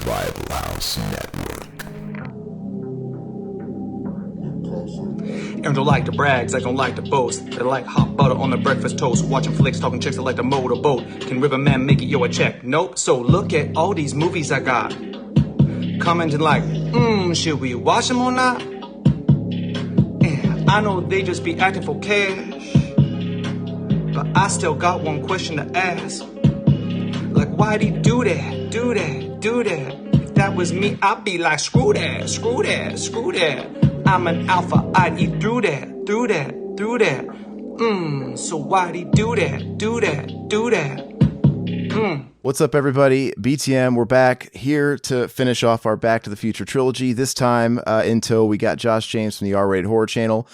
Survival House Network. And don't like the brags, I don't like the boast. They like hot butter on the breakfast toast. Watching flicks, talking chicks, I like to motorboat. Can Riverman make it, yo, a check? Nope. So look at all these movies I got. Commenting like, should we watch them or not? And I know they just be acting for cash, but I still got one question to ask. Like, why'd he do that, do that, do that? If that was me, I'd be like, screw that, screw that, screw that. I'm an alpha, I'd eat through that, through that, through that. So why'd he do that, do that, do that? What's up, everybody? BTM, we're back here to finish off our Back to the Future trilogy. This time, until we got Josh James from the R-Rated Horror channel.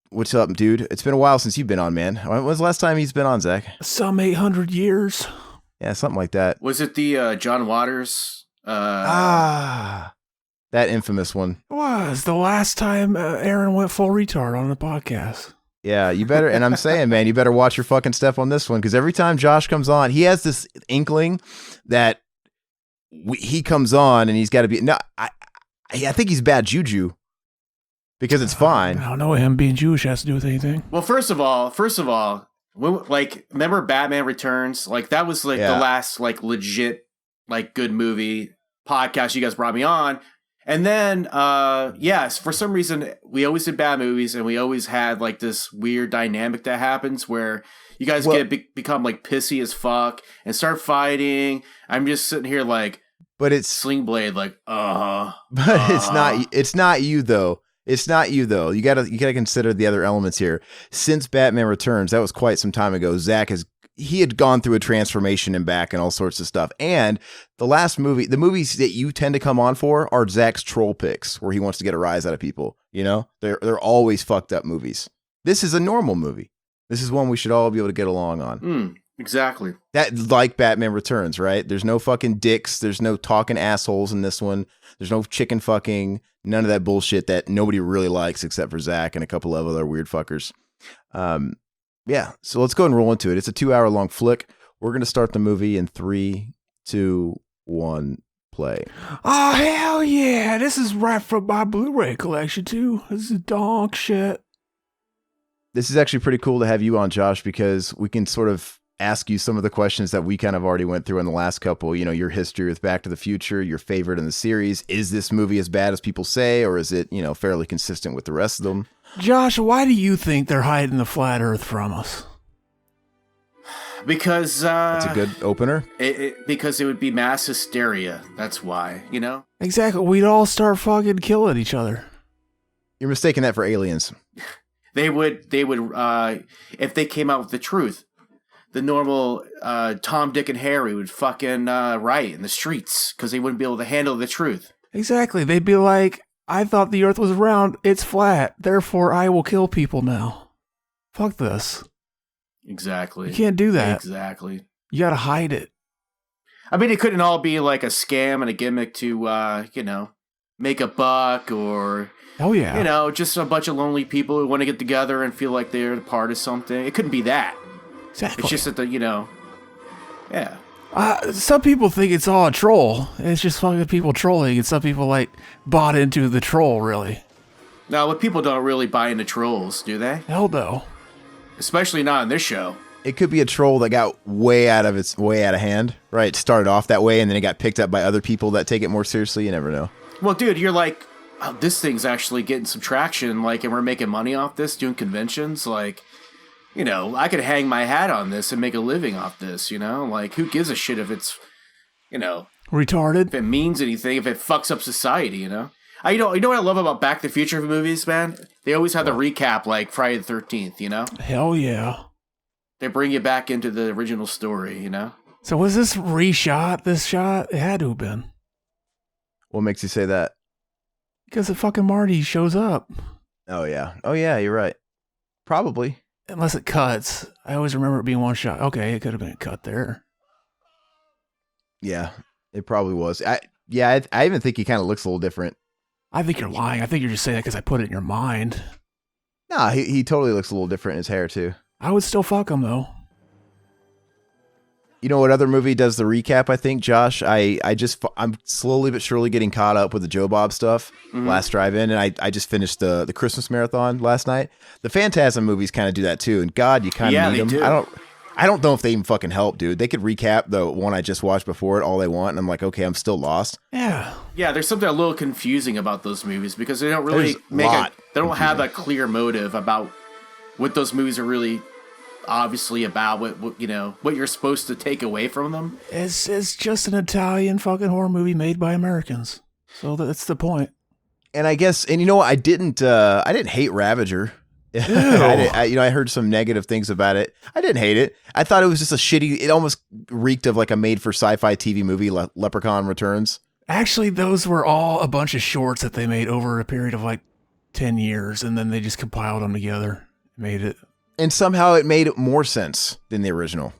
What's up, dude? It's been a while since you've been on, man. When was the last time he's been on, Zach? Some 800 years. Yeah, something like that. Was it the John Waters? That infamous one. It was the last time Aaron went full retard on the podcast. Yeah, you better, and I'm saying, man, you better watch your fucking step on this one, because every time Josh comes on, he has this inkling that he comes on and he's got to be, no, I think he's bad juju, because it's fine. I don't know what him being Jewish has to do with anything. Well, first of all, like, remember Batman Returns? Like, that was like the last like legit like good movie podcast you guys brought me on. And then, yes, for some reason, we always did bad movies, and we always had like this weird dynamic that happens where you guys become like pissy as fuck and start fighting. I'm just sitting here like, but it's Sling Blade, like, but it's not you though. It's not you though. You gotta consider the other elements here. Since Batman Returns, that was quite some time ago. Zach had gone through a transformation and back and all sorts of stuff. And the last movie, the movies that you tend to come on for are Zach's troll picks, where he wants to get a rise out of people. You know, they're always fucked up movies. This is a normal movie. This is one we should all be able to get along on. Exactly. That, like Batman Returns, right? There's no fucking dicks. There's no talking assholes in this one. There's no chicken fucking. None of that bullshit that nobody really likes except for Zach and a couple of other weird fuckers. Yeah, so let's go and roll into it. It's a 2-hour long flick. We're going to start the movie in 3, 2, 1, play. Oh, hell yeah. This is right from my Blu-ray collection, too. This is dog shit. This is actually pretty cool to have you on, Josh, because we can sort of ask you some of the questions that we kind of already went through in the last couple. You know, your history with Back to the Future, your favorite in the series. Is this movie as bad as people say, or is it, you know, fairly consistent with the rest of them? Josh, why do you think they're hiding the flat earth from us? Because that's a good opener. Because it would be mass hysteria. That's why, you know? Exactly. We'd all start fucking killing each other. You're mistaking that for aliens. They would if they came out with the truth. The normal Tom, Dick, and Harry would fucking riot in the streets because they wouldn't be able to handle the truth. Exactly. They'd be like, I thought the earth was round, it's flat, therefore I will kill people now. Fuck this. Exactly. You can't do that. Exactly. You gotta hide it. I mean, it couldn't all be like a scam and a gimmick to, you know, make a buck or... Oh, yeah. You know, just a bunch of lonely people who want to get together and feel like they're a part of something. It couldn't be that. Exactly. It's just that you know, yeah. Some people think it's all a troll. It's just fucking people trolling, and some people like bought into the troll. Really? No, but people don't really buy into trolls, do they? Hell no. Especially not in this show. It could be a troll that got way out of hand. Right? It started off that way, and then it got picked up by other people that take it more seriously. You never know. Well, dude, you're like, oh, this thing's actually getting some traction. Like, and we're making money off this, doing conventions, like. You know, I could hang my hat on this and make a living off this, you know? Like, who gives a shit if it's, you know... retarded? If it means anything, if it fucks up society, you know? You know what I love about Back to the Future movies, man? They always have the recap, like Friday the 13th, you know? Hell yeah. They bring you back into the original story, you know? So was this reshot, this shot? It had to have been. What makes you say that? Because the fucking Marty shows up. Oh, yeah. Oh, yeah, you're right. Probably. Unless it cuts. I always remember it being one shot. Okay, it could have been cut there. Yeah, it probably was. I even think he kind of looks a little different. I think you're lying. I think you're just saying that because I put it in your mind. Nah, he totally looks a little different in his hair, too. I would still fuck him, though. You know what other movie does the recap? I think, Josh. I'm slowly but surely getting caught up with the Joe Bob stuff. Last drive-in, and I just finished the Christmas marathon last night. The Phantasm movies kind of do that too, and God, you kind of need them. Do. I don't know if they even fucking help, dude. They could recap the one I just watched before it all they want, and I'm like, okay, I'm still lost. Yeah. Yeah, there's something a little confusing about those movies because they don't really they don't have a clear motive about what those movies are really obviously about, what you're supposed to take away from them. It's just an Italian fucking horror movie made by Americans. So that's the point. And I guess, and you know what, I didn't hate Ravager. I heard some negative things about it. I didn't hate it. I thought it was just a shitty, it almost reeked of like a made for sci-fi TV movie, Leprechaun Returns. Actually, those were all a bunch of shorts that they made over a period of like 10 years, and then they just compiled them together, made it. And somehow it made more sense than the original.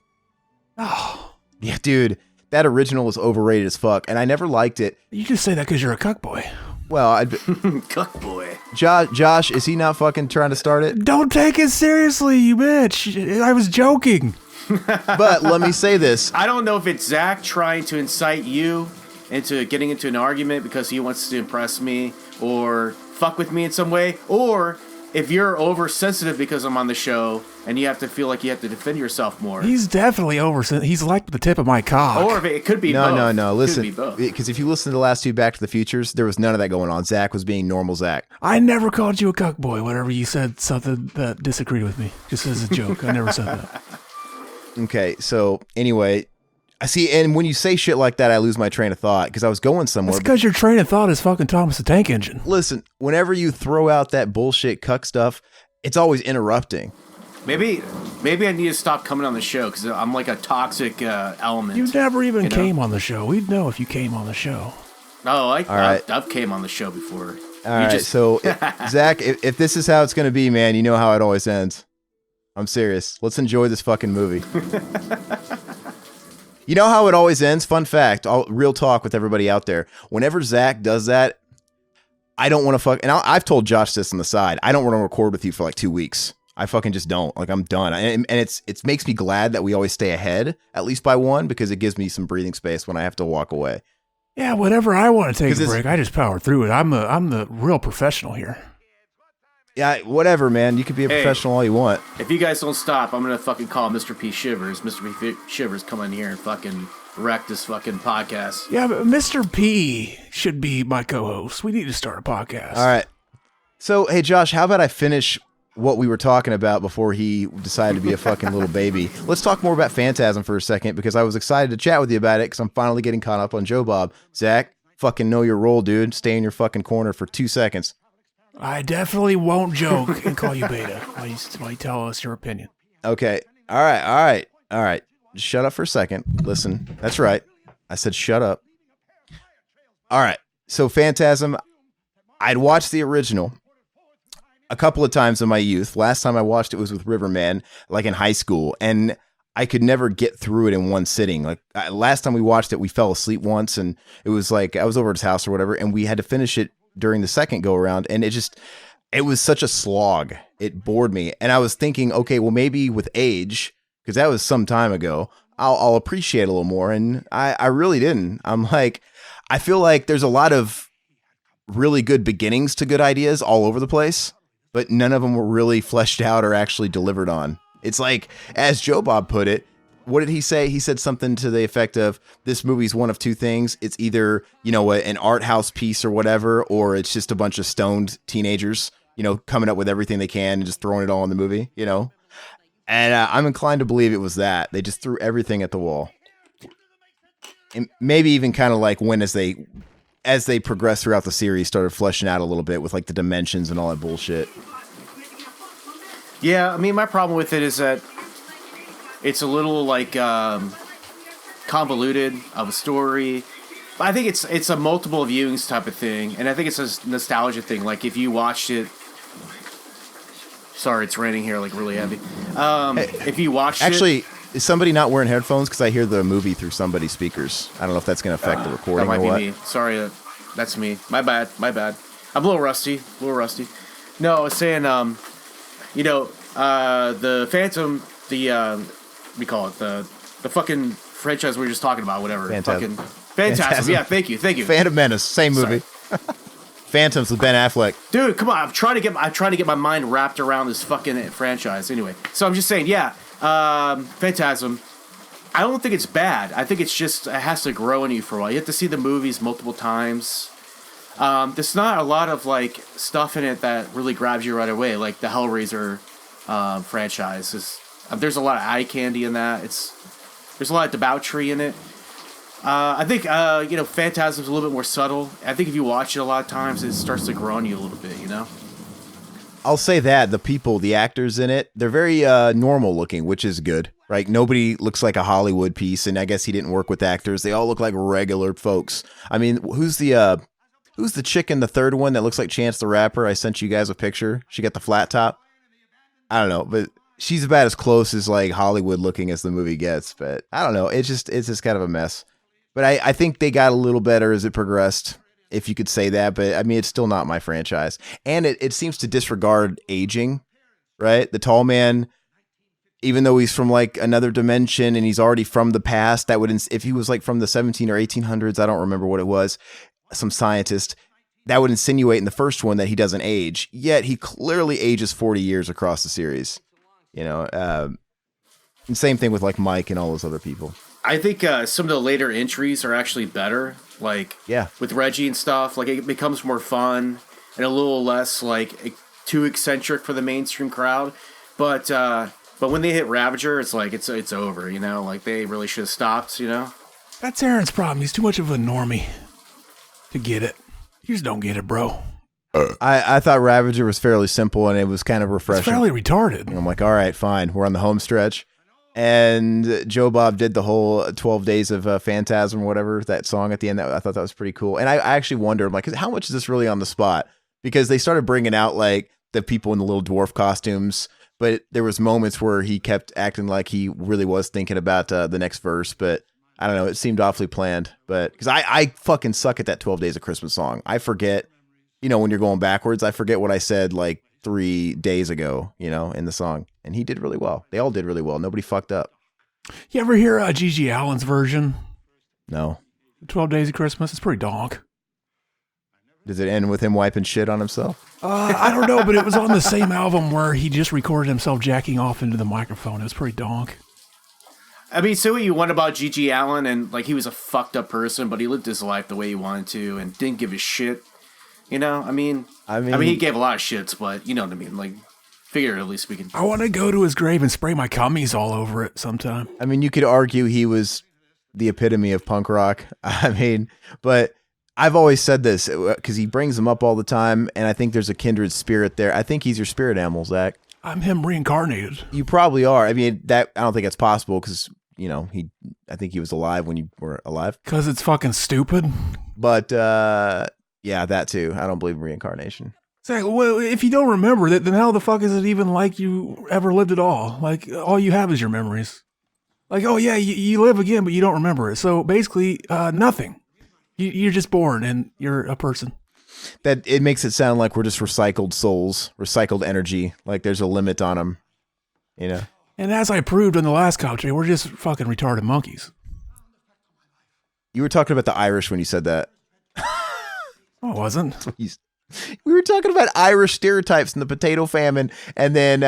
Oh. Yeah, dude, that original was overrated as fuck, and I never liked it. You just say that because you're a cuck boy. Well, Cuck boy. Josh, is he not fucking trying to start it? Don't take it seriously, you bitch. I was joking. But let me say this. I don't know if it's Zach trying to incite you into getting into an argument because he wants to impress me or fuck with me in some way, or if you're oversensitive because I'm on the show and you have to feel like you have to defend yourself more. He's definitely oversensitive. He's like the tip of my cock. Or if it could be both. No. Listen, because if you listen to the last two Back to the Futures, there was none of that going on. Zach was being normal Zach. I never called you a cuck boy whenever you said something that disagreed with me. Just as a joke. I never said that. Okay, so anyway, I see, and when you say shit like that, I lose my train of thought because I was going somewhere. It's because your train of thought is fucking Thomas the Tank Engine. Listen, whenever you throw out that bullshit cuck stuff, it's always interrupting. Maybe I need to stop coming on the show because I'm like a toxic element. You never even came on the show. We'd know if you came on the show. Oh, I've came on the show before. All right, so Zach, if this is how it's going to be, man, you know how it always ends. I'm serious. Let's enjoy this fucking movie. You know how it always ends? Fun fact, real talk with everybody out there. Whenever Zach does that, I don't want to fuck. And I've told Josh this on the side. I don't want to record with you for like 2 weeks. I fucking just don't. Like, I'm done. And it makes me glad that we always stay ahead, at least by one, because it gives me some breathing space when I have to walk away. Yeah, whenever I want to take a break, I just power through it. I'm the real professional here. Yeah, whatever, man. You can be a professional all you want. If you guys don't stop, I'm going to fucking call Mr. P. Shivers. Mr. P. Shivers come in here and fucking wreck this fucking podcast. Yeah, but Mr. P should be my co-host. We need to start a podcast. All right. So, hey, Josh, how about I finish what we were talking about before he decided to be a fucking little baby? Let's talk more about Phantasm for a second because I was excited to chat with you about it because I'm finally getting caught up on Joe Bob. Zach, fucking know your role, dude. Stay in your fucking corner for 2 seconds. I definitely won't joke and call you beta while you tell us your opinion. Okay. All right. Just shut up for a second. Listen, that's right. I said shut up. All right. So Phantasm, I'd watched the original a couple of times in my youth. Last time I watched it was with Riverman, like in high school, and I could never get through it in one sitting. Like last time we watched it, we fell asleep once, and it was like I was over at his house or whatever, and we had to finish it during the second go around, and it was such a slog. It bored me, and I was thinking, okay, well maybe with age, because that was some time ago, I'll appreciate it a little more, and I really didn't. I'm like, I feel like there's a lot of really good beginnings to good ideas all over the place, but none of them were really fleshed out or actually delivered on. It's like, as Joe Bob put it, what did he say? He said something to the effect of, this movie's one of two things. It's either, an art house piece or whatever, or it's just a bunch of stoned teenagers, coming up with everything they can and just throwing it all in the movie, And I'm inclined to believe it was that. They just threw everything at the wall. And maybe even kind of like when, as they progressed throughout the series, started fleshing out a little bit with like the dimensions and all that bullshit. Yeah, I mean, my problem with it is that it's a little like convoluted of a story. I think it's a multiple viewings type of thing, and I think it's a nostalgia thing. Like if you watched it, sorry, it's raining here like really heavy. If you watched actually, is somebody not wearing headphones? Because I hear the movie through somebody's speakers. I don't know if that's going to affect the recording. That might or be what. me. Sorry, that's me. My bad. I'm a little rusty. No, I was saying, the Phantom, we call it the fucking franchise we were just talking about, whatever. Phantasm. Phantasm. Yeah, thank you. Phantom Menace, same movie. Phantoms with Ben Affleck. Dude, come on! I'm trying to get my mind wrapped around this fucking franchise. Anyway, so I'm just saying, yeah, Phantasm. I don't think it's bad. I think it's just it has to grow in you for a while. You have to see the movies multiple times. There's not a lot of like stuff in it that really grabs you right away, like the Hellraiser franchise. There's a lot of eye candy in that. There's a lot of debauchery in it. I think Phantasm's a little bit more subtle. I think if you watch it a lot of times, it starts to grow on you a little bit. I'll say that the actors in it, they're very normal looking, which is good. Right? Nobody looks like a Hollywood piece, and I guess he didn't work with actors. They all look like regular folks. I mean, who's the chick in the third one that looks like Chance the Rapper? I sent you guys a picture. She got the flat top. I don't know, but she's about as close as like Hollywood looking as the movie gets. But I don't know. It's just kind of a mess. But I think they got a little better as it progressed, if you could say that. But I mean, it's still not my franchise. And it seems to disregard aging, right? The tall man, even though he's from like another dimension and he's already from the past, that would, if he was like from the 17 or 1800s, I don't remember what it was, some scientist, that would insinuate in the first one that he doesn't age. Yet he clearly ages 40 years across the series, and same thing with like Mike and all those other people. I think some of the later entries are actually better. Like, with Reggie and stuff, like it becomes more fun and a little less like too eccentric for the mainstream crowd. But when they hit Ravager, it's like it's over. Like they really should have stopped. That's Aaron's problem. He's too much of a normie to get it. You just don't get it, bro. I thought Ravager was fairly simple and it was kind of refreshing. It's fairly retarded. And I'm like, all right, fine. We're on the home stretch. And Joe Bob did the whole 12 Days of Phantasm or whatever, that song at the end. I thought that was pretty cool. And I actually wondered, like, how much is this really on the spot? Because they started bringing out, like, the people in the little dwarf costumes. But there was moments where he kept acting like he really was thinking about the next verse. But I don't know. It seemed awfully planned. But because I fucking suck at that 12 Days of Christmas song. I forget, when you're going backwards, I forget what I said, like, 3 days ago, in the song. And he did really well. They all did really well. Nobody fucked up. You ever hear Gigi Allen's version? No. 12 Days of Christmas? It's pretty donk. Does it end with him wiping shit on himself? I don't know, but it was on the same album where he just recorded himself jacking off into the microphone. It was pretty donk. I mean, say what you want about Gigi Allen, and like he was a fucked up person, but he lived his life the way he wanted to and didn't give a shit. I mean, he gave a lot of shits, but you know what I mean, like, figuratively speaking. I want to go to his grave and spray my cummies all over it sometime. I mean, you could argue he was the epitome of punk rock. But I've always said this because he brings them up all the time, and I think there's a kindred spirit there. I think he's your spirit animal, Zach. I'm him reincarnated. You probably are. I mean, I don't think that's possible because, I think he was alive when you were alive. Because it's fucking stupid. But, yeah, that too. I don't believe in reincarnation. Zach, well, if you don't remember that, then how the fuck is it even like you ever lived at all? Like, all you have is your memories. Like, oh yeah, you live again, but you don't remember it. So basically, nothing. You're just born and you're a person. That it makes it sound like we're just recycled souls, recycled energy. Like there's a limit on them, And as I proved in the last commentary, we're just fucking retarded monkeys. You were talking about the Irish when you said that. I wasn't. We were talking about Irish stereotypes in the potato famine, and then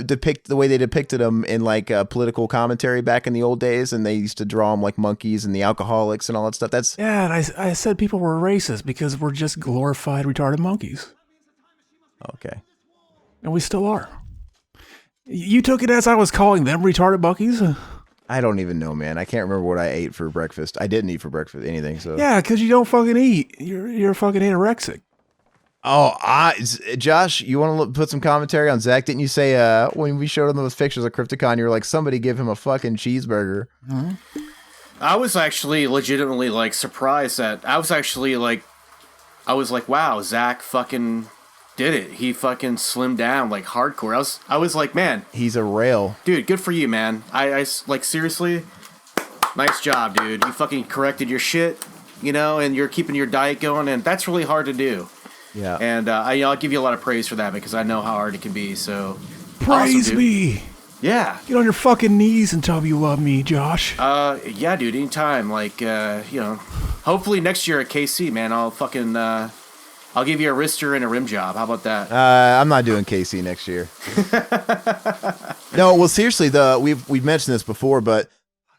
depict the way they depicted them in like political commentary back in the old days, and they used to draw them like monkeys and the alcoholics and all that stuff. And I said people were racist because we're just glorified retarded monkeys. Okay, and we still are. You took it as I was calling them retarded monkeys. I don't even know, man. I can't remember what I ate for breakfast. I didn't eat for breakfast anything. So yeah, because you don't fucking eat. You're fucking anorexic. Oh, Josh, you want to put some commentary on Zach? Didn't you say when we showed him those pictures of Crypticon, you were like, somebody give him a fucking cheeseburger? Mm-hmm. I was actually legitimately like surprised that I was like, wow, Zach fucking did it. He fucking slimmed down like hardcore. I was like, man, he's a rail, dude. Good for you, man. I like seriously, nice job, dude. You fucking corrected your shit, and you're keeping your diet going, and that's really hard to do. Yeah, and I'll give you a lot of praise for that because I know how hard it can be. So praise me. Yeah. Get on your fucking knees and tell me you love me, Josh. Yeah, dude. Anytime. Like, hopefully next year at KC, man, I'll fucking, I'll give you a wrister and a rim job. How about that? I'm not doing KC next year. No, well, seriously, we've mentioned this before, but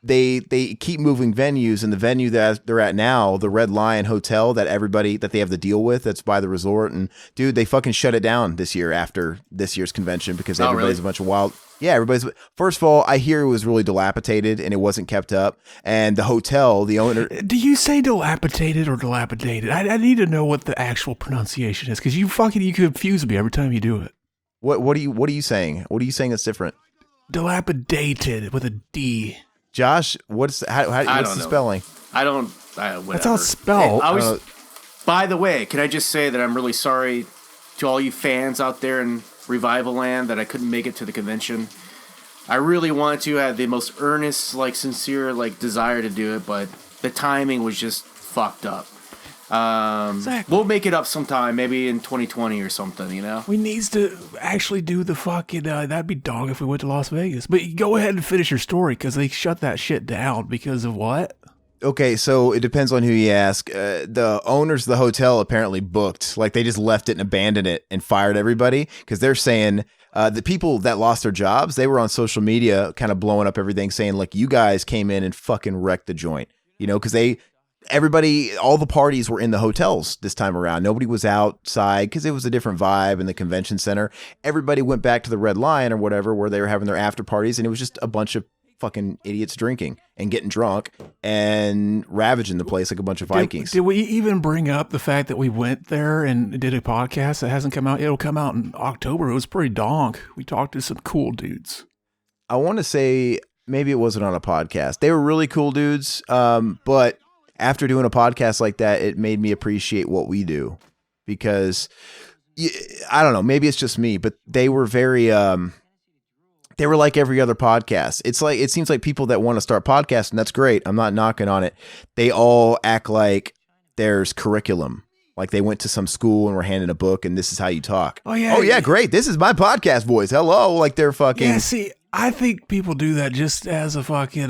they keep moving venues, and the venue that they're at now, the Red Lion Hotel that they have the deal with, that's by the resort, and dude, they fucking shut it down this year after this year's convention because everybody's a bunch of wild. Yeah, everybody's. First of all, I hear it was really dilapidated and it wasn't kept up, and the hotel, the owner. Do you say dilapidated or dilapidated? I need to know what the actual pronunciation is because you confuse me every time you do it. What are you saying? What are you saying that's different? Dilapidated with a D. Josh, what's the spelling? I don't. Whatever. That's how it's spelled. Hey, by the way, can I just say that I'm really sorry to all you fans out there in Revival Land that I couldn't make it to the convention. I really wanted to have the most earnest, sincere, desire to do it, but the timing was just fucked up. Exactly. We'll make it up sometime, maybe in 2020 or something, you know? We needs to actually do the fucking, that'd be dog if we went to Las Vegas. But go ahead and finish your story, because they shut that shit down because of what? Okay, so it depends on who you ask. The owners of the hotel apparently booked. They just left it and abandoned it and fired everybody, because they're saying the people that lost their jobs, they were on social media kind of blowing up everything, saying, you guys came in and fucking wrecked the joint. Because all the parties were in the hotels this time around. Nobody was outside because it was a different vibe in the convention center. Everybody went back to the Red Lion or whatever, where they were having their after parties, and it was just a bunch of fucking idiots drinking and getting drunk and ravaging the place like a bunch of Vikings. Did we even bring up the fact that we went there and did a podcast that hasn't come out? It'll come out in October. It was pretty donk. We talked to some cool dudes. I want to say maybe it wasn't on a podcast. They were really cool dudes, but after doing a podcast like that, it made me appreciate what we do, because I don't know, maybe it's just me, but they were very, they were like every other podcast. It seems like people that want to start podcasting, that's great. I'm not knocking on it. They all act like there's curriculum. Like they went to some school and were handed a book and this is how you talk. Oh yeah. Oh yeah. Great. This is my podcast voice. Hello. Like they're fucking. Yeah. See, I think people do that just as a fucking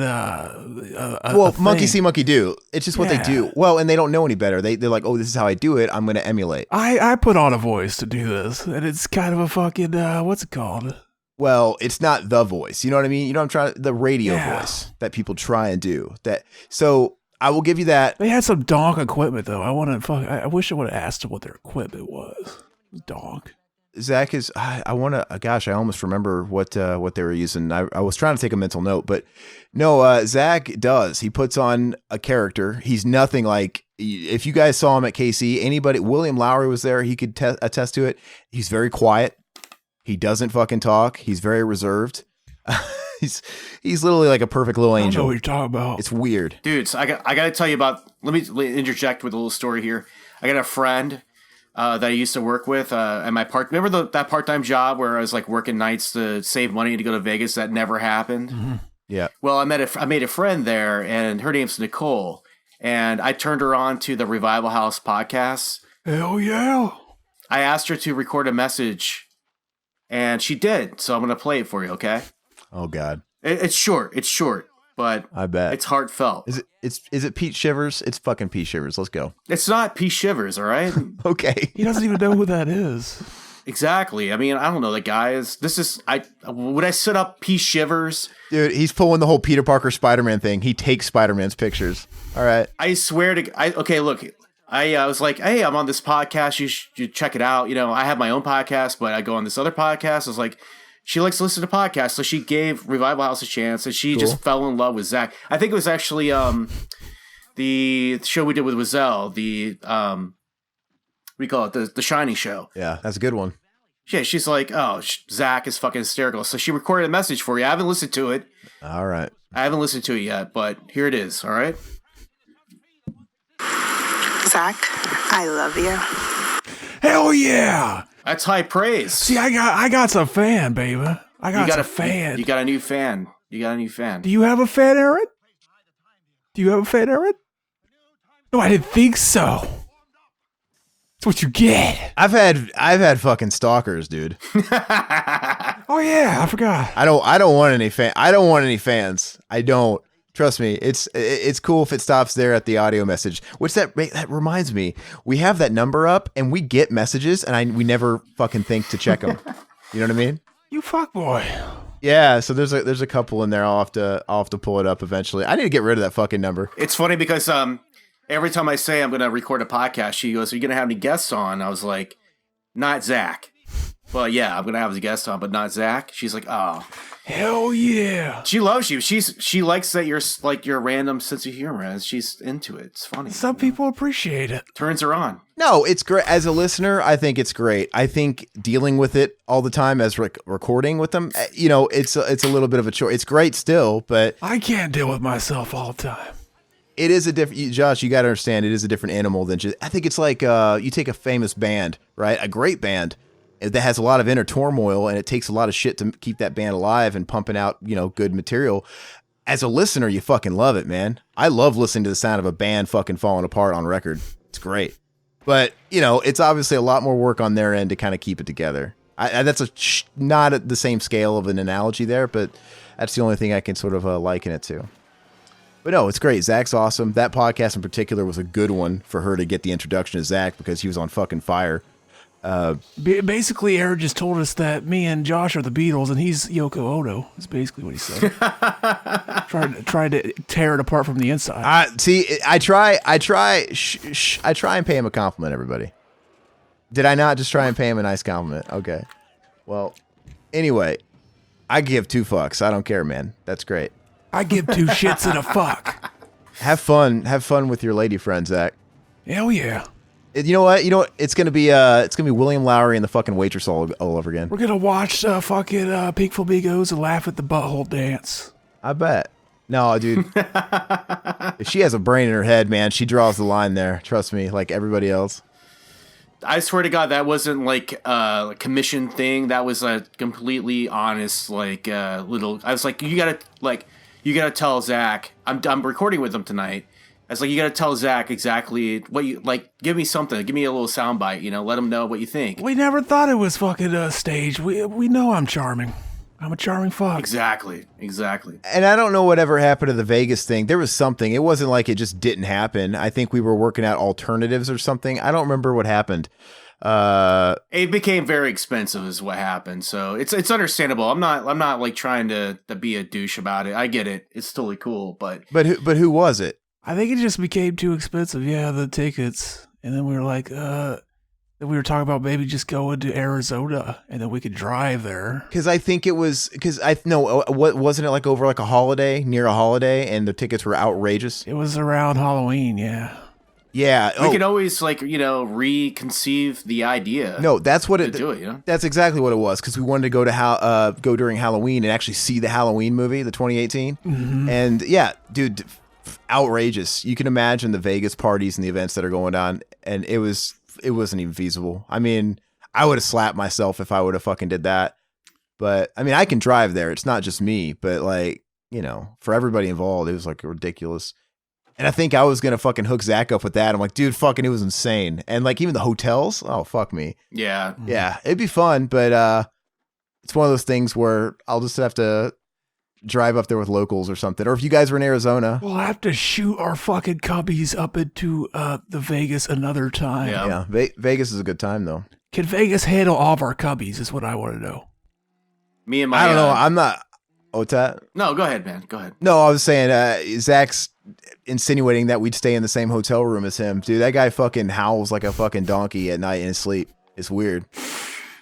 monkey see, monkey do. It's just what they do. Well, and they don't know any better. They're like, oh, this is how I do it. I'm going to emulate. I put on a voice to do this, and it's kind of a fucking what's it called? Well, it's not the voice. You know what I mean? You know what I'm trying, the radio voice that people try and do. So I will give you that. They had some donk equipment though. I wish I would have asked them what their equipment was. Donk. Zach is, I almost remember what they were using. I was trying to take a mental note, but no, Zach does. He puts on a character. He's nothing like, if you guys saw him at KC, William Lowry was there. He could attest to it. He's very quiet. He doesn't fucking talk. He's very reserved. He's literally like a perfect little angel. I don't know what you're talking about. It's weird. Dude, so I got to tell you about, let me interject with a little story here. I got a friend that I used to work with at my remember that part-time job where I was like working nights to save money to go to Vegas? That never happened. Mm-hmm. Yeah. Well, I made a friend there, and her name's Nicole, and I turned her on to the Revival House podcast. Hell yeah. I asked her to record a message, and she did. So I'm going to play it for you, okay? Oh God. It's short, but I bet it's heartfelt. Is it Pete Shivers? It's fucking Pete Shivers. Let's go. It's not Pete Shivers, all right? Okay. He doesn't even know who that is. Exactly. I mean, I don't know the guy is. Would I set up Pete Shivers? Dude, he's pulling the whole Peter Parker Spider-Man thing. He takes Spider-Man's pictures. All right. I swear to. Okay, look. I was like, hey, I'm on this podcast. You should check it out. You know, I have my own podcast, but I go on this other podcast. I was like, she likes to listen to podcasts, so she gave Revival House a chance, and she just fell in love with Zach. I think it was actually the show we did with Wazelle, we call it the Shining Show. Yeah, that's a good one. Yeah, she's like, oh, Zach is fucking hysterical. So she recorded a message for you. I haven't listened to it. All right. I haven't listened to it yet, but here it is. All right. Zach, I love you. Hell yeah. That's high praise. See, I got some fan, baby. I got a fan. You got a new fan. Do you have a fan, Aaron? No, I didn't think so. That's what you get. I've had fucking stalkers, dude. Oh yeah, I forgot. I don't want any fans. I don't. Trust me. It's cool if it stops there at the audio message. Which that reminds me, we have that number up and we get messages and we never fucking think to check them. You know what I mean? You fuck boy. Yeah, so there's a couple in there. I'll have to pull it up eventually. I need to get rid of that fucking number. It's funny because every time I say I'm going to record a podcast, she goes, "Are you going to have any guests on?" I was like, "Not Zach." Well, yeah, I'm going to have the guest on, but not Zach. She's like, "Oh, hell yeah." She loves you. She likes that you're like your random sense of humor. She's into it. It's funny. Some people appreciate it. Turns her on. No, it's great. As a listener, I think it's great. I think dealing with it all the time as recording with them, it's a little bit of a chore. It's great still, but I can't deal with myself all the time. It is a different, Josh, you got to understand, it is a different animal than just, I think it's like you take a famous band, right? A great band that has a lot of inner turmoil and it takes a lot of shit to keep that band alive and pumping out, good material. As a listener, you fucking love it, man. I love listening to the sound of a band fucking falling apart on record. It's great. But, it's obviously a lot more work on their end to kind of keep it together. That's not at the same scale of an analogy there, but that's the only thing I can sort of liken it to. But no, it's great. Zach's awesome. That podcast in particular was a good one for her to get the introduction to Zach because he was on fucking fire. Basically, Eric just told us that me and Josh are the Beatles and he's Yoko Ono. That's basically what he said. Tried to tear it apart from the inside. I try and pay him a compliment, everybody. Did I not just try and pay him a nice compliment? Okay. Well, anyway, I give 2 fucks. I don't care, man. That's great. I give 2 shits and a fuck. Have fun with your lady friend, Zach. Hell yeah. You know what? It's gonna be William Lowry and the fucking Waitress all over again. We're gonna watch fucking Pink Flamingos and laugh at the butthole dance. I bet. No, dude. If she has a brain in her head, man, she draws the line there. Trust me, like everybody else. I swear to God, that wasn't like a commission thing. That was a completely honest, like little. I was like, you gotta tell Zach. I'm recording with him tonight. I was like, you got to tell Zach exactly what you like. Give me something. Give me a little soundbite. Let him know what you think. We never thought it was fucking stage. We know I'm charming. I'm a charming fuck. Exactly. And I don't know whatever happened to the Vegas thing. There was something. It wasn't like it just didn't happen. I think we were working out alternatives or something. I don't remember what happened. It became very expensive is what happened. So it's understandable. I'm not like trying to be a douche about it. I get it. It's totally cool. But who was it? I think it just became too expensive. Yeah, the tickets. And then we were like, then we were talking about maybe just going to Arizona and then we could drive there. Because I think it was, what wasn't it like over like a holiday, near a holiday, and the tickets were outrageous? It was around Halloween, yeah. Yeah. We could always reconceive the idea. No, that's what do it, That's exactly what it was, because we wanted to go to go during Halloween and actually see the Halloween movie, the 2018. Mm-hmm. And yeah, dude, outrageous. You can imagine the Vegas parties and the events that are going on, and it wasn't even feasible. I mean, I would have slapped myself if I would have fucking did that. But I mean, I can drive there. It's not just me, but for everybody involved, it was like ridiculous. And I think I was gonna fucking hook Zach up with that. I'm like, dude, fucking, it was insane. And like even the hotels, oh fuck me. Yeah, it'd be fun, but it's one of those things where I'll just have to drive up there with locals or something. Or if you guys were in Arizona, we'll have to shoot our fucking cubbies up into the Vegas another time. Yeah. Vegas is a good time though. Can Vegas handle all of our cubbies is what I want to know. Me and my I don't know. I'm not. Tat? No, go ahead, man. Go ahead. No, I was saying Zach's insinuating that we'd stay in the same hotel room as him. Dude, that guy fucking howls like a fucking donkey at night in his sleep. It's weird.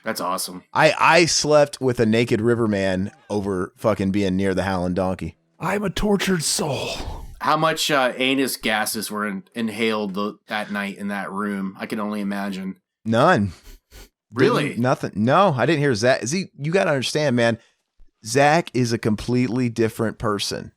That's awesome. I slept with a naked riverman over fucking being near the howling donkey. I'm a tortured soul. How much anus gases were inhaled that night in that room? I can only imagine. None. Really? Nothing. No, I didn't hear Zach. You got to understand, man. Zach is a completely different person.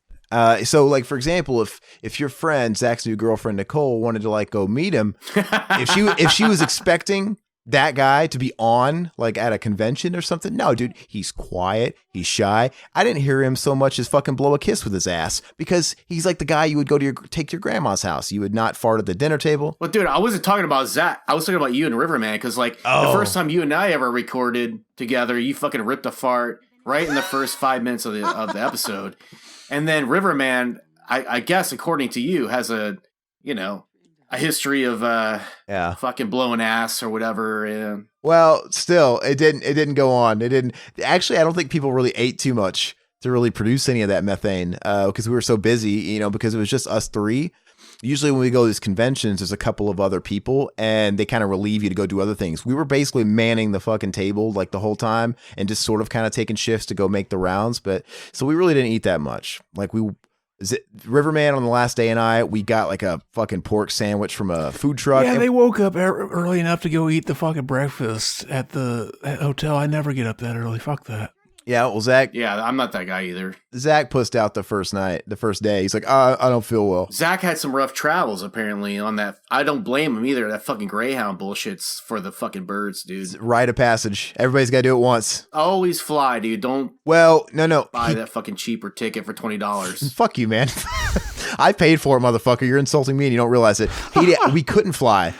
So like, for example, if your friend, Zach's new girlfriend, Nicole, wanted to like go meet him, if she was expecting that guy to be on like at a convention or something. No, dude, he's quiet. He's shy. I didn't hear him so much as fucking blow a kiss with his ass because he's like the guy you would go to take to your grandma's house. You would not fart at the dinner table. Well, dude, I wasn't talking about Zach. I was talking about you and Riverman because like the first time you and I ever recorded together, you fucking ripped a fart right in the first 5 minutes of the episode. And then Riverman, I guess, according to you, has a history of fucking blowing ass or whatever. And well, still, it didn't go on. It didn't. Actually, I don't think people really ate too much to really produce any of that methane because we were so busy, because it was just us three. Usually when we go to these conventions, there's a couple of other people and they kind of relieve you to go do other things. We were basically manning the fucking table like the whole time and just sort of kind of taking shifts to go make the rounds. But so we really didn't eat that much. Like Riverman on the last day and we got like a fucking pork sandwich from a food truck. Yeah, they woke up early enough to go eat the fucking breakfast at the hotel. I never get up that early. Fuck that. Yeah, well, Zach. Yeah, I'm not that guy either. Zach pussed out the first day. He's like, I don't feel well. Zach had some rough travels apparently on that. I don't blame him either. That fucking Greyhound bullshit's for the fucking birds, dude. Rite of passage. Everybody's got to do it once. Always fly, dude. Don't. Well, no. Buy that fucking cheaper ticket for $20. Fuck you, man. I paid for it, motherfucker. You're insulting me and you don't realize it. We couldn't fly.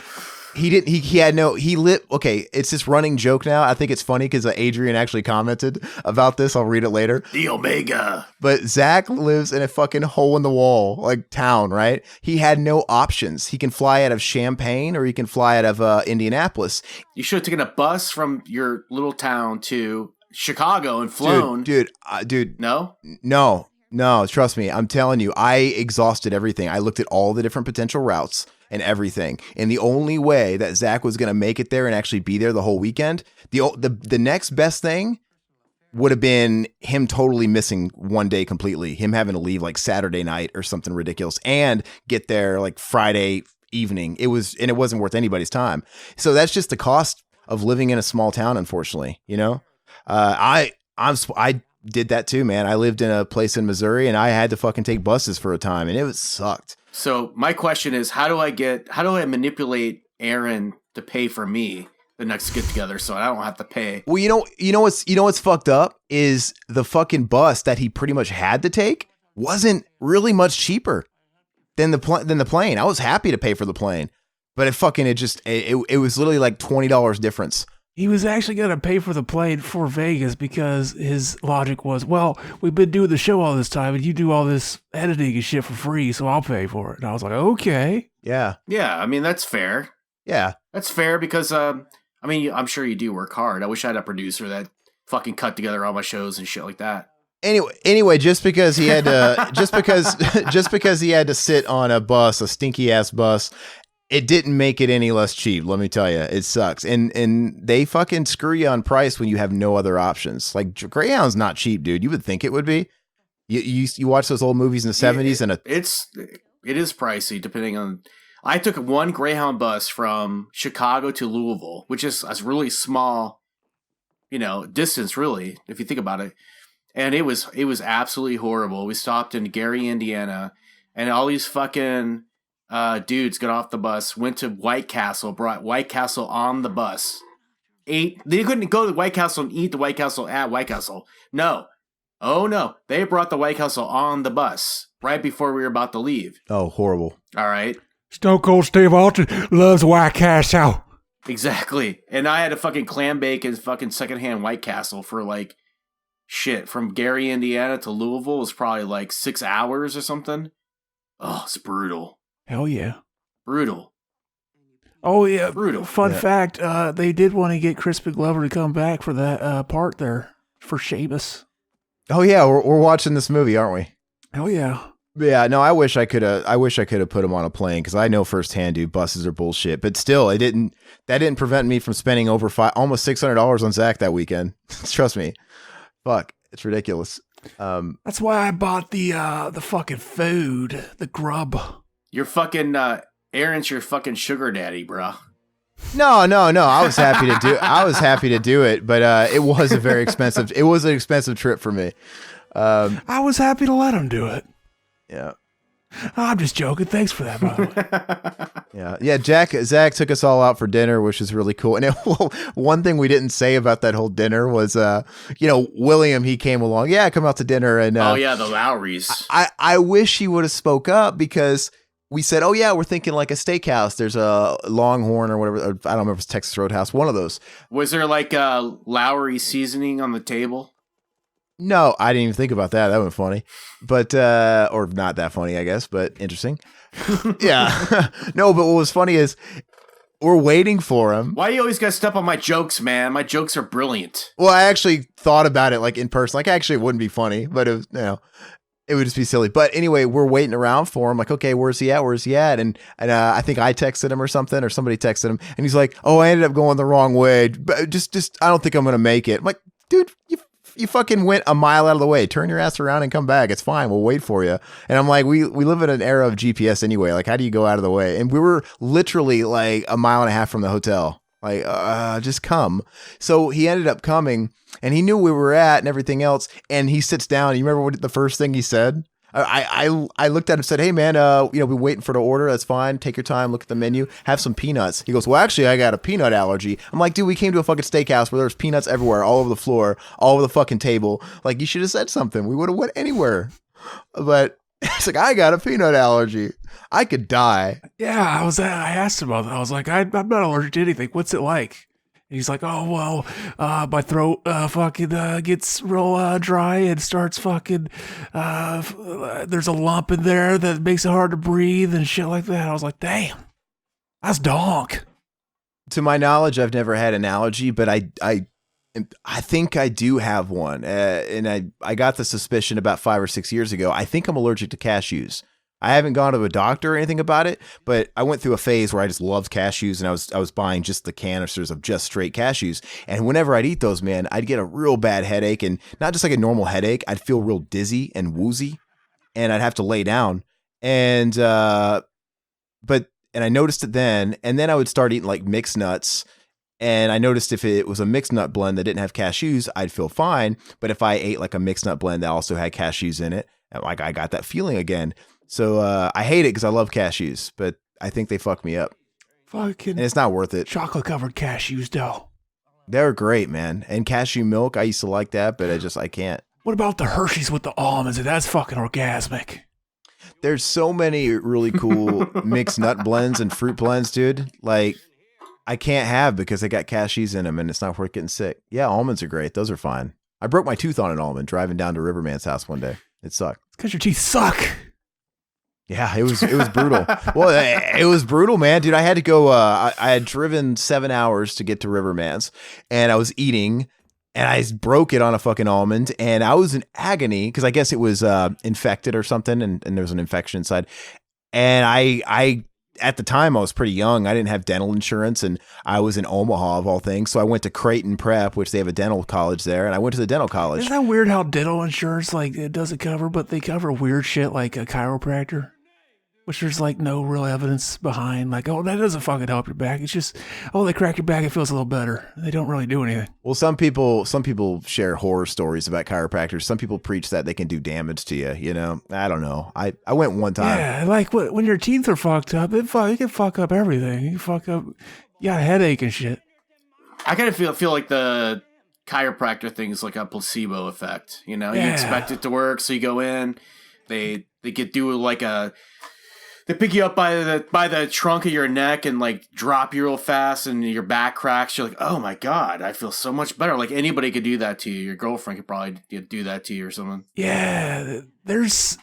Okay, it's this running joke now. I think it's funny because Adrian actually commented about this. I'll read it later. The Omega. But Zach lives in a fucking hole in the wall, like town, right? He had no options. He can fly out of Champaign or he can fly out of Indianapolis. You should have taken a bus from your little town to Chicago and flown. Dude. No? No, trust me. I'm telling you, I exhausted everything. I looked at all the different potential routes and everything. And the only way that Zach was going to make it there and actually be there the whole weekend, the next best thing would have been him totally missing one day completely, him having to leave like Saturday night or something ridiculous and get there like Friday evening. It wasn't worth anybody's time. So that's just the cost of living in a small town, unfortunately. I did that too, man. I lived in a place in Missouri and I had to fucking take buses for a time and it sucked. So my question is, how do I manipulate Aaron to pay for me the next get together so I don't have to pay? Well, you know what's fucked up is the fucking bus that he pretty much had to take wasn't really much cheaper than the plane. I was happy to pay for the plane, but it was literally like $20 difference. He was actually going to pay for the plane for Vegas because his logic was, well, we've been doing the show all this time and you do all this editing and shit for free, so I'll pay for it. And I was like, okay. Yeah. Yeah, I mean, that's fair. Yeah. That's fair because, I'm sure you do work hard. I wish I had a producer that fucking cut together all my shows and shit like that. Anyway, just because he had to, just because he had to sit on a bus, a stinky ass bus, it didn't make it any less cheap. Let me tell you, it sucks. And they fucking screw you on price when you have no other options. Like Greyhound's not cheap, dude. You would think it would be. You watch those old movies in the 70s and it is pricey depending on. I took one Greyhound bus from Chicago to Louisville, which is a really small, distance really, if you think about it. And it was absolutely horrible. We stopped in Gary, Indiana, and all these fucking dudes got off the bus, went to White Castle, brought White Castle on the bus. They couldn't go to White Castle and eat the White Castle at White Castle. No. Oh, no. They brought the White Castle on the bus right before we were about to leave. Oh, horrible. All right. Stone Cold Steve Austin loves White Castle. Exactly. And I had a fucking clam bacon fucking secondhand White Castle for like shit. From Gary, Indiana to Louisville was probably like 6 hours or something. Oh, it's brutal. Hell yeah. Brutal. Oh, yeah. Brutal. Fun fact, they did want to get Crispin Glover to come back for that part there for Sheamus. Oh, yeah. We're watching this movie, aren't we? Hell yeah. Yeah, no, I wish I could have put him on a plane because I know firsthand, dude, buses are bullshit. But still, that didn't prevent me from spending over almost $600 on Zach that weekend. Trust me. Fuck. It's ridiculous. That's why I bought the fucking food, the grub. You're fucking Aaron's your fucking sugar daddy, bro. No. I was happy to do it, but it was a very expensive. It was an expensive trip for me. I was happy to let him do it. Yeah. I'm just joking. Thanks for that, by the way. Yeah. Zach took us all out for dinner, which is really cool. And one thing we didn't say about that whole dinner was, William, he came along. Yeah, come out to dinner. And the Lowrys. I wish he would have spoke up because we said, oh yeah, we're thinking like a steakhouse. There's a Longhorn or whatever. Or I don't remember if it's Texas Roadhouse. One of those. Was there like a Lowry seasoning on the table? No, I didn't even think about that. That was funny, but or not that funny, I guess, but interesting. Yeah, no, but what was funny is we're waiting for him. Why do you always gotta step on my jokes, man? My jokes are brilliant. Well, I actually thought about it like in person. Like, actually, it wouldn't be funny, but it was, it would just be silly. But anyway, we're waiting around for him. Like, okay, where's he at? Where's he at? And I think I texted him or something, or somebody texted him, and he's like, oh, I ended up going the wrong way. But just I don't think I'm gonna make it. I'm like, dude, you fucking went a mile out of the way. Turn your ass around and come back. It's fine. We'll wait for you. And I'm like, we live in an era of GPS anyway. Like, how do you go out of the way? And we were literally like a mile and a half from the hotel. Like, just come. So he ended up coming, and he knew where we were at and everything else. And he sits down. You remember what the first thing he said? I looked at him and said, hey man, we're waiting for the order. That's fine. Take your time. Look at the menu. Have some peanuts. He goes, well, actually, I got a peanut allergy. I'm like, dude, we came to a fucking steakhouse where there's peanuts everywhere, all over the floor, all over the fucking table. Like, you should have said something. We would have went anywhere. But it's like, I got a peanut allergy. I could die. Yeah, I asked him about that. I was like, I'm not allergic to anything. What's it like? And he's like, oh, well, my throat fucking gets real dry and starts fucking, there's a lump in there that makes it hard to breathe and shit like that. I was like, damn, that's donk. To my knowledge, I've never had an allergy, but I think I do have one. And I got the suspicion about 5 or 6 years ago. I think I'm allergic to cashews. I haven't gone to a doctor or anything about it, but I went through a phase where I just loved cashews, and I was buying just the canisters of just straight cashews. And whenever I'd eat those, man, I'd get a real bad headache, and not just like a normal headache. I'd feel real dizzy and woozy, and I'd have to lay down. And I noticed it then, and then I would start eating like mixed nuts. And I noticed if it was a mixed nut blend that didn't have cashews, I'd feel fine. But if I ate like a mixed nut blend that also had cashews in it, like I got that feeling again. So I hate it because I love cashews, but I think they fuck me up. Fucking and it's not worth it. Chocolate covered cashews, though. They're great, man. And cashew milk, I used to like that, but I can't. What about the Hershey's with the almonds? That's fucking orgasmic. There's so many really cool mixed nut blends and fruit blends, dude. Like, I can't have because they got cashews in them and it's not worth getting sick. Yeah, almonds are great. Those are fine. I broke my tooth on an almond driving down to Riverman's house one day. It sucked. It's because your teeth suck. Yeah, it was brutal. Well, it was brutal, man, dude. I had to go. I had driven 7 hours to get to Riverman's, and I was eating, and I broke it on a fucking almond, and I was in agony because I guess it was infected or something, and there was an infection inside. And I at the time I was pretty young. I didn't have dental insurance, and I was in Omaha of all things. So I went to Creighton Prep, which they have a dental college there, and I went to the dental college. Isn't that weird how dental insurance like it doesn't cover, but they cover weird shit like a chiropractor? Which there's like no real evidence behind, like, oh, that doesn't fucking help your back. It's just, oh, they crack your back, it feels a little better. They don't really do anything. Well, some people share horror stories about chiropractors. Some people preach that they can do damage to you. You know, I don't know. I went one time. Yeah, like when your teeth are fucked up, it can fuck up everything. You fuck up, you got a headache and shit. I kind of feel like the chiropractor thing is like a placebo effect. You know, you expect it to work, so you go in. They do like a. They pick you up by the trunk of your neck and like drop you real fast and your back cracks. You're like, oh my God, I feel so much better. Like anybody could do that to you. Your girlfriend could probably do that to you or something. Yeah, there's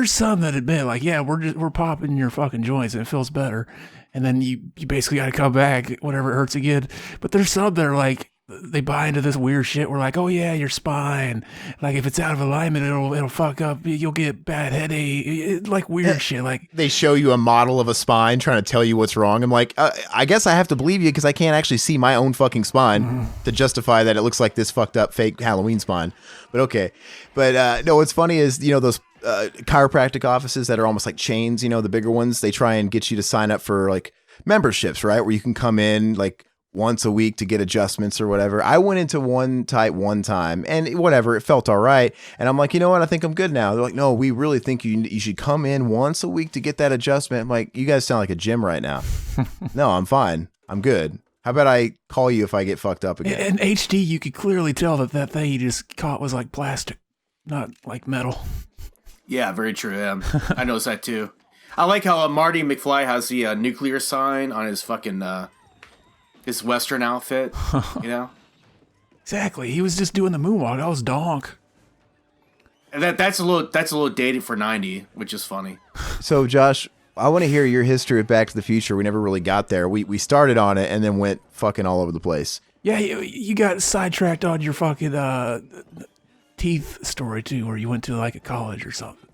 some that admit like, yeah, we're popping your fucking joints and it feels better. And then you basically got to come back whenever it hurts again. But there's some that are like, they buy into this weird shit. We're like, oh yeah, your spine. Like if it's out of alignment, it'll fuck up. You'll get bad headache. Like weird shit. Like they show you a model of a spine trying to tell you what's wrong. I'm like, I guess I have to believe you because I can't actually see my own fucking spine to justify that it looks like this fucked up fake Halloween spine. But okay. But no, what's funny is, you know, those chiropractic offices that are almost like chains, you know, the bigger ones, they try and get you to sign up for like memberships, right? Where you can come in like once a week to get adjustments or whatever. I went into one time and whatever, it felt all right. And I'm like, you know what? I think I'm good now. They're like, no, we really think you should come in once a week to get that adjustment. I'm like, you guys sound like a gym right now. No, I'm fine. I'm good. How about I call you if I get fucked up again? In HD, you could clearly tell that thing you just caught was like plastic, not like metal. Yeah, very true. I noticed that too. I like how Marty McFly has the nuclear sign on his fucking his Western outfit. You know, exactly. He was just doing the moonwalk. I was donk. And that's a little dated for '90, which is funny. So, Josh, I want to hear your history with Back to the Future. We never really got there. We started on it and then went fucking all over the place. Yeah, you got sidetracked on your fucking teeth story too, where you went to like a college or something.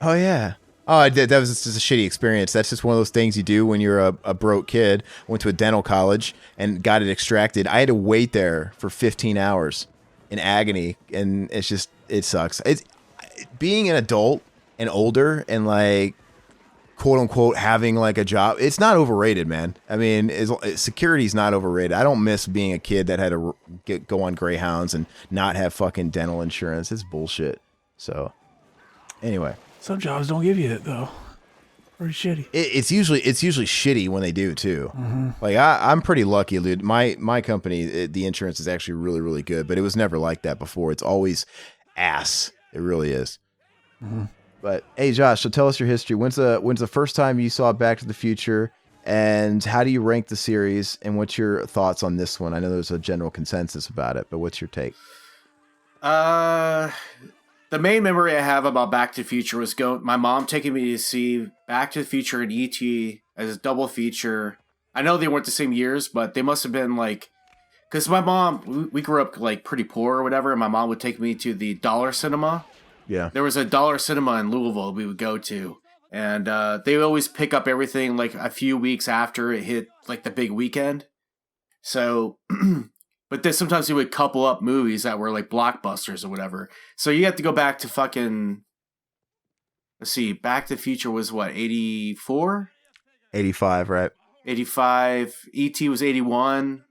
Oh yeah. Oh, I did. That was just a shitty experience. That's just one of those things you do when you're a broke kid. Went to a dental college and got it extracted. I had to wait there for 15 hours in agony, and it sucks. It's being an adult and older and like quote unquote having like a job. It's not overrated, man. I mean, security's not overrated. I don't miss being a kid that had to go on Greyhounds and not have fucking dental insurance. It's bullshit. So anyway. Some jobs don't give you it though. Pretty shitty. It's usually shitty when they do too. Mm-hmm. Like I'm pretty lucky, dude. My company, the insurance is actually really, really good, but it was never like that before. It's always ass. It really is. Mm-hmm. But hey, Josh, so tell us your history. When's the first time you saw Back to the Future, and how do you rank the series? And what's your thoughts on this one? I know there's a general consensus about it, but what's your take? The main memory I have about Back to the Future was my mom taking me to see Back to the Future and E.T. as a double feature. I know they weren't the same years, but they must have been like, because my mom, we grew up like pretty poor or whatever, and my mom would take me to the Dollar Cinema. Yeah. There was a Dollar Cinema in Louisville we would go to, and they would always pick up everything like a few weeks after it hit like the big weekend. So... But then sometimes he would couple up movies that were like blockbusters or whatever. So you have to go back to fucking... Let's see. Back to the Future was what, 84? 85, right? 85. E.T. was 81,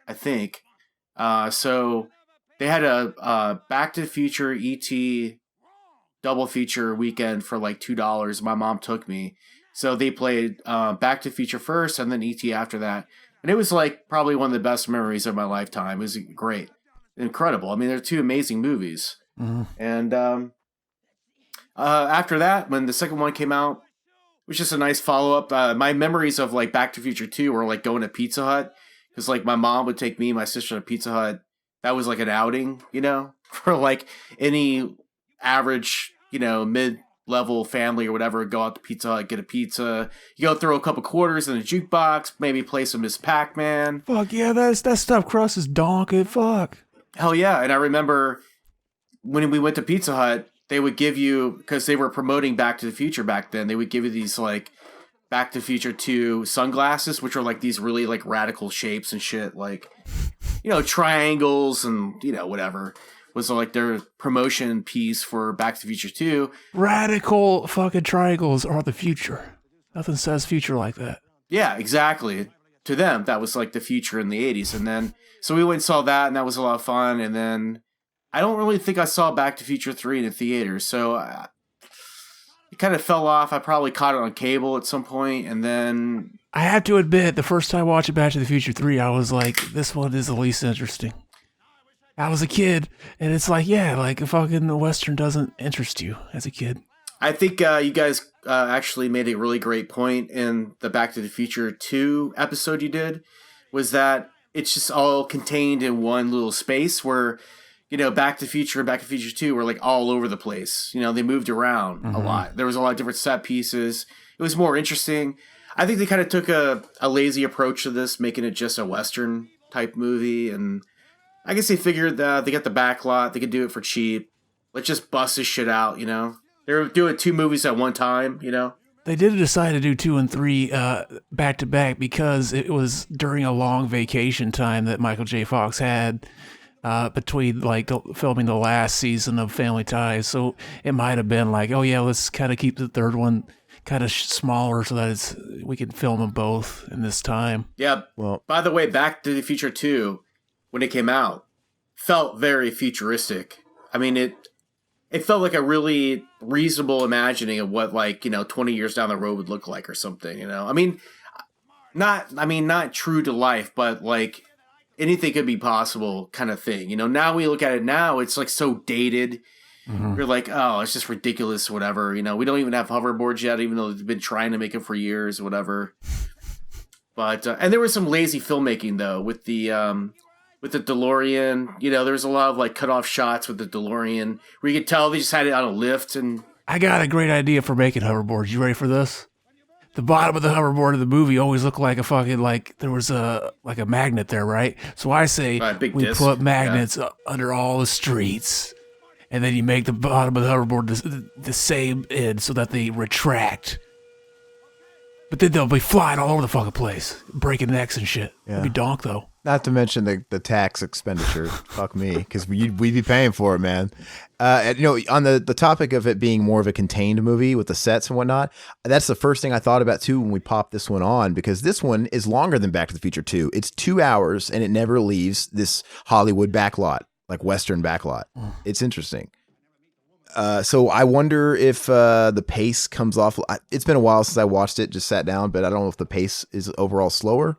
I think. So they had a Back to the Future E.T. double feature weekend for like $2. My mom took me. So they played Back to the Future first and then E.T. after that. And it was like probably one of the best memories of my lifetime. It was great. Incredible. I mean, they're two amazing movies. Mm-hmm. And after that, when the second one came out, it was just a nice follow-up. My memories of like Back to the Future 2 were like going to Pizza Hut. Because like my mom would take me and my sister to Pizza Hut. That was like an outing, you know, for like any average, you know, mid-level family or whatever, go out to Pizza Hut, get a pizza. You go throw a couple quarters in a jukebox, maybe play some Miss Pac-Man. Fuck yeah, that stuffed crust is donkey. Fuck. Hell yeah. And I remember when we went to Pizza Hut, they would give you, because they were promoting Back to the Future back then, they would give you these like Back to the Future 2 sunglasses, which are like these really like radical shapes and shit, like, you know, triangles and, you know, whatever. Was like their promotion piece for Back to the Future 2. Radical fucking triangles are the future. Nothing says future like that. Yeah, exactly. To them, that was like the future in the 80s. And then, so we went and saw that, and that was a lot of fun. And then, I don't really think I saw Back to the Future 3 in the theater. So, it kind of fell off. I probably caught it on cable at some point, and then... I have to admit, the first time watching Back to the Future 3, I was like, this one is the least interesting. I was a kid, and it's like, yeah, like a fucking Western doesn't interest you as a kid. I think you guys actually made a really great point in the Back to the Future 2 episode you did, was that it's just all contained in one little space where, you know, Back to the Future and Back to the Future 2 were like all over the place. You know, they moved around a lot. There was a lot of different set pieces. It was more interesting. I think they kind of took a lazy approach to this, making it just a Western type movie, and I guess they figured that they got the backlot, they could do it for cheap. Let's just bust this shit out, you know? They were doing 2 movies at one time, you know? They did decide to do 2 and 3 back to back because it was during a long vacation time that Michael J. Fox had between like filming the last season of Family Ties. So it might have been like, oh yeah, let's kind of keep the third one kind of smaller so that we can film them both in this time. Yeah. Well, by the way, Back to the Future 2, when it came out, felt very futuristic. I mean, it felt like a really reasonable imagining of what, like, 20 years down the road would look like or something, I mean, not true to life, but like anything could be possible kind of thing. Now we look at it now, it's like so dated. Mm-hmm. You're like, oh, it's just ridiculous, whatever. We don't even have hoverboards yet, even though they've been trying to make them for years, whatever. But and there was some lazy filmmaking though with the DeLorean. There was a lot of like cut off shots with the DeLorean where you could tell they just had it on a lift. And I got a great idea for making hoverboards. You ready for this? The bottom of the hoverboard of the movie always looked like a fucking, like there was a magnet there, right? So I say we put magnets under all the streets, and then you make the bottom of the hoverboard the same end so that they retract. But then they'll be flying all over the fucking place, breaking necks and shit. Yeah. It'd be donk though. Not to mention the tax expenditure. Fuck me, because we'd be paying for it, man. On the topic of it being more of a contained movie with the sets and whatnot, that's the first thing I thought about too when we popped this one on, because this one is longer than Back to the Future 2. It's 2 hours and it never leaves this Hollywood backlot, like Western backlot. It's interesting. So I wonder if the pace comes off. It's been a while since I watched it, just sat down, but I don't know if the pace is overall slower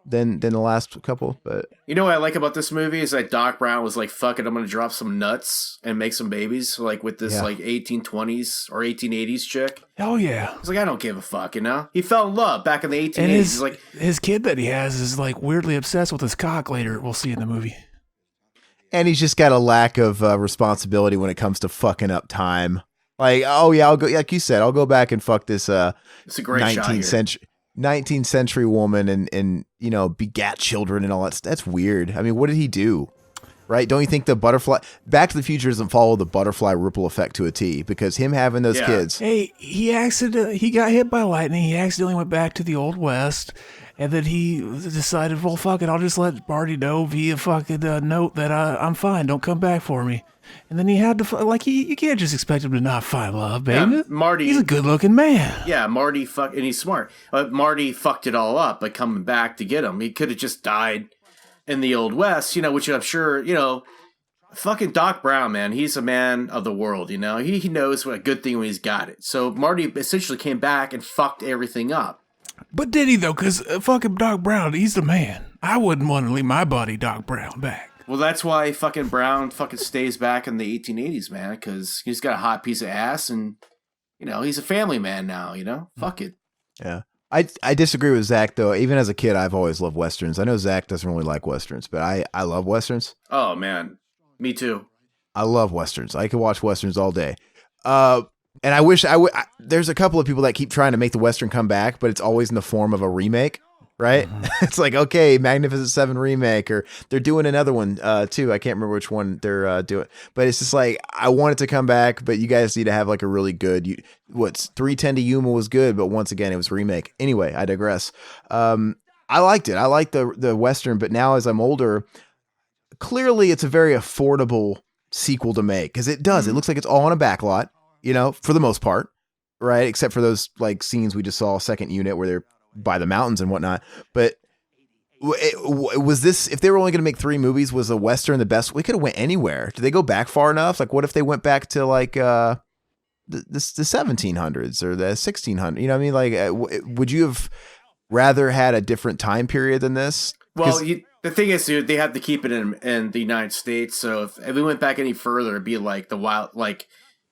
than the last couple. But what I like about this movie is that Doc Brown was like, fuck it, I'm gonna drop some nuts and make some babies, like with this like 1820s or 1880s chick. Oh yeah. He's like, I don't give a fuck, He fell in love back in the 1880s. And He's like, his kid that he has is like weirdly obsessed with his cock later. We'll see in the movie. And he's just got a lack of responsibility when it comes to fucking up time. Like, oh yeah, I'll go, like you said, I'll go back and fuck this it's a great 19th century woman and begat children and all that. That's weird. I mean, what did he do? Right? Don't you think the butterfly Back to the Future doesn't follow the butterfly ripple effect to a T? Because him having those kids. Hey, he got hit by lightning. He accidentally went back to the Old West. And then he decided, well, fuck it, I'll just let Marty know via fucking note that I'm fine. Don't come back for me. And then he had to, you can't just expect him to not find love, baby. Yeah, Marty, he's a good-looking man. Yeah, Marty and he's smart. Marty fucked it all up by coming back to get him. He could have just died in the Old West, which I'm sure, fucking Doc Brown, man, he's a man of the world, He knows what a good thing when he's got it. So Marty essentially came back and fucked everything up. But did he, though? Because fucking Doc Brown, he's the man. I wouldn't want to leave my buddy Doc Brown back. Well, that's why fucking Brown fucking stays back in the 1880s, man, because he's got a hot piece of ass and, he's a family man now, Fuck it. Yeah. I disagree with Zach, though. Even as a kid, I've always loved Westerns. I know Zach doesn't really like Westerns, but I love Westerns. Oh, man. Me too. I love Westerns. I could watch Westerns all day. And I wish there's a couple of people that keep trying to make the Western come back, but it's always in the form of a remake, right? Mm-hmm. It's like, okay, Magnificent Seven remake, or they're doing another one too. I can't remember which one they're doing, but it's just like, I want it to come back, but you guys need to have like a really good, 310 to Yuma was good, but once again, it was a remake. Anyway, I digress. I liked it. I liked the Western, but now as I'm older, clearly it's a very affordable sequel to make, because it does. Mm-hmm. It looks like it's all on a backlot. For the most part, right? Except for those like scenes we just saw, second unit where they're by the mountains and whatnot. But was this, if they were only going to make 3 movies, was a Western the best? We could have went anywhere. Did they go back far enough? Like, what if they went back to like the 1700s or the 1600s? You know what I mean? Like, would you have rather had a different time period than this? Well, the thing is, dude, they have to keep it in the United States. So if we went back any further, it'd be like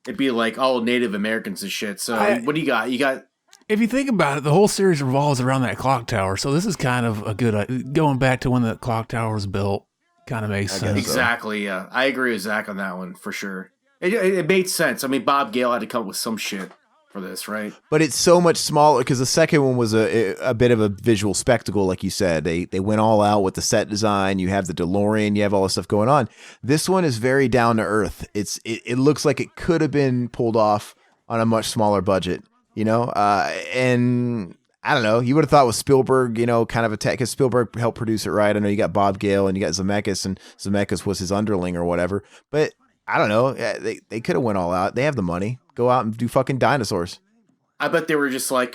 it'd be like all Native Americans and shit. So what do you got? You got. If you think about it, the whole series revolves around that clock tower. So this is kind of a good, going back to when the clock tower was built, kind of makes sense. Exactly. Yeah, I agree with Zach on that one for sure. It made sense. I mean, Bob Gale had to come up with some shit for this, right? But it's so much smaller because the second one was a bit of a visual spectacle, like you said. They went all out with the set design. You have the DeLorean. You have all this stuff going on. This one is very down to earth. It looks like it could have been pulled off on a much smaller budget, and I don't know. You would have thought with Spielberg, kind of because Spielberg helped produce it, right? I know you got Bob Gale and you got Zemeckis, and Zemeckis was his underling or whatever. But I don't know. They could have went all out. They have the money. Go out and do fucking dinosaurs. I bet they were just like,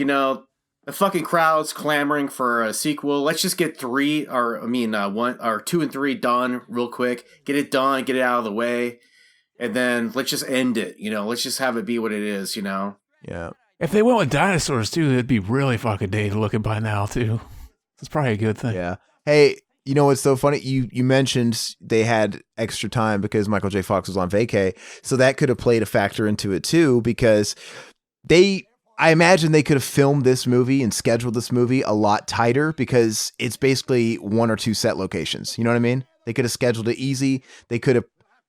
the fucking crowd's clamoring for a sequel. Let's just get 2 and 3 done real quick. Get it done, get it out of the way, and then let's just end it. Let's just have it be what it is. Yeah. If they went with dinosaurs too, it'd be really fucking dated looking by now too. It's probably a good thing. Yeah. Hey, you know what's so funny? You mentioned they had extra time because Michael J. Fox was on vacay, so that could have played a factor into it too. Because I imagine they could have filmed this movie and scheduled this movie a lot tighter because it's basically 1 or 2 set locations. You know what I mean? They could have scheduled it easy. They could have,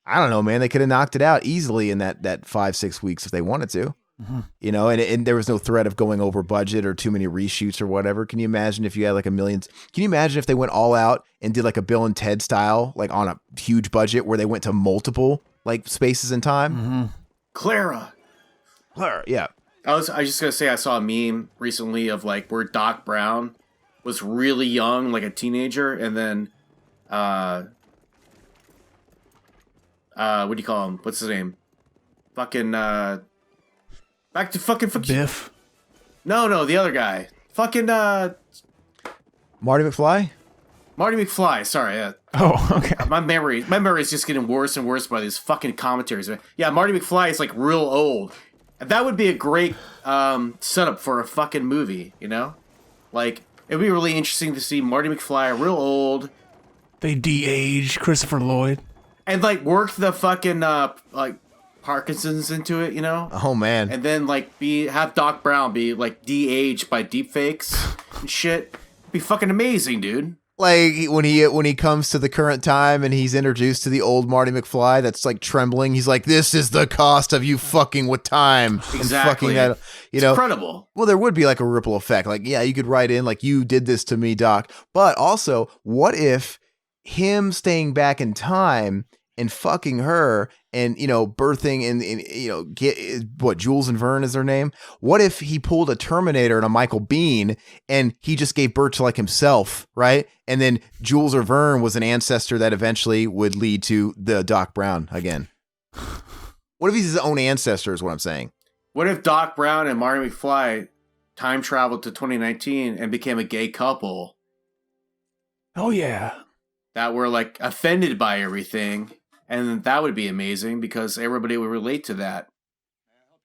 I don't know, man. They could have knocked it out easily in that 5-6 weeks if they wanted to. Mm-hmm. And there was no threat of going over budget or too many reshoots or whatever. Can you imagine if you had like $1 million? Can you imagine if they went all out and did like a Bill and Ted style, like on a huge budget where they went to multiple like spaces in time? Mm-hmm. Clara, yeah. I was just gonna say I saw a meme recently of like where Doc Brown was really young, like a teenager, and then what do you call him? What's his name? Fucking back to fucking Biff. No, the other guy. Fucking Marty McFly? Marty McFly, sorry. Yeah. Oh, okay. My memory is just getting worse and worse by these fucking commentaries. Yeah, Marty McFly is like real old. That would be a great setup for a fucking movie, Like, it would be really interesting to see Marty McFly real old. They de-age Christopher Lloyd. And, like, work the fucking, like, Parkinson's into it, Oh, man. And then, like, have Doc Brown be, like, de-aged by deepfakes and shit. It'd be fucking amazing, dude. Like when he comes to the current time and he's introduced to the old Marty McFly that's like trembling, he's like, "This is the cost of you fucking with time." Exactly. And fucking it's incredible. Well, there would be like a ripple effect. Like, yeah, you could write in like, "You did this to me, Doc." But also, what if him staying back in time and fucking her and, birthing and get what, Jules and Verne is their name? What if he pulled a Terminator and a Michael Biehn and he just gave birth to like himself, right? And then Jules or Verne was an ancestor that eventually would lead to the Doc Brown again. What if he's his own ancestor is what I'm saying? What if Doc Brown and Marty McFly time traveled to 2019 and became a gay couple? Oh, yeah. That were like offended by everything. And that would be amazing because everybody would relate to that.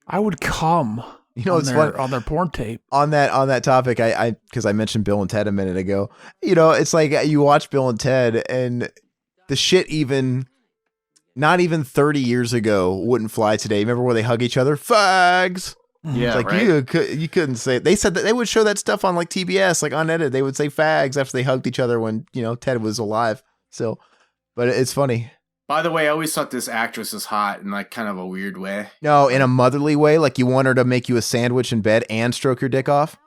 I would come. It's funny. On their porn tape. On that topic, I because I mentioned Bill and Ted a minute ago. It's like you watch Bill and Ted, and the shit not even 30 years ago wouldn't fly today. Remember where they hug each other? Fags. Yeah, it's like right? you couldn't say. They said that they would show that stuff on like TBS, like unedited. They would say fags after they hugged each other when Ted was alive. So, but it's funny. By the way, I always thought this actress was hot in like kind of a weird way. No, in a motherly way, like you want her to make you a sandwich in bed and stroke your dick off.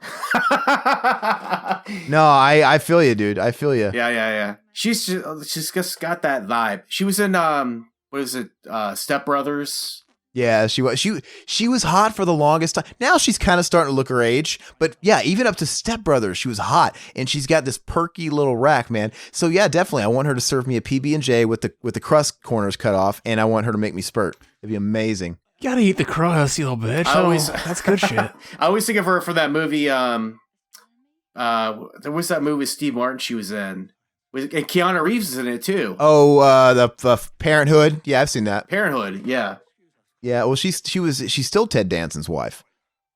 No, I feel you, dude. I feel you. Yeah. She's just got that vibe. She was in what is it? Step Brothers. Yeah, she was hot for the longest time. Now she's kind of starting to look her age, but yeah, even up to Step Brothers, she was hot, and she's got this perky little rack, man. So yeah, definitely, I want her to serve me a PB&J with the crust corners cut off, and I want her to make me spurt. It'd be amazing. You gotta eat the crust, you little bitch. That's good shit. I always think of her for that movie. There was that movie with Steve Martin she was in. And Keanu Reeves is in it too. Oh, the Parenthood. Yeah, I've seen that. Parenthood. Yeah. Yeah, well, she's still Ted Danson's wife.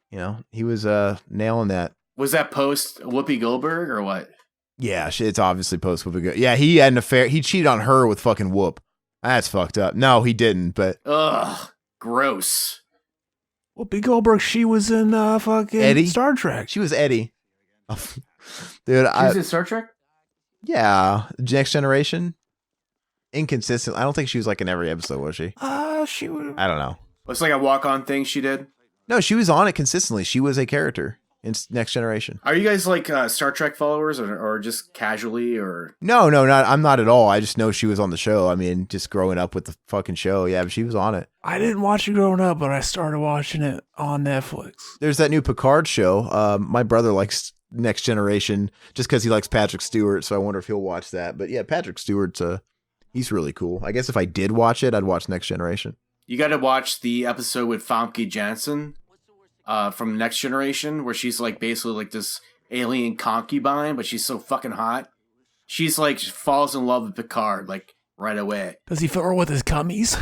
He was nailing that. Was that post Whoopi Goldberg or what? Yeah, it's obviously post Whoopi Goldberg. Yeah, he had an affair. He cheated on her with fucking Whoop. That's fucked up. No, he didn't. But ugh, gross. Whoopi Goldberg, she was in fucking Eddie? Star Trek. She was Eddie. She Dude, was in Star Trek? Yeah, Next Generation. Inconsistent. I don't think she was like in every episode, was she? She would. I don't know. It's like a walk-on thing she did. No, she was on it consistently. She was a character in Next Generation. Are you guys like Star Trek followers or just casually or? No, I'm not at all. I just know she was on the show. I mean, just growing up with the fucking show. Yeah, but she was on it. I didn't watch it growing up, but I started watching it on Netflix. There's that new Picard show. My brother likes Next Generation just because he likes Patrick Stewart. So I wonder if he'll watch that. But yeah, Patrick Stewart's he's really cool. I guess if I did watch it, I'd watch Next Generation. You got to watch the episode with Famke Janssen. from Next Generation, where she's like basically like this alien concubine, but she's so fucking hot. She's like falls in love with Picard like right away. Does he fill her with his cummies?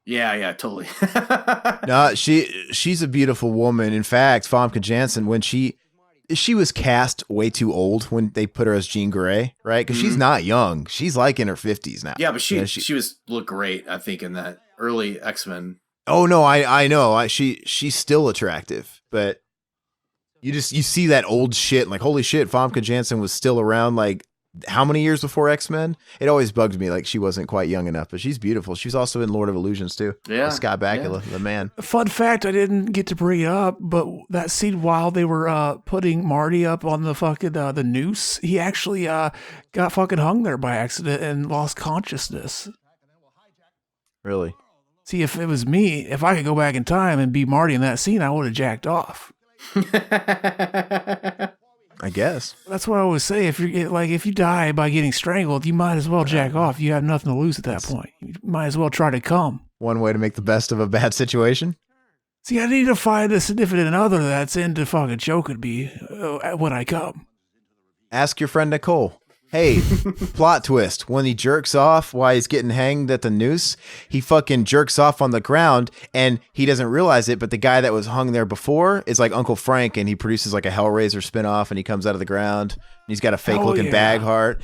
Yeah, totally. No, she's a beautiful woman. In fact, Famke Janssen, when she was cast way too old when they put her as Jean Grey, right? Because she's not young. She's like in her 50s now. Yeah, but she was look great, I think, in that early X-Men. Oh no, I know. She's still attractive, but you see that old shit, like holy shit, Famke Janssen was still around like how many years before X-Men? It always bugged me like she wasn't quite young enough, but she's beautiful. She's also in Lord of Illusions too. Yeah, Scott Bakula, the man. Fun fact, I didn't get to bring it up, but that scene while they were putting Marty up on the fucking the noose, he actually got fucking hung there by accident and lost consciousness. Really? See, if it was me, if I could go back in time and be Marty in that scene, I would have jacked off. I guess. That's what I always say. If you die by getting strangled, you might as well jack off. You have nothing to lose at that point. You might as well try to come. One way to make the best of a bad situation. See, I need to find a significant other that's into fucking choking me when I come. Ask your friend Nicole. Hey, plot twist. When he jerks off while he's getting hanged at the noose, he fucking jerks off on the ground and he doesn't realize it, but the guy that was hung there before is like Uncle Frank and he produces like a Hellraiser spinoff and he comes out of the ground and he's got a fake looking bag heart.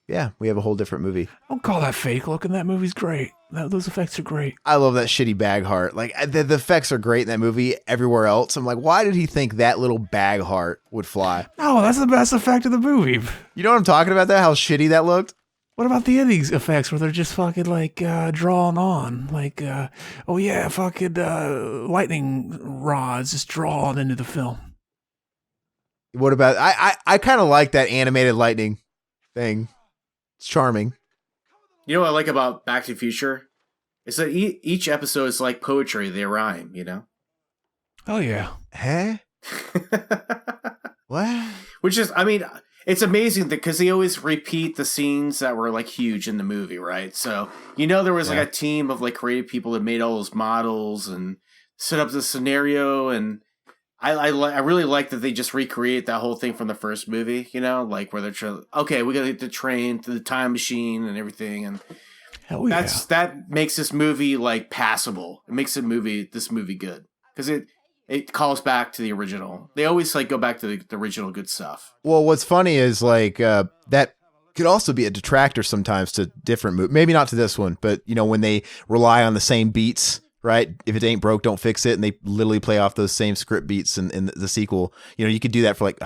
Yeah, we have a whole different movie. Don't call that fake looking. That movie's great. Those effects are great. I love that shitty bag heart. Like the effects are great in that movie. Everywhere else, I'm like, why did he think that little bag heart would fly? No, that's the best effect of the movie. You know what I'm talking about? How shitty that looked. What about the ending effects where they're just fucking like drawn on, like fucking lightning rods just drawn into the film. What about I kind of like that animated lightning thing. It's charming. You know what I like about Back to the Future? Is that each episode is like poetry. They rhyme, you know? Oh, yeah. Huh? What? Which is, I mean, it's amazing because they always repeat the scenes that were like huge in the movie, right? So, you know, there was like a team of like creative people that made all those models and set up the scenario. And I really like that they just recreate that whole thing from the first movie, you know, like where they're trying, okay, we got to get the train to the time machine and everything. And that makes this movie like passable. It makes this movie good because it calls back to the original. They always like go back to the original good stuff. Well, what's funny is like that could also be a detractor sometimes to different movies. Maybe not to this one, but you know, when they rely on the same beats, right? If it ain't broke, don't fix it. And they literally play off those same script beats in the sequel. You know, you could do that for like,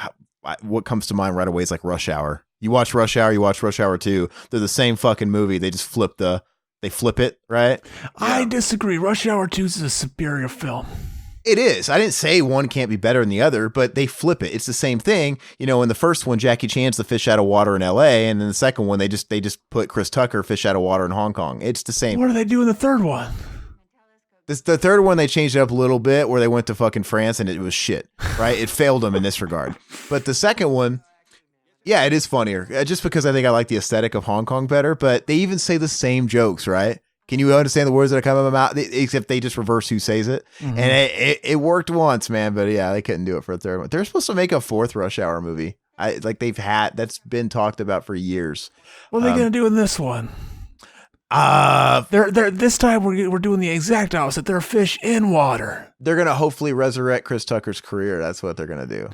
what comes to mind right away is like Rush Hour. You watch Rush Hour, you watch Rush Hour 2. They're the same fucking movie. They just flip it, right? I disagree. Rush Hour 2 is a superior film. It is. I didn't say one can't be better than the other, but they flip it. It's the same thing. You know, in the first one, Jackie Chan's the fish out of water in LA, and in the second one, they just put Chris Tucker fish out of water in Hong Kong. It's the same. What do they do in the third one? The third one, they changed it up a little bit where they went to fucking France and it was shit, right? It failed them in this regard. But the second one, yeah, it is funnier just because I think I like the aesthetic of Hong Kong better, but they even say the same jokes, right? Can you understand the words that are coming out of my mouth? Except they just reverse who says it. Mm-hmm. And it worked once, man, but yeah, they couldn't do it for a third one. They're supposed to make a fourth Rush Hour movie. That's been talked about for years. What are they going to do in this one? This time we're doing the exact opposite. They're fish in water. They're gonna hopefully resurrect Chris Tucker's career. That's what they're gonna do.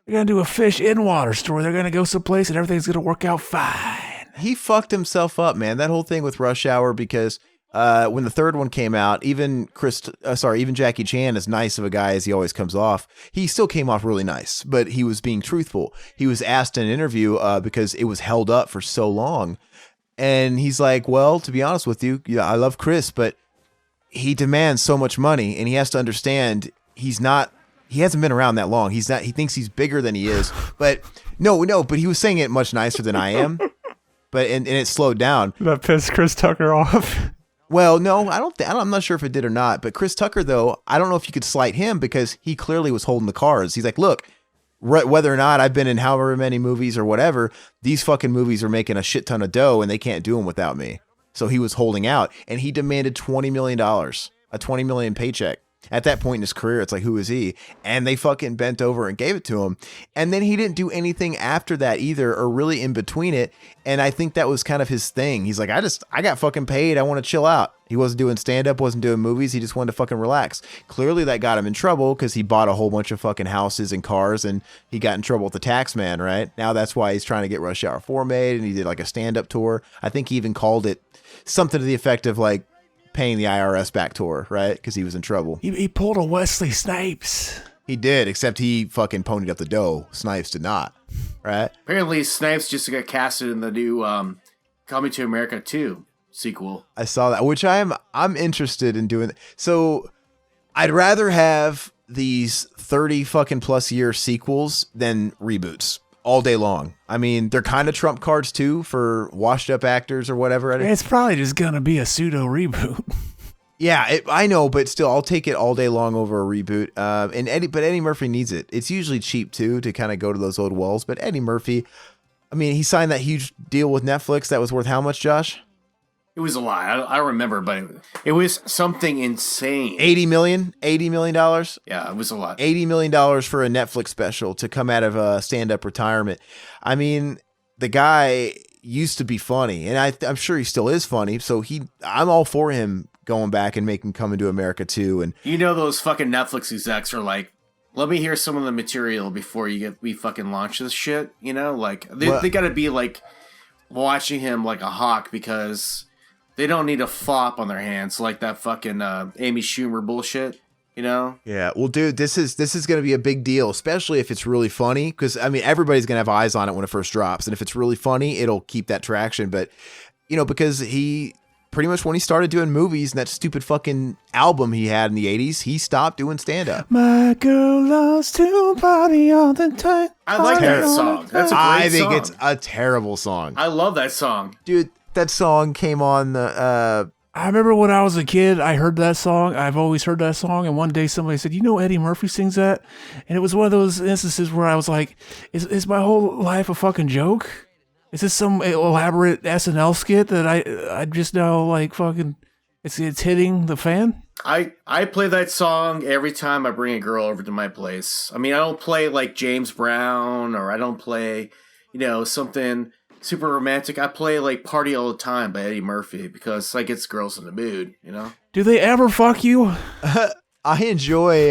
They're gonna do a fish in water story. They're gonna go someplace and everything's gonna work out fine. He fucked himself up, man. That whole thing with Rush Hour because when the third one came out, even Jackie Chan, as nice of a guy as he always comes off, he still came off really nice, but he was being truthful. He was asked in an interview because it was held up for so long. And he's like, well, to be honest with you, I love Chris, but he demands so much money and he has to understand he hasn't been around that long. He thinks he's bigger than he is, but but he was saying it much nicer than I am, but, and it slowed down. That pissed Chris Tucker off. Well, no, I'm not sure if it did or not, but Chris Tucker though, I don't know if you could slight him because he clearly was holding the cards. He's like, look, whether or not I've been in however many movies or whatever, these fucking movies are making a shit ton of dough and they can't do them without me. So he was holding out and he demanded $20 million, a $20 million paycheck. At that point in his career, it's like, who is he? And they fucking bent over and gave it to him. And then he didn't do anything after that either, or really in between it. And I think that was kind of his thing. He's like, I got fucking paid. I want to chill out. He wasn't doing stand-up, wasn't doing movies. He just wanted to fucking relax. Clearly that got him in trouble because he bought a whole bunch of fucking houses and cars, and he got in trouble with the tax man, right? Now that's why he's trying to get Rush Hour 4 made, and he did like a stand-up tour. I think he even called it something to the effect of like paying the IRS back tour, right? Because he was in trouble. He pulled a Wesley Snipes. He did, except he fucking ponied up the dough. Snipes did not, right? Apparently, Snipes just got casted in the new Coming to America 2 sequel. I saw that, which I'm interested in doing. So I'd rather have these 30 fucking plus year sequels than reboots all day long. I mean, they're kind of trump cards too for washed up actors or whatever. It's probably just gonna be a pseudo reboot. Yeah, I know, but still, I'll take it all day long over a reboot. And Eddie Murphy needs it. It's usually cheap too to kind of go to those old wells. But Eddie Murphy, I mean, he signed that huge deal with Netflix that was worth how much, Josh? It was a lot. I don't remember, but it was something insane. $80 million. Yeah, it was a lot. $80 million for a Netflix special to come out of a stand-up retirement. I mean, the guy used to be funny, and I'm sure he still is funny. So I'm all for him going back and making Coming to America 2. And you know, those fucking Netflix execs are like, let me hear some of the material before we fucking launch this shit. You know, like they got to be like watching him like a hawk because they don't need a flop on their hands like that fucking Amy Schumer bullshit, you know? Yeah. Well, dude, this is going to be a big deal, especially if it's really funny. Because, I mean, everybody's going to have eyes on it when it first drops. And if it's really funny, it'll keep that traction. But, you know, because he pretty much when he started doing movies and that stupid fucking album he had in the 80s, he stopped doing stand-up. My girl loves to party all the time. I like that song. That's a great song. I think it's a terrible song. I love that song. Dude, that song came on the... I remember when I was a kid, I heard that song. I've always heard that song. And one day somebody said, you know, Eddie Murphy sings that. And it was one of those instances where I was like, is my whole life a fucking joke? Is this some elaborate SNL skit that I just now like fucking, it's hitting the fan? I play that song every time I bring a girl over to my place. I mean, I don't play like James Brown or I don't play, you know, something super romantic. I play like Party All the Time by Eddie Murphy because like gets girls in the mood, you know? Do they ever fuck you? I enjoy,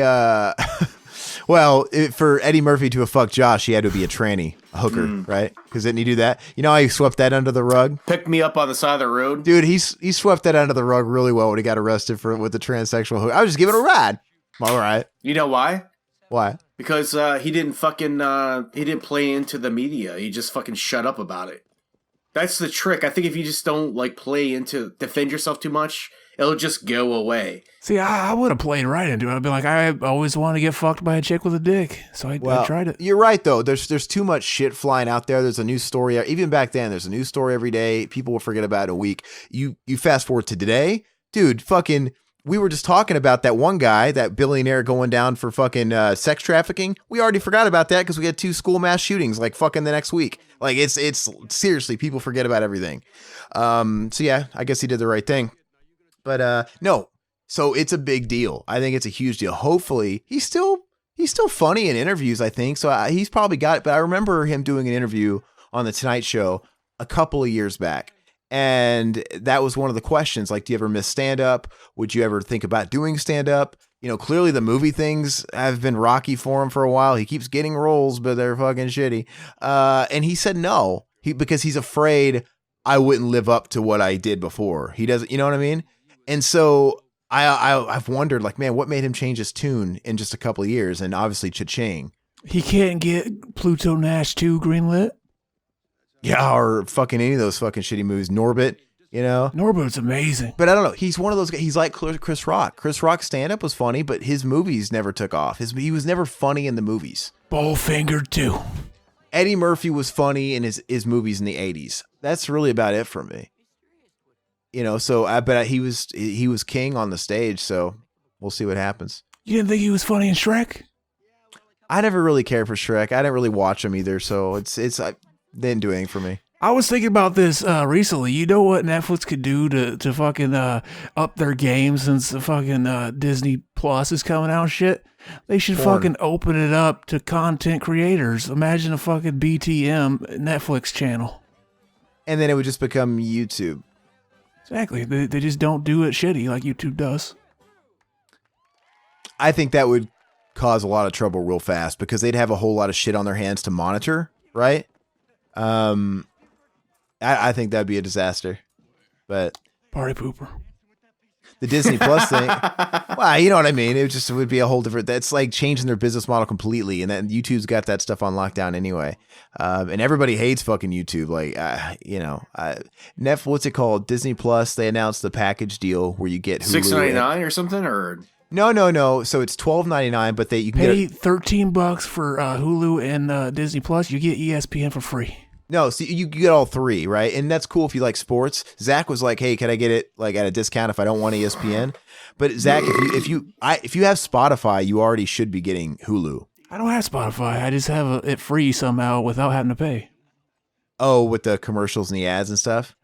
well, for Eddie Murphy to have fucked Josh, he had to be a tranny, a hooker, right? Because didn't he do that? You know how he swept that under the rug? Picked me up on the side of the road. Dude, he swept that under the rug really well when he got arrested with the transsexual hooker. I was just giving it a ride. All right. You know why? Why? Because he didn't play into the media. He just fucking shut up about it. That's the trick. I think if you just don't like defend yourself too much, it'll just go away. See, I would have played right into it. I'd be like, I always want to get fucked by a chick with a dick. So I tried it. You're right, though. There's too much shit flying out there. There's a new story. Even back then, there's a new story every day. People will forget about it in a week. You fast forward to today, dude, fucking... We were just talking about that one guy, that billionaire going down for fucking sex trafficking. We already forgot about that because we had 2 school mass shootings like fucking the next week. Like it's seriously, people forget about everything. So yeah, I guess he did the right thing. But no, so it's a big deal. I think it's a huge deal. Hopefully he's still funny in interviews, I think. So he's probably got it. But I remember him doing an interview on the Tonight Show a couple of years back. And that was one of the questions, like, do you ever miss stand-up? Would you ever think about doing stand-up? You know, clearly the movie things have been rocky for him for a while. He keeps getting roles, but they're fucking shitty. And he said no, because he's afraid I wouldn't live up to what I did before. He doesn't, you know what I mean? And so I've wondered, like, man, what made him change his tune in just a couple of years? And obviously Cha-Ching. He can't get Pluto Nash 2 greenlit? Yeah, or fucking any of those fucking shitty movies. Norbit, you know? Norbit's amazing. But I don't know. He's one of those guys. He's like Chris Rock. Chris Rock's stand-up was funny, but his movies never took off. He was never funny in the movies. Bullfinger 2. Eddie Murphy was funny in his movies in the 80s. That's really about it for me. You know, so I bet he was king on the stage, so we'll see what happens. You didn't think he was funny in Shrek? I never really cared for Shrek. I didn't really watch him either, so it's they didn't do anything for me. I was thinking about this recently. You know what Netflix could do to fucking up their game since the fucking Disney Plus is coming out and shit? They should fucking open it up to content creators. Imagine a fucking BTM Netflix channel. And then it would just become YouTube. Exactly. They just don't do it shitty like YouTube does. I think that would cause a lot of trouble real fast because they'd have a whole lot of shit on their hands to monitor, right? I think that'd be a disaster. But party pooper. The Disney Plus thing, well, you know what I mean? It would be a whole different, that's like changing their business model completely. And then YouTube's got that stuff on lockdown anyway. And everybody hates fucking YouTube. Like, Netflix, what's it called? Disney Plus, they announced the package deal where you get Hulu. $6.99 or something, or? No. So it's $12.99, but you can pay $13 for Hulu and Disney Plus. You get ESPN for free. No, see, you get all three, right? And that's cool if you like sports. Zach was like, "Hey, can I get it like at a discount if I don't want ESPN?" But Zach, if you have Spotify, you already should be getting Hulu. I don't have Spotify. I just have it free somehow without having to pay. Oh, with the commercials and the ads and stuff.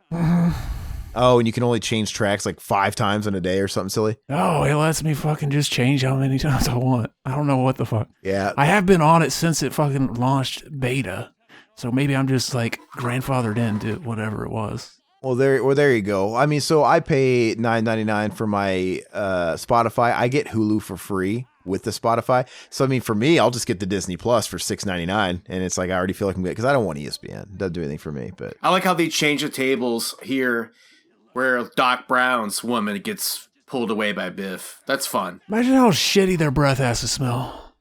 Oh, and you can only change tracks like 5 times in a day or something silly. Oh, it lets me fucking just change how many times I want. I don't know what the fuck. Yeah, I have been on it since it fucking launched beta. So maybe I'm just like grandfathered into whatever it was. Well, there you go. I mean, so I pay $9.99 for my Spotify. I get Hulu for free with the Spotify. So I mean, for me, I'll just get the Disney Plus for $6.99, and it's like I already feel like I'm good because I don't want ESPN. It doesn't do anything for me. But I like how they change the tables here, where Doc Brown's woman gets pulled away by Biff. That's fun. Imagine how shitty their breath has to smell.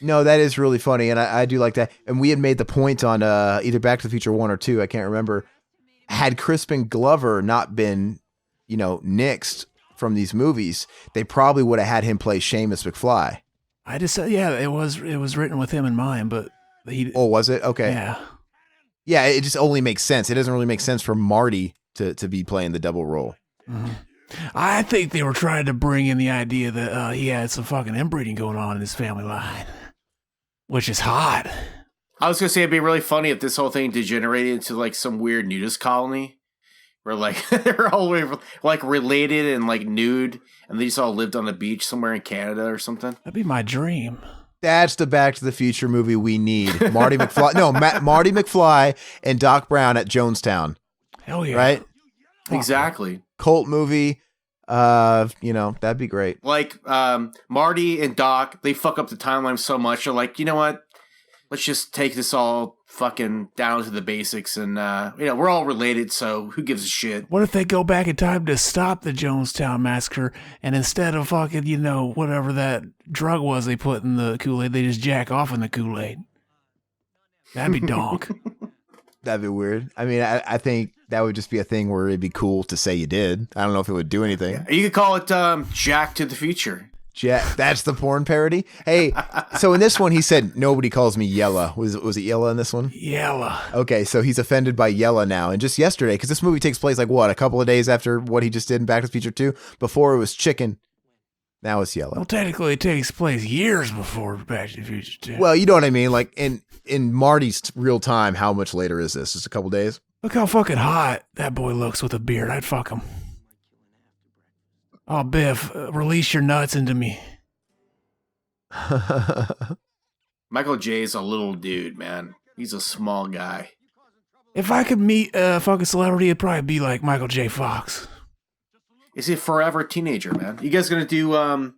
No, that is really funny, and I do like that. And we had made the point on either Back to the Future 1 or 2, I can't remember. Had Crispin Glover not been, nixed from these movies, they probably would have had him play Seamus McFly. I just said, yeah, it was written with him in mind, but Oh, was it? Okay. Yeah. Yeah, it just only makes sense. It doesn't really make sense for Marty to be playing the double role. Mm-hmm. I think they were trying to bring in the idea that he had some fucking inbreeding going on in his family line. Which is hot. I was going to say it'd be really funny if this whole thing degenerated into like some weird nudist colony where like they're all like related and like nude and they just all lived on the beach somewhere in Canada or something. That'd be my dream. That's the Back to the Future movie we need. Marty McFly. No, Marty McFly and Doc Brown at Jonestown. Hell yeah. Right? Exactly. Cult movie. That'd be great. Like Marty and Doc, they fuck up the timeline so much. They're like, you know what? Let's just take this all fucking down to the basics, and we're all related, so who gives a shit? What if they go back in time to stop the Jonestown massacre, and instead of fucking, whatever that drug was they put in the Kool-Aid, they just jack off in the Kool-Aid? That'd be donk. That'd be weird. I mean, I think that would just be a thing where it'd be cool to say you did. I don't know if it would do anything. Yeah, you could call it Jack to the Future. Jack, that's the porn parody. Hey, so in this one, he said, nobody calls me Yella. Was it Yella in this one? Yella. Okay, so he's offended by Yella now. And just yesterday, because this movie takes place like a couple of days after what he just did in Back to the Future 2. Before it was chicken. Now it's Yella. Well, technically, it takes place years before Back to the Future 2. Well, you know what I mean? Like in Marty's real time, how much later is this? Just a couple days? Look how fucking hot that boy looks with a beard. I'd fuck him. Oh, Biff, release your nuts into me. Michael J's a little dude, man. He's a small guy. If I could meet a fucking celebrity, it'd probably be like Michael J. Fox. Is he a forever teenager, man? You guys gonna do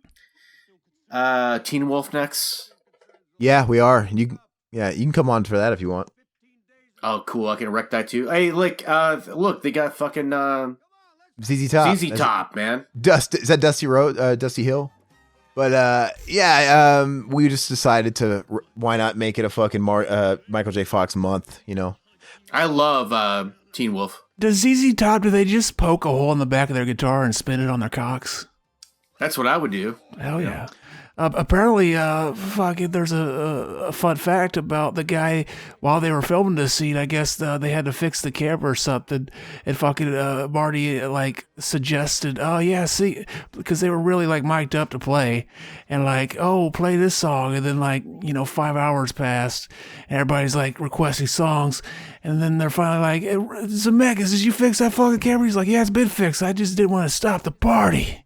Teen Wolf next? Yeah, we are. You can come on for that if you want. Oh, cool. I can wreck that too. Hey, look, they got fucking ZZ Top. ZZ Top, man. Is that Dusty Hill? But we just decided to why not make it a fucking Michael J. Fox month, I love Teen Wolf. Does ZZ Top, do they just poke a hole in the back of their guitar and spin it on their cocks? That's what I would do. Hell yeah. Apparently, fucking, there's a fun fact about the guy while they were filming this scene. I guess they had to fix the camera or something, and fucking Marty like suggested, oh yeah, see, because they were really like mic'd up to play, and like, oh, play this song, and then like 5 hours passed, and everybody's like requesting songs, and then they're finally like, hey, Zemeckis, did you fix that fucking camera? He's like, yeah, it's been fixed. I just didn't want to stop the party.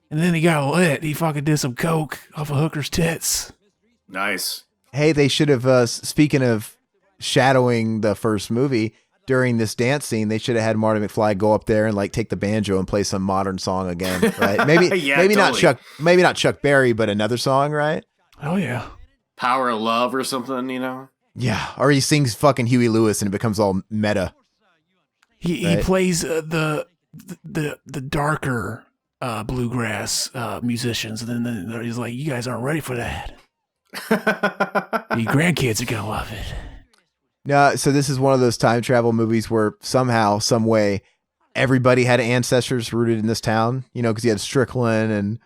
And then he got lit. He fucking did some coke off a hooker's tits. Nice. Hey, they should have, speaking of shadowing the first movie, during this dance scene, they should have had Marty McFly go up there and like take the banjo and play some modern song again, right? Maybe totally. maybe not Chuck Berry, but another song, right? Oh yeah. Power of Love or something, Yeah, or he sings fucking Huey Lewis and it becomes all meta. He plays the darker bluegrass musicians, and then he's like, you guys aren't ready for that. Your grandkids are gonna love it. No, so this is one of those time travel movies where somehow, some way, everybody had ancestors rooted in this town, because you had Strickland and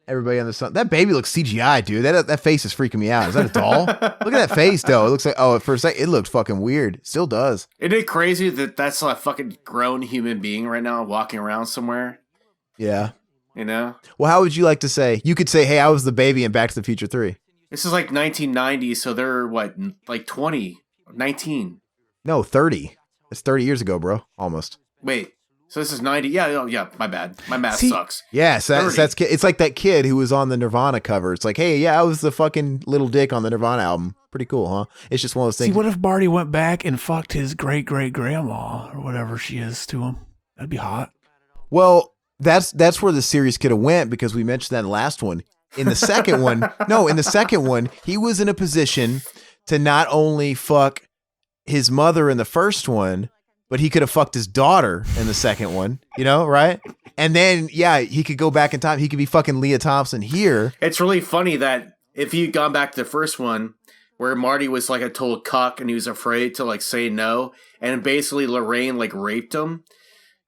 everybody on the sun. That baby looks CGI, dude. That face is freaking me out. Is that a doll? Look at that face, though. It looks like, for a second, it looked fucking weird. It still does. Isn't it crazy that that's a fucking grown human being right now walking around somewhere? Yeah. Well, how would you like to say? You could say, hey, I was the baby in Back to the Future 3. This is like 1990, so they're what, like 20, 19? No, 30. That's 30 years ago, bro. Almost. Wait, so this is 90? Yeah, my bad. My math sucks. Yeah, so that's it's like that kid who was on the Nirvana cover. It's like, hey, yeah, I was the fucking little dick on the Nirvana album. Pretty cool, huh? It's just one of those things. See, what if Marty went back and fucked his great-great-grandma or whatever she is to him? That'd be hot. Well, that's where the series could have went, because we mentioned that in the last one. In the second one, he was in a position to not only fuck his mother in the first one, but he could have fucked his daughter in the second one, right? And then, yeah, he could go back in time. He could be fucking Leah Thompson here. It's really funny that if you'd gone back to the first one, where Marty was like a total cuck and he was afraid to like say no, and basically Lorraine like raped him,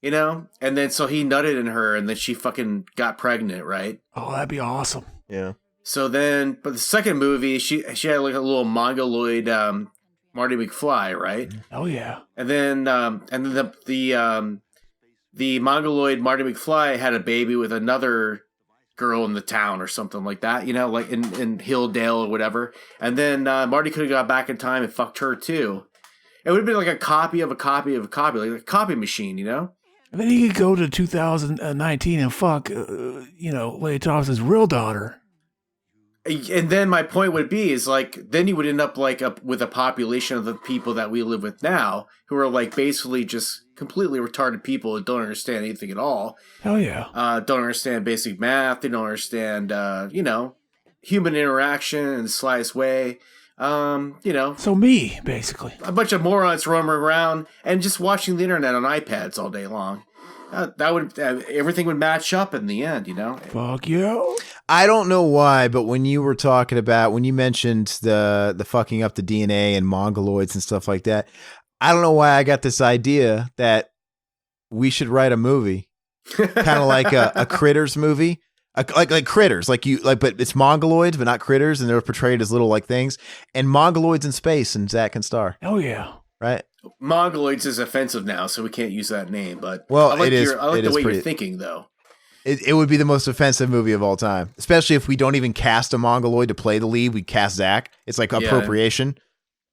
and then so he nutted in her and then she fucking got pregnant, right? Oh, that'd be awesome. Yeah. So then, but the second movie, she had like a little mongoloid Marty McFly, right? Oh yeah. And then the mongoloid Marty McFly had a baby with another girl in the town or something like that, like in Hilldale or whatever. And then Marty could have got back in time and fucked her too. It would have been like a copy of a copy of a copy, like a copy machine, And then he could go to 2019 and fuck, Leah Thompson's real daughter. And then my point would be is like, then you would end up like with a population of the people that we live with now, who are like basically just completely retarded people who don't understand anything at all. Hell yeah. Don't understand basic math. They don't understand, human interaction in the slightest way. So me, basically. A bunch of morons roaming around and just watching the internet on iPads all day long. That would everything would match up in the end, Fuck yeah. I don't know why, but when you mentioned the fucking up the DNA and mongoloids and stuff like that, I don't know why I got this idea that we should write a movie, kind of like a Critters movie, like Critters, but it's mongoloids, but not critters, and they're portrayed as little like things, and mongoloids in space, and Zach can star. Oh yeah, right. Mongoloids is offensive now, so we can't use that name. But well, I like the way you're thinking, though. It would be the most offensive movie of all time, especially if we don't even cast a mongoloid to play the lead. We cast Zach. It's like appropriation.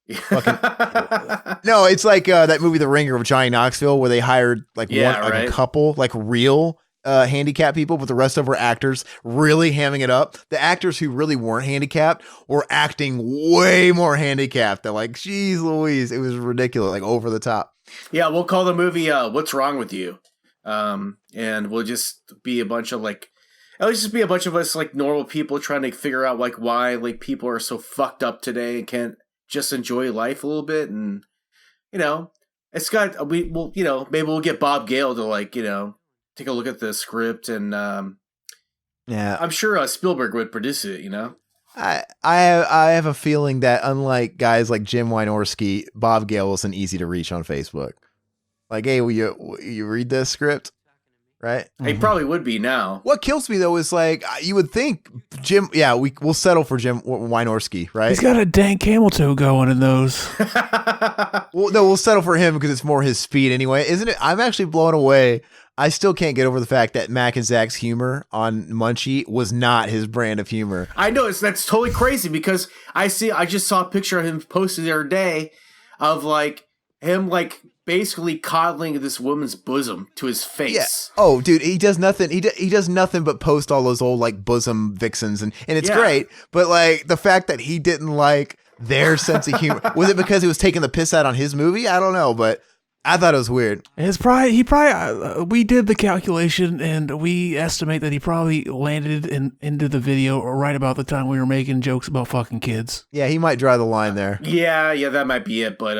No, it's like that movie, The Ringer, of Johnny Knoxville, where they hired a couple, like real handicapped people, but the rest of them were actors really hamming it up. The actors who really weren't handicapped were acting way more handicapped. They're like, geez Louise, it was ridiculous, like over the top. Yeah, we'll call the movie What's Wrong With You? And we'll just be a bunch of us like normal people trying to figure out like why like people are so fucked up today and can't just enjoy life a little bit. And it's got maybe we'll get Bob Gale to like take a look at the script, and yeah, I'm sure Spielberg would produce it. I have a feeling that unlike guys like Jim Wynorski, Bob Gale wasn't easy to reach on Facebook. Like, hey, will you read this script? right? He probably would be now. What kills me though is like you would think Jim. Yeah, we'll settle for Jim Wynorski, right? He's got a dang camel toe going in those. Well, no, we'll settle for him because it's more his speed anyway, isn't it? I'm actually blown away. I still can't get over the fact that Mac and Zach's humor on Munchie was not his brand of humor. I know that's totally crazy because I just saw a picture of him posted the other day of like him like basically coddling this woman's bosom to his face. Yeah. Oh, dude, he does nothing. He does nothing but post all those old like bosom vixens, and it's great. But like the fact that he didn't like their sense of humor, was it because he was taking the piss out on his movie? I don't know, but I thought it was weird. We did the calculation and we estimate that he probably landed into the video right about the time we were making jokes about fucking kids. Yeah, he might draw the line there. Yeah, that might be it. But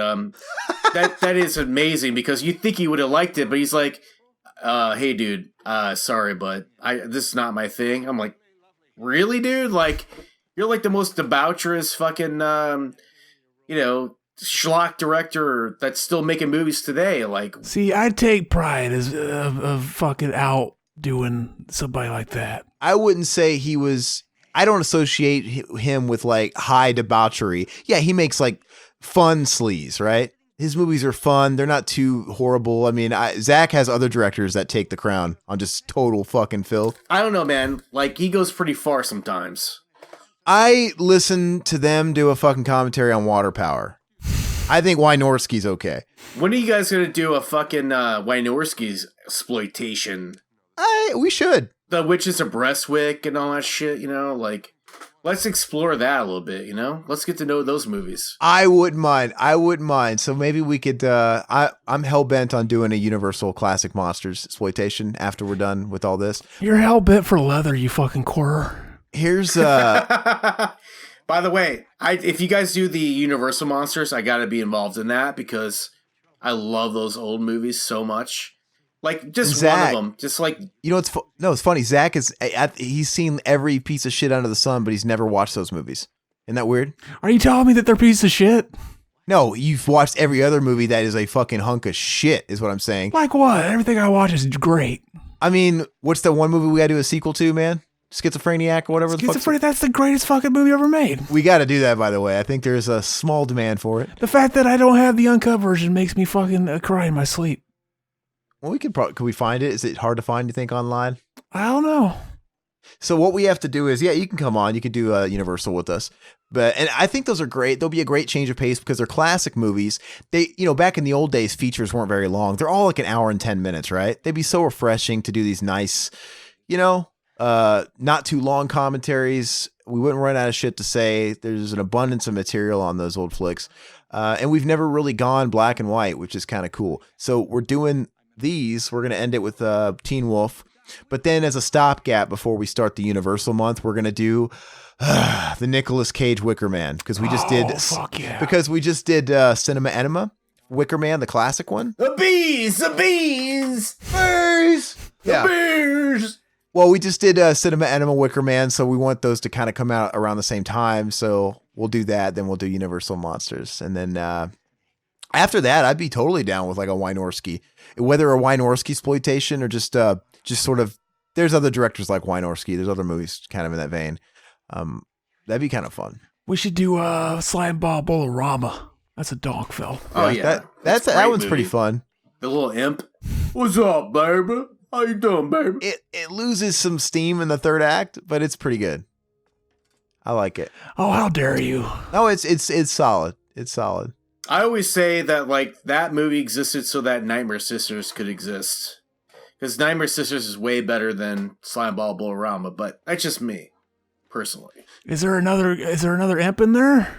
that is amazing because you think he would have liked it, but he's like, "Hey, dude, sorry, but this is not my thing." I'm like, "Really, dude? Like, you're like the most debaucherous fucking, schlock director that's still making movies today." Like, see, I take pride of fucking out doing somebody like that. I wouldn't say he was. I don't associate him with like high debauchery. Yeah, he makes like fun sleaze, right? His movies are fun. They're not too horrible. I mean, Zach has other directors that take the crown on just total fucking filth. I don't know, man. Like, he goes pretty far sometimes. I listen to them do a fucking commentary on water power. I think Wynorski's okay. When are you guys going to do a fucking Wynorski's exploitation? We should. The Witches of Brestwick and all that shit, like, let's explore that a little bit, Let's get to know those movies. I wouldn't mind. So maybe we could, I'm hell-bent on doing a Universal Classic Monsters exploitation after we're done with all this. You're hell-bent for leather, you fucking quarter. Here's, by the way, if you guys do the Universal Monsters, I gotta be involved in that because I love those old movies so much. Like, just Zach, one of them. Just like... it's funny. Zach he's seen every piece of shit under the sun, but he's never watched those movies. Isn't that weird? Are you telling me that they're pieces of shit? No, you've watched every other movie that is a fucking hunk of shit, is what I'm saying. Like what? Everything I watch is great. I mean, what's the one movie we gotta do a sequel to, man? Schizophreniac or whatever. Schizophreniac, that's the greatest fucking movie ever made. We got to do that, by the way. I think there's a small demand for it. The fact that I don't have the uncut version makes me fucking cry in my sleep. Well, could we find it? Is it hard to find, you think, online? I don't know. So what we have to do is, you can come on. You could do Universal with us. And I think those are great. They'll be a great change of pace because they're classic movies. They, back in the old days, features weren't very long. They're all like an hour and 10 minutes, right? They'd be so refreshing to do these nice, not too long commentaries. We wouldn't run out of shit to say. There's an abundance of material on those old flicks. And we've never really gone black and white, which is kind of cool. So we're doing these. We're going to end it with Teen Wolf. But then as a stopgap before we start the Universal month, we're going to do the Nicolas Cage Wicker Man. Because we just did Cinema Enema. Wicker Man, the classic one. The bees! Yeah. The bees! Well, we just did Cinema Enema Wicker Man, so we want those to kind of come out around the same time. So we'll do that. Then we'll do Universal Monsters. And then after that, I'd be totally down with like a Wynorski. Whether a Wynorski exploitation or just sort of, there's other directors like Wynorski. There's other movies kind of in that vein. That'd be kind of fun. We should do Slime Ball Bolorama. That's a dog film. Oh, yeah. That one's pretty fun. The little imp. What's up, baby? How you doing, baby? It loses some steam in the third act, but it's pretty good. I like it. Oh, how dare you? No, it's solid. It's solid. I always say that like that movie existed so that Nightmare Sisters could exist. Because Nightmare Sisters is way better than Slime Ball Bolorama, but that's just me, personally. Is there another imp in there?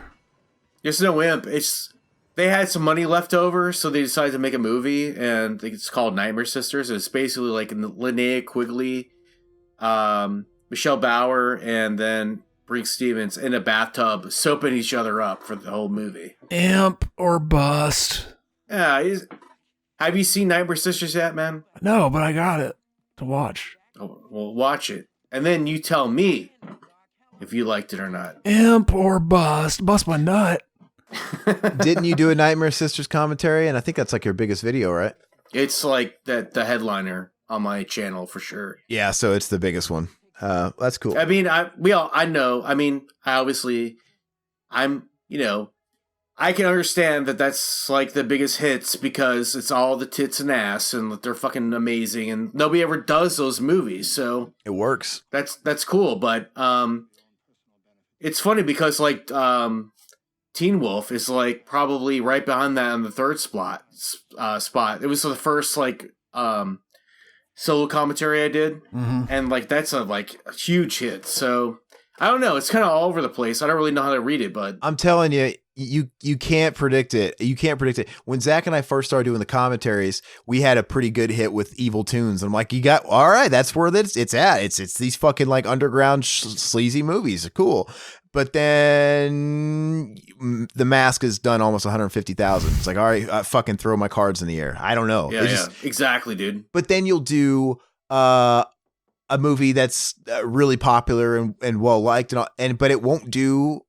There's no imp. They had some money left over, so they decided to make a movie, and it's called Nightmare Sisters. It's basically like Linnea Quigley, Michelle Bauer, and then Brink Stevens in a bathtub soaping each other up for the whole movie. Imp or bust. Yeah. Have you seen Nightmare Sisters yet, man? No, but I got it to watch. Oh, well, watch it. And then you tell me if you liked it or not. Imp or bust. Bust my nut. Didn't you do a Nightmare Sisters commentary? And I think that's like your biggest video, right? It's like the headliner on my channel for sure. Yeah, so it's the biggest one. That's cool. I mean, I know. I mean, I can understand that that's like the biggest hits because it's all the tits and ass and they're fucking amazing and nobody ever does those movies. So it works. That's cool. But it's funny because like Teen Wolf is like probably right behind that on the third spot. It was the first like solo commentary I did. Mm-hmm. And like that's a like a huge hit. So I don't know. It's kind of all over the place. I don't really know how to read it, but I'm telling you, you can't predict it. You can't predict it. When Zach and I first started doing the commentaries, we had a pretty good hit with Evil Tunes. I'm like, all right, that's where it's at. It's these fucking like underground sleazy movies. Cool. But then The Mask has done almost 150,000. It's like, all right, I fucking throw my cards in the air. I don't know. Yeah, exactly, dude. But then you'll do a movie that's really popular and well liked but it won't do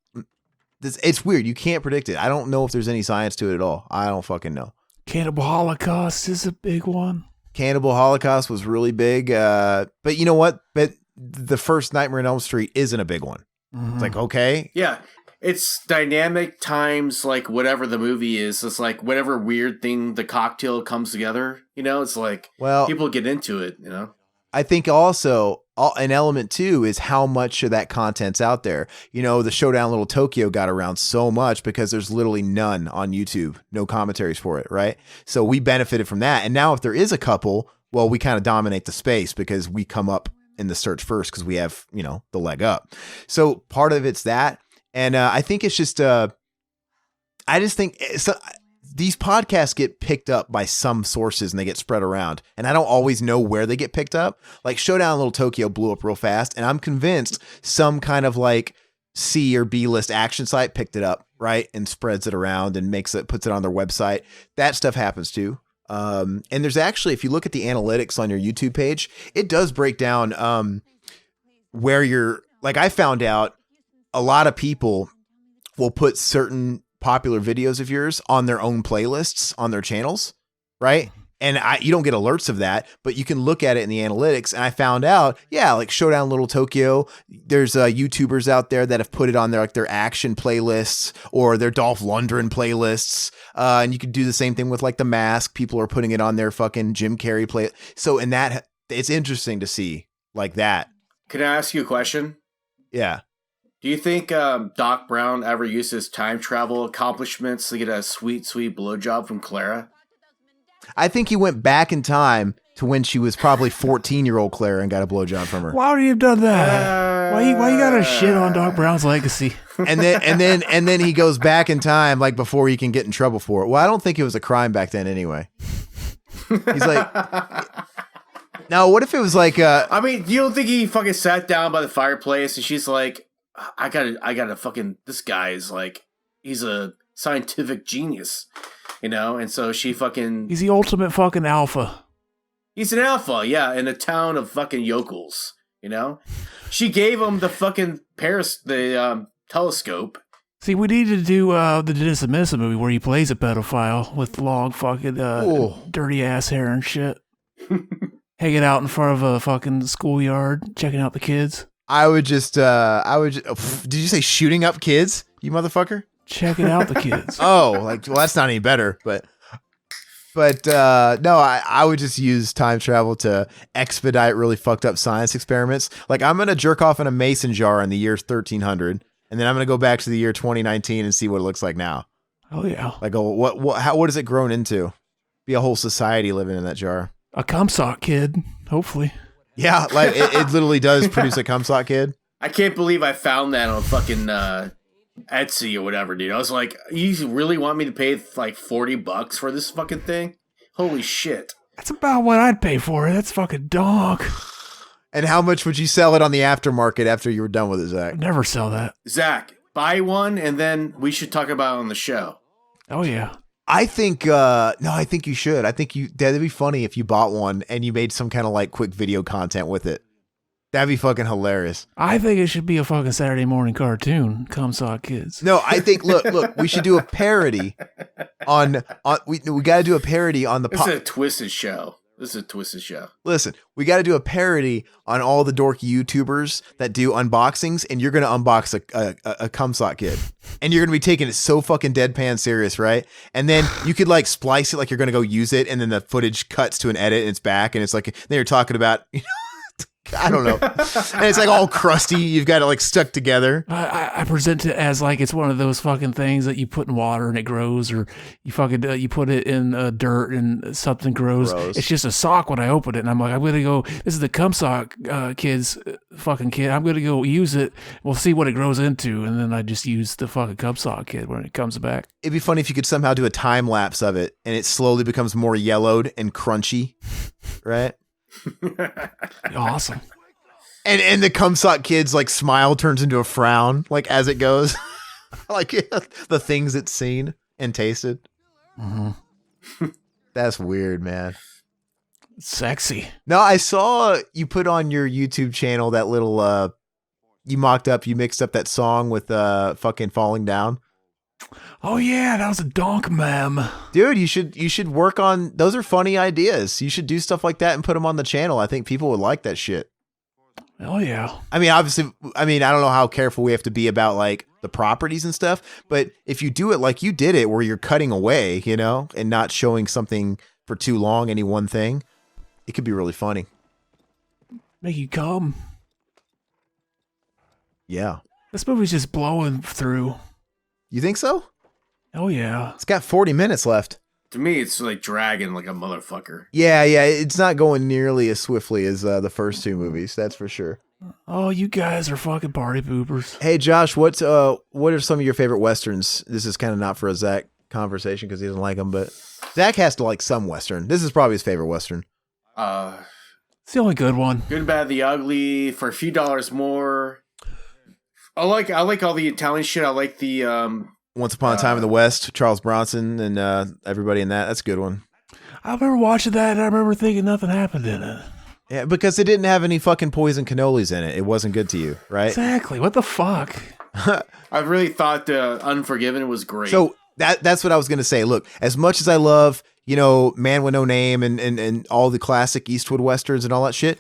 this. It's weird. You can't predict it. I don't know if there's any science to it at all. I don't fucking know. Cannibal Holocaust is a big one. Cannibal Holocaust was really big. But you know what? But the first Nightmare on Elm Street isn't a big one. Mm-hmm. It's like, okay. Yeah. It's dynamic times like whatever the movie is. It's like whatever weird thing the cocktail comes together. You know, it's like people get into it, you know? I think also an element too is how much of that content's out there. You know, the Showdown Little Tokyo got around so much because there's literally none on YouTube, no commentaries for it, right? So we benefited from that. And now if there is a couple, well, we kind of dominate the space because we come up in the search first because we have, you know, the leg up. So part of it's that. And I think it's just, I just think these podcasts get picked up by some sources and they get spread around. And I don't always know where they get picked up. Like Showdown Little Tokyo blew up real fast. And I'm convinced some kind of like C or B list action site picked it up, right? And spreads it around and puts it on their website. That stuff happens too. And there's actually, if you look at the analytics on your YouTube page, it does break down where you're, like I found out a lot of people will put certain popular videos of yours on their own playlists on their channels, right? And you don't get alerts of that, but you can look at it in the analytics. And I found out, like Showdown Little Tokyo, there's YouTubers out there that have put it on their action playlists or their Dolph Lundgren playlists. And you could do the same thing with like The Mask. People are putting it on their fucking Jim Carrey play. So in that, it's interesting to see like that. Can I ask you a question? Yeah. Do you think Doc Brown ever used his time travel accomplishments to get a sweet, sweet blowjob from Clara? I think he went back in time to when she was probably 14-year-old Clara and got a blowjob from her. Why would he have done that? Why you gotta shit on Doc Brown's legacy? And then he goes back in time like before he can get in trouble for it. Well, I don't think it was a crime back then anyway. He's like, now what if it was like? I mean, you don't think he fucking sat down by the fireplace and she's like, I gotta fucking, this guy is like, he's a scientific genius, you know? And so she fucking... He's the ultimate fucking alpha. He's an alpha, yeah, in a town of fucking yokels, you know? She gave him the fucking telescope. See, we need to do the Dennis the Menace movie where he plays a pedophile with long fucking dirty ass hair and shit. Hanging out in front of a fucking schoolyard, checking out the kids. Did you say shooting up kids, you motherfucker? Checking out the kids. Well, that's not any better, but no, I would just use time travel to expedite really fucked up science experiments. Like I'm going to jerk off in a mason jar in the year 1300, and then I'm going to go back to the year 2019 and see what it looks like now. Oh yeah. Like, what has it grown into? Be a whole society living in that jar. A cumsock kid, hopefully. Yeah, like it literally does produce a cumsock kid. I can't believe I found that on fucking Etsy or whatever, dude. I was like, you really want me to pay like $40 for this fucking thing? Holy shit. That's about what I'd pay for it. That's fucking dog. And how much would you sell it on the aftermarket after you were done with it, Zach? I'd never sell that. Zach, buy one and then we should talk about it on the show. Oh, yeah. I think, I think you should. I think that'd be funny if you bought one and you made some kind of like quick video content with it. That'd be fucking hilarious. I think it should be a fucking Saturday morning cartoon, Cumsock Kids. No, I think, look, we should do a parody on we got to do a parody on the It's a twisted show. This is a twisted show. Listen, we got to do a parody on all the dorky YouTubers that do unboxings, and you're going to unbox a cum sock kid. And you're going to be taking it so fucking deadpan serious, right? And then you could like splice it like you're going to go use it, and then the footage cuts to an edit and it's back, and it's like, then you're talking about, I don't know. And it's like all crusty. You've got it like stuck together. I present it as like it's one of those fucking things that you put in water and it grows, or you fucking you put it in dirt and something grows. It's just a sock when I open it, and I'm like, I'm gonna go. This is the cum sock kid's fucking kid. I'm gonna go use it. We'll see what it grows into, and then I just use the fucking cum sock kid when it comes back. It'd be funny if you could somehow do a time lapse of it, and it slowly becomes more yellowed and crunchy, right? Awesome. And the cum sock kid's like smile turns into a frown like as it goes. Like the things it's seen and tasted. Mm-hmm. That's weird, man. Sexy. No, I saw you put on your YouTube channel that little you mixed up that song with fucking Falling Down. Oh yeah, that was a donk mem. Dude, you should work on those. Are funny ideas. You should do stuff like that and put them on the channel. I think people would like that shit. Oh yeah. I mean, obviously, I don't know how careful we have to be about like the properties and stuff, but if you do it like you did it, where you're cutting away, and not showing something for too long, any one thing, it could be really funny. Make you come. Yeah. This movie's just blowing through. You think so? Oh yeah. It's got 40 minutes left. To me, it's like dragging like a motherfucker. Yeah. It's not going nearly as swiftly as the first two movies. That's for sure. Oh, you guys are fucking party poopers. Hey, Josh, what are some of your favorite Westerns? This is kind of not for a Zach conversation because he doesn't like them, but Zach has to like some Western. This is probably his favorite Western. It's the only good one. Good, Bad, the Ugly, for a few dollars more. I like all the Italian shit. I like the Once Upon a Time in the West, Charles Bronson and everybody in that. That's a good one. I remember watching that and I remember thinking nothing happened in it. Yeah, because it didn't have any fucking poison cannolis in it. It wasn't good to you, right? Exactly. What the fuck? I really thought Unforgiven was great. So that's what I was going to say. Look, as much as I love, Man with No Name and all the classic Eastwood Westerns and all that shit,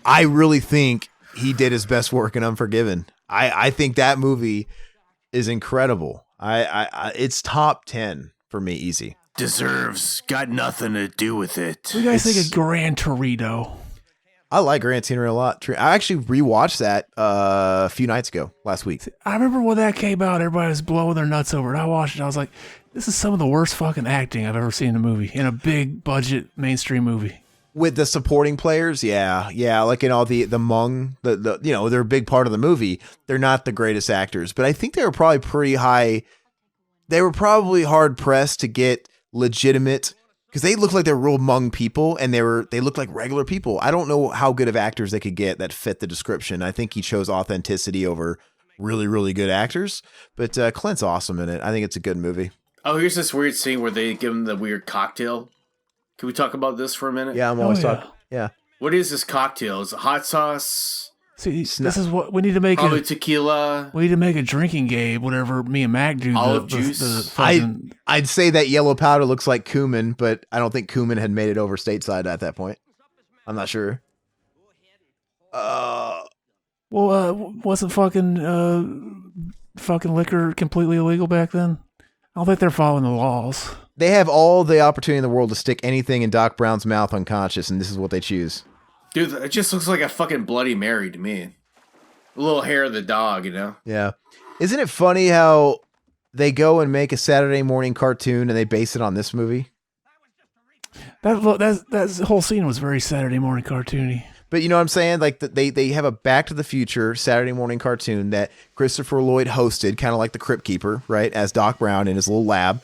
I really think he did his best work in Unforgiven. I think that movie is incredible. It's top 10 for me, easy. Deserves, got nothing to do with it. What do you guys think of Gran Torino? I like Gran Torino a lot. I actually rewatched that a few nights ago, last week. I remember when that came out, everybody was blowing their nuts over it. I watched it. I was like, this is some of the worst fucking acting I've ever seen in a movie, in a big budget mainstream movie. With the supporting players, yeah, like in all the Hmong, the they're a big part of the movie. They're not the greatest actors, but I think they were probably pretty high. They were probably hard pressed to get legitimate, because they look like they're real Hmong people, and they look like regular people. I don't know how good of actors they could get that fit the description. I think he chose authenticity over really, really good actors. But Clint's awesome in it. I think it's a good movie. Oh, here's this weird scene where they give him the weird cocktail. Can we talk about this for a minute? Yeah, I'm always talking. Yeah. What is this cocktail? Is it hot sauce? See, this is what we need to make. Probably tequila. We need to make a drinking game. Whatever me and Mac do. Olive juice. I'd say that yellow powder looks like cumin, but I don't think cumin had made it over stateside at that point. I'm not sure. Wasn't fucking liquor completely illegal back then? I don't think they're following the laws. They have all the opportunity in the world to stick anything in Doc Brown's mouth unconscious, and this is what they choose. Dude, it just looks like a fucking Bloody Mary to me. A little hair of the dog, Yeah. Isn't it funny how they go and make a Saturday morning cartoon and they base it on this movie? That whole scene was very Saturday morning cartoony. But you know what I'm saying? Like they have a Back to the Future Saturday morning cartoon that Christopher Lloyd hosted, kind of like the Crypt Keeper, right? As Doc Brown in his little lab.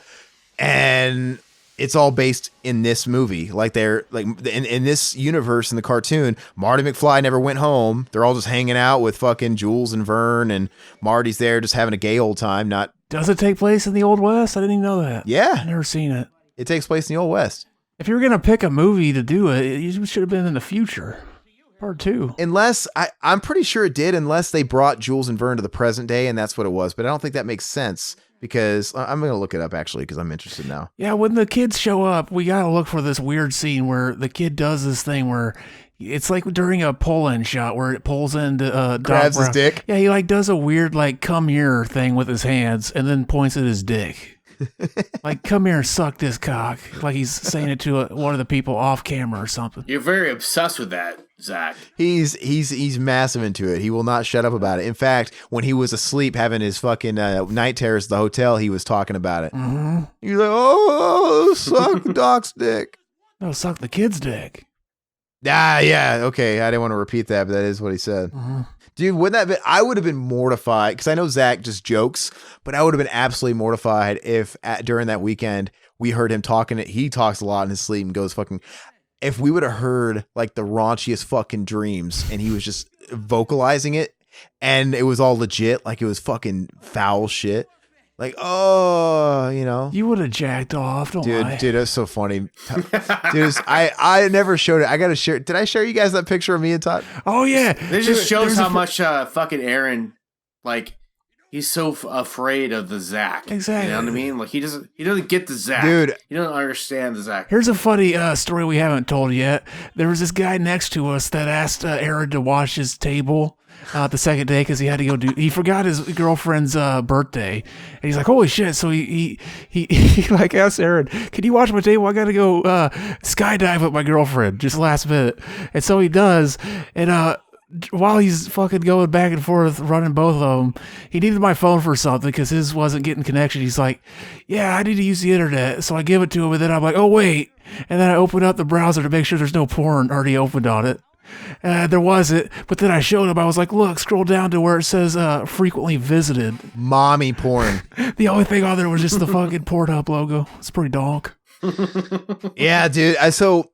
And it's all based in this movie. Like they're like in this universe in the cartoon, Marty McFly never went home. They're all just hanging out with fucking Jules and Vern, and Marty's there just having a gay old time. Does it take place in the Old West? I didn't even know that. Yeah. I've never seen it. It takes place in the Old West. If you were going to pick a movie to do it, you should have been in the future. Part 2. Unless, I'm pretty sure it did, unless they brought Jules and Vern to the present day, and that's what it was. But I don't think that makes sense because I'm going to look it up actually because I'm interested now. Yeah, when the kids show up, we got to look for this weird scene where the kid does this thing where it's like during a pull-in shot where it pulls into grabs his dick. Yeah, he like does a weird like come here thing with his hands and then points at his dick. Like, come here and suck this cock. Like he's saying it to one of the people off camera or something. You're very obsessed with that, Zach. He's massive into it. He will not shut up about it. In fact, when he was asleep having his fucking night terrors at the hotel, he was talking about it. Mm-hmm. He's like, oh, suck Doc's dick. No, suck the kid's dick. Ah, yeah, okay. I didn't want to repeat that, but that is what he said. Mm-hmm. Dude, wouldn't that be, I would have been mortified because I know Zach just jokes, but I would have been absolutely mortified if during that weekend we heard him talking. He talks a lot in his sleep and goes fucking. If we would have heard like the raunchiest fucking dreams and he was just vocalizing it and it was all legit, like it was fucking foul shit. Like, oh, you know, you would have jacked off, don't lie. Dude, that's so funny. Dude, I never showed it. I gotta share. Did I share you guys that picture of me and Todd? Oh yeah, this just shows how much fucking Aaron, like, he's so afraid of the Zach. Exactly. You know what I mean? Like he doesn't get the Zach. Dude, he doesn't understand the Zach. Here's a funny story we haven't told yet. There was this guy next to us that asked Aaron to wash his table. The second day because he had to go he forgot his girlfriend's birthday and he's like, holy shit. So he like asked Aaron, can you wash my table? I gotta go skydive with my girlfriend just last minute. And so he does, and while he's fucking going back and forth running both of them, he needed my phone for something because his wasn't getting connection. He's like, yeah, I need to use the internet. So I give it to him and then I'm like, oh wait, and then I open up the browser to make sure there's no porn already opened on it. There wasn't, but then I showed him. I was like, look, scroll down to where it says frequently visited. Mommy porn. The only thing on there was just the fucking Pornhub logo. It's pretty donk. Yeah, dude. So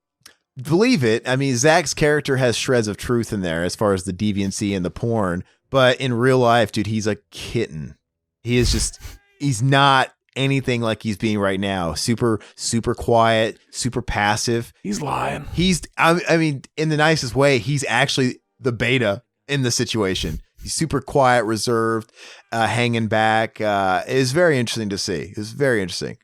believe it. I mean, Zach's character has shreds of truth in there as far as the deviancy and the porn. But in real life, dude, he's a kitten. He's not anything like he's being right now. Super quiet, super passive. He's lying. I mean, in the nicest way, he's actually the beta in the situation. He's super quiet, reserved, hanging back. It was very interesting to see. It was very interesting.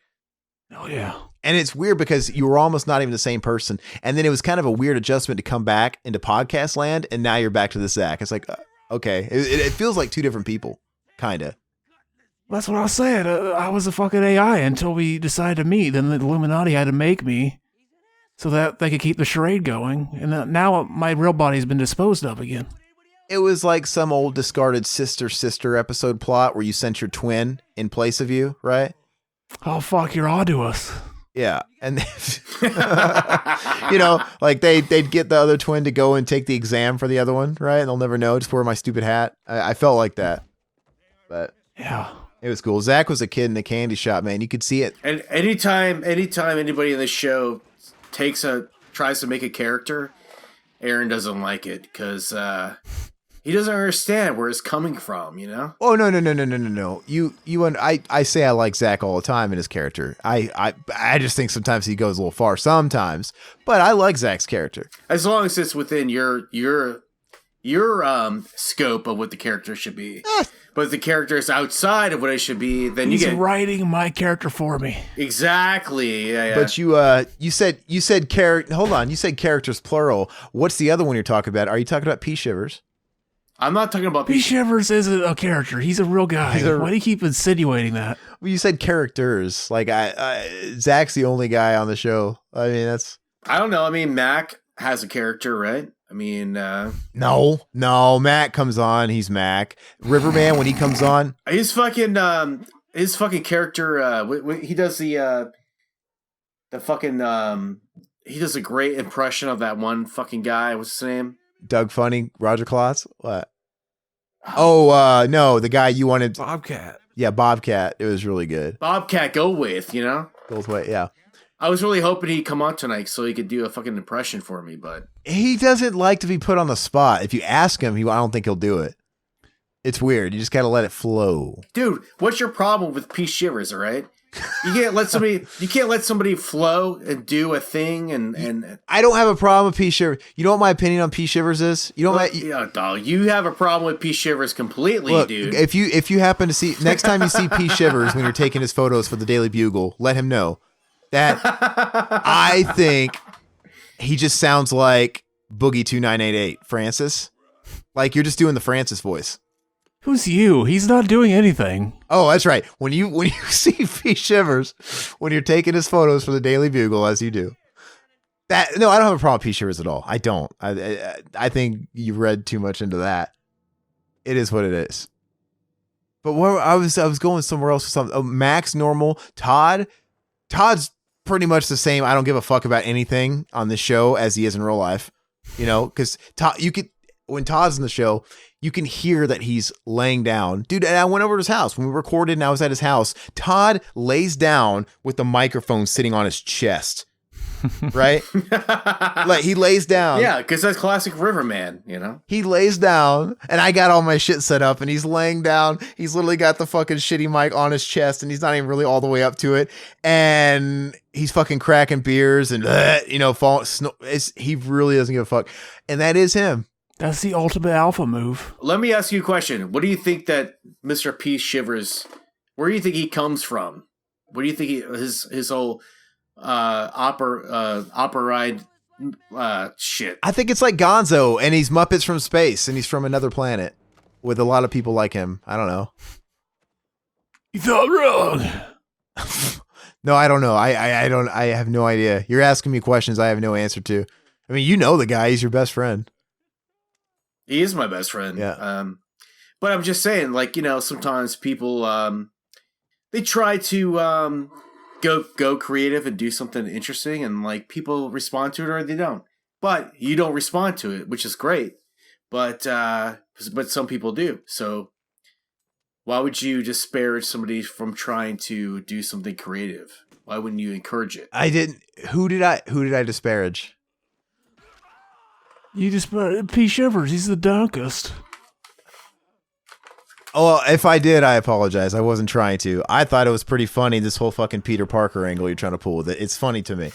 Oh yeah. And it's weird because you were almost not even the same person. And then it was kind of a weird adjustment to come back into podcast land. And now you're back to the Zach. It's like, okay. It feels like two different people, kind of. That's what I was saying. I was a fucking AI until we decided to meet. Then the Illuminati had to make me so that they could keep the charade going. And now my real body's been disposed of again. It was like some old discarded sister episode plot where you sent your twin in place of you, right? Oh, fuck, you're on to us. Yeah. And, you know, like they'd get the other twin to go and take the exam for the other one, right? And they'll never know. Just wear my stupid hat. I felt like that. But yeah. It was cool. Zach was a kid in a candy shop, man. You could see it. And anytime anybody in this show tries to make a character, Aaron doesn't like it because he doesn't understand where it's coming from, you know? Oh, no. I say I like Zach all the time in his character. I just think sometimes he goes a little far sometimes, but I like Zach's character. As long as it's within your scope of what the character should be. But if the character is outside of what it should be, then he's you get writing my character for me. Exactly. Yeah. But you said character. Hold on. You said characters plural. What's the other one you're talking about? Are you talking about P Shivers? I'm not talking about P Shivers. Isn't a character. He's a real guy. Why do you keep insinuating that? Well, you said characters. Like Zach's the only guy on the show. I mean, I don't know. I mean, Mac has a character, right? I mean, no, Mac comes on. He's Mac. Riverman, when he comes on, his fucking character. He does the fucking he does a great impression of that one fucking guy. What's his name? Doug Funny, Roger Klotz. What? Oh, no, the guy you wanted, Bobcat. Yeah, Bobcat. It was really good. Bobcat Goldthwait, you know. Goldthwait, yeah. I was really hoping he'd come on tonight so he could do a fucking impression for me, but he doesn't like to be put on the spot. If you ask him, I don't think he'll do it. It's weird. You just got to let it flow. Dude, what's your problem with P Shivers, all right? You can't let somebody flow and do a thing and I don't have a problem with P Shivers. You know what my opinion on P Shivers is? You know dog, you have a problem with P Shivers completely, look, dude. If you happen to see next time you see P Shivers when you're taking his photos for the Daily Bugle, let him know that I think he just sounds like Boogie 2988 Francis. Like you're just doing the Francis voice. Who's you? He's not doing anything. Oh, that's right. When you see P Shivers, when you're taking his photos for the Daily Bugle, as you do, I don't have a problem with P Shivers at all. I don't. I think you read too much into that. It is what it is. But where I was going somewhere else with something. Oh, Max, normal, Todd's pretty much the same. I don't give a fuck about anything on this show as he is in real life. You know, because when Todd's in the show, you can hear that he's laying down. Dude, and I went over to his house. When we recorded and I was at his house, Todd lays down with the microphone sitting on his chest. Right? Like he lays down. Yeah, because that's classic Riverman, you know? He lays down and I got all my shit set up and he's laying down. He's literally got the fucking shitty mic on his chest and he's not even really all the way up to it. And he's fucking cracking beers and, he really doesn't give a fuck. And that is him. That's the ultimate alpha move. Let me ask you a question. What do you think that Mr. P Shivers, where do you think he comes from? What do you think his whole opera ride shit? I think it's like Gonzo and he's Muppets from space and he's from another planet with a lot of people like him. I don't know. You thought wrong. No, I don't know. I have no idea. You're asking me questions I have no answer to. I mean, you know the guy. He's your best friend. He is my best friend. Yeah. But I'm just saying, like, you know, sometimes people, they try to go creative and do something interesting, and like people respond to it or they don't. But you don't respond to it, which is great. But some people do. So why would you disparage somebody from trying to do something creative? Why wouldn't you encourage it? I didn't. Who did I disparage? You just P Shivers. He's the darkest. Oh, if I did, I apologize. I wasn't trying to. I thought it was pretty funny, this whole fucking Peter Parker angle you're trying to pull with it. It's funny to me.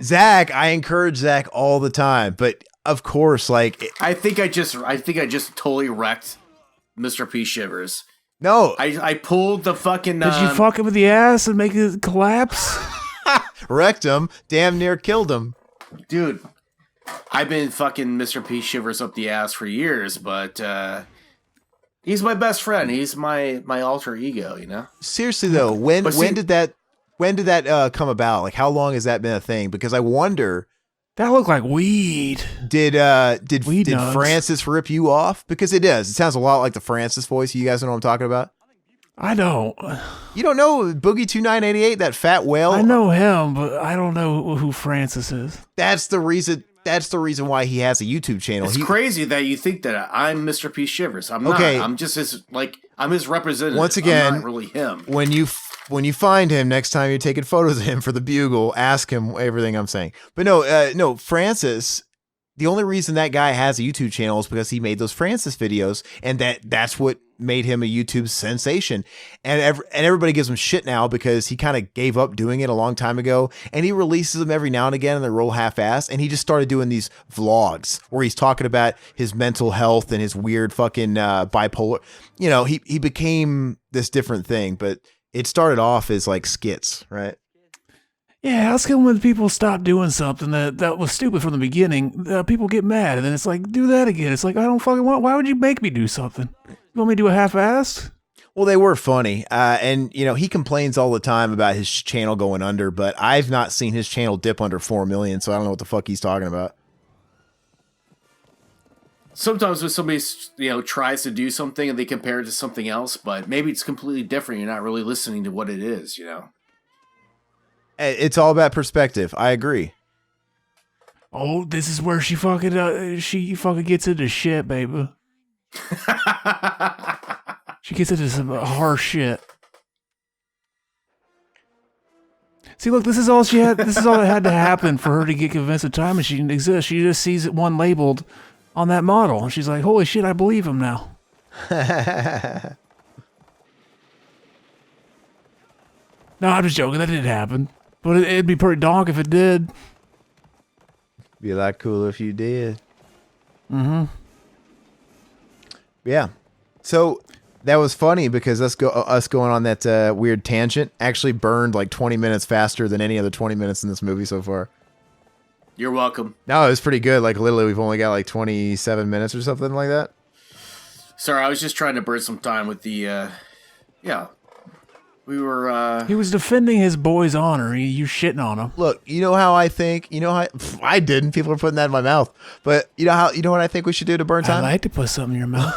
Zach, I encourage Zach all the time, but of course, like I think I just totally wrecked Mr. P Shivers. No, I pulled the fucking. Did you fuck him with the ass and make it collapse? Wrecked him. Damn near killed him. Dude, I've been fucking Mr. P Shivers up the ass for years, but he's my best friend. He's my alter ego, you know? Seriously though, when did that come about? Like how long has that been a thing? Because I wonder. That looked like weed. Did weed nugs. Francis rip you off? Because it does. It sounds a lot like the Francis voice. You guys know what I'm talking about? I don't. You don't know Boogie 2988, that fat whale? I know him, but I don't know who Francis is. That's the reason why he has a YouTube channel. It's crazy that you think that I'm Mr. P Shivers. I'm not. I'm just I'm his representative. Once again, I'm not really him. When you find him next time you're taking photos of him for the Bugle, ask him everything I'm saying. But no, Francis. The only reason that guy has a YouTube channel is because he made those Francis videos, and that's what made him a YouTube sensation. And everybody gives him shit now because he kind of gave up doing it a long time ago, and he releases them every now and again, and they roll half-assed. And he just started doing these vlogs where he's talking about his mental health and his weird fucking bipolar. You know, he became this different thing, but it started off as like skits, right? Yeah, how come when people stop doing something that was stupid from the beginning, people get mad, and then it's like, do that again. It's like, I don't fucking want. Why would you make me do something? You want me to do a half-assed? Well, they were funny, and you know he complains all the time about his channel going under, but I've not seen his channel dip under 4 million, so I don't know what the fuck he's talking about. Sometimes when somebody tries to do something and they compare it to something else, but maybe it's completely different. You're not really listening to what it is, you know. It's all about perspective. I agree. Oh, this is where she fucking gets into shit, baby. She gets into some harsh shit. See, look, this is all she had. This is all that had to happen for her to get convinced that time machine exists. She just sees one labeled on that model, and she's like, "Holy shit, I believe him now." No, I'm just joking. That didn't happen. But it'd be pretty donk if it did. Be a lot cooler if you did. Mm-hmm. Yeah. So that was funny because us going on that weird tangent actually burned like 20 minutes faster than any other 20 minutes in this movie so far. You're welcome. No, it was pretty good. Like literally, we've only got like 27 minutes or something like that. Sorry, I was just trying to burn some time with the. Yeah, we were. He was defending his boy's honor. You shitting on him. Look, you know how I think. You know how I didn't. People are putting that in my mouth. But you know what I think we should do to burn time. I like to put something in your mouth.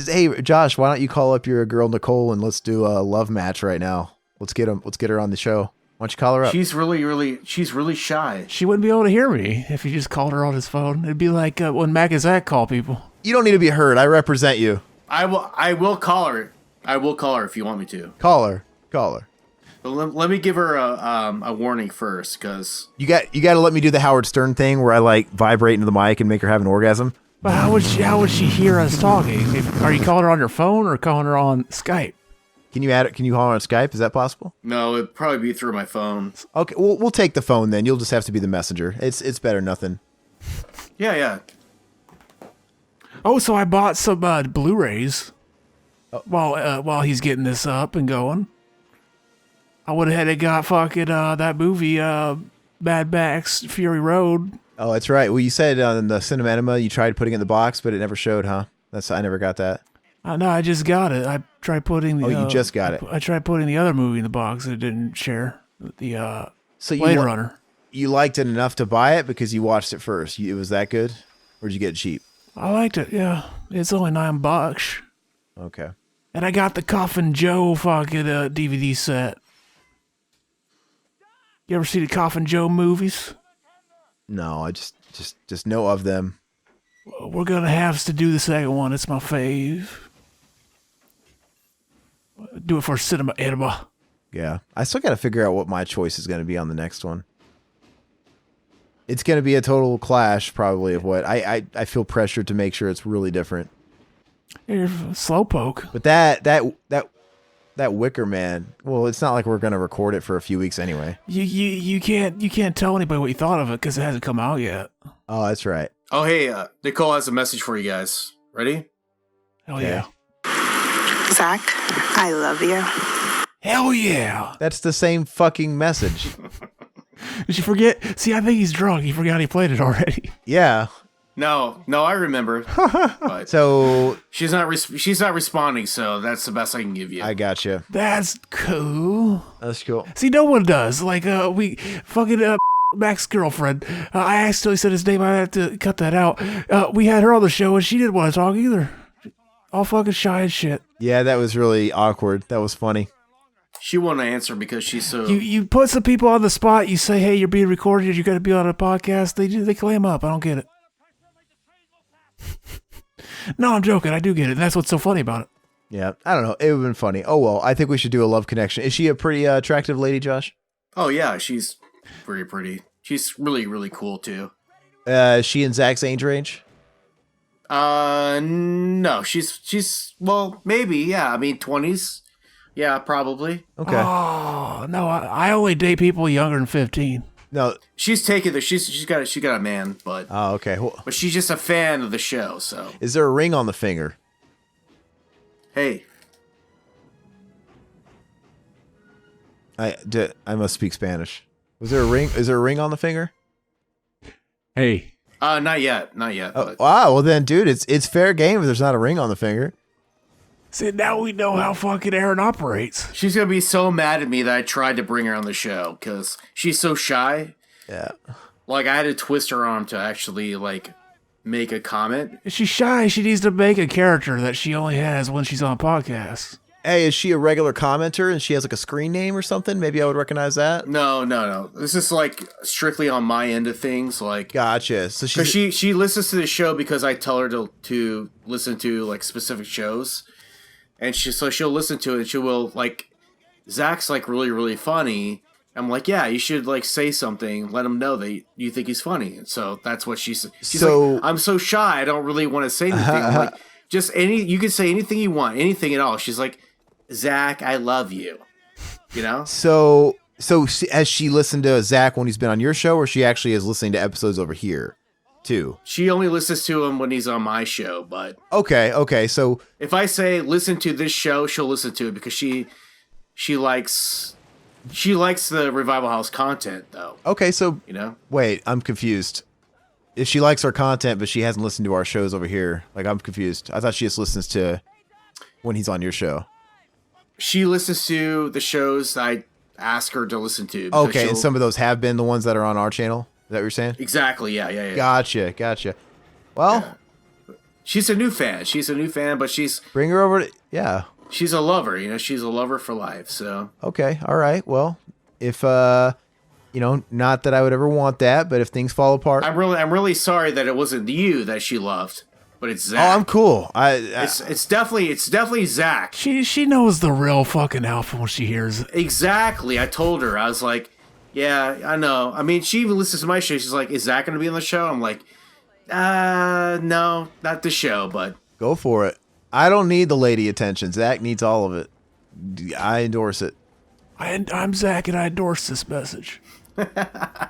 Hey, Josh, why don't you call up your girl Nicole and let's do a love match right now? Let's get her on the show. Why don't you call her up? She's really shy. She wouldn't be able to hear me if you just called her on his phone. It'd be like when Mac and Zach call people. You don't need to be heard. I represent you. I will call her. I will call her if you want me to. Call her. But let me give her a warning first, because you got to let me do the Howard Stern thing where I like vibrate into the mic and make her have an orgasm. But how would she hear us talking? Are you calling her on your phone or calling her on Skype? Can you add it? Can you call her on Skype? Is that possible? No, it'd probably be through my phone. Okay, we'll take the phone then. You'll just have to be the messenger. It's better than nothing. Yeah. Oh, so I bought some Blu-rays while he's getting this up and going. I would have had it got fucking that movie Mad Max Fury Road. Oh, that's right. Well, you said on the Cinemanima you tried putting it in the box, but it never showed, huh? I never got that. No, I just got it. I tried putting the. Oh, you just got it. I tried putting the other movie in the box. It didn't share the so Blade Runner. You liked it enough to buy it because you watched it first. It was that good, or did you get it cheap? I liked it. Yeah, it's only $9. Okay. And I got the Coffin Joe fucking DVD set. You ever see the Coffin Joe movies? No, I just know of them. We're gonna have to do the second one. It's my fave. Do it for cinema enema. Yeah, I still got to figure out what my choice is going to be on the next one. It's going to be a total clash, probably, of what I feel pressured to make sure it's really different. You're slowpoke. But that Wicker Man. Well, it's not like we're going to record it for a few weeks anyway. You can't tell anybody what you thought of it because it hasn't come out yet. Oh, that's right. Oh, hey, Nicole has a message for you guys. Ready? Hell yeah. Zach, I love you. Hell yeah. That's the same fucking message. Did you forget? See, I think he's drunk. He forgot he played it already. Yeah. No, I remember. But so she's not responding, so that's the best I can give you. I got you. That's cool. That's cool. See, no one does. Like, we fucking Mac's girlfriend. I accidentally said his name. I have to cut that out. We had her on the show, and she didn't want to talk either. All fucking shy as shit. Yeah, that was really awkward. That was funny. She won't answer because she's so... You put some people on the spot. You say, hey, you're being recorded. You got to be on a podcast. They clam up. I don't get it. No, I'm joking. I do get it. And that's what's so funny about it. Yeah, I don't know. It would have been funny. Oh, well, I think we should do a love connection. Is she a pretty attractive lady, Josh? Oh, yeah. She's pretty pretty. She's really, really cool, too. Is she in Zach's age range? No. She's well, maybe, yeah. I mean, 20s. Yeah, probably. Okay. Oh, no. I only date people younger than 15. No. She's taken the... She's got a man, but... Oh, okay. But she's just a fan of the show, so... Is there a ring on the finger? Hey. I must speak Spanish. Was there a ring? Is there a ring on the finger? Hey. Not yet. Oh, wow. Well then, dude, it's fair game if there's not a ring on the finger. See, now we know how fucking Aaron operates. She's going to be so mad at me that I tried to bring her on the show because she's so shy. Yeah. Like, I had to twist her arm to actually, like, make a comment. She's shy. She needs to make a character that she only has when she's on podcasts. Hey, is she a regular commenter and she has like a screen name or something? Maybe I would recognize that. No. This is like strictly on my end of things. Like, gotcha. So she listens to the show because I tell her to listen to like specific shows, and she'll listen to it and she will like, Zach's like really, really funny. I'm like, yeah, you should like say something, let him know that you think he's funny. And so that's what she's so like, I'm so shy, I don't really want to say anything. I'm like, Just you can say anything you want, anything at all. She's like, Zach, I love you. You know? So has she listened to Zach when he's been on your show, or she actually is listening to episodes over here too? She only listens to him when he's on my show, but okay. So if I say listen to this show, she'll listen to it because she likes the Revival House content though. Okay, so you know, wait, I'm confused. If she likes our content, but she hasn't listened to our shows over here, like I'm confused. I thought she just listens to when he's on your show. She listens to the shows I ask her to listen to. Okay, and some of those have been the ones that are on our channel. Is that what you're saying? Exactly. Yeah. Gotcha. Well, she's a new fan, but she's bring her over. She's a lover. You know, she's a lover for life. So okay, all right. Well, if not that I would ever want that, but if things fall apart, I'm really sorry that it wasn't you that she loved. But it's Zach. Oh, I'm cool. It's definitely Zach. She knows the real fucking alpha when she hears it. Exactly. I told her. I was like, yeah, I know. I mean, she even listens to my show. She's like, is Zach going to be on the show? I'm like, no, not the show, but go for it. I don't need the lady attention. Zach needs all of it. I endorse it. I'm Zach, and I endorse this message.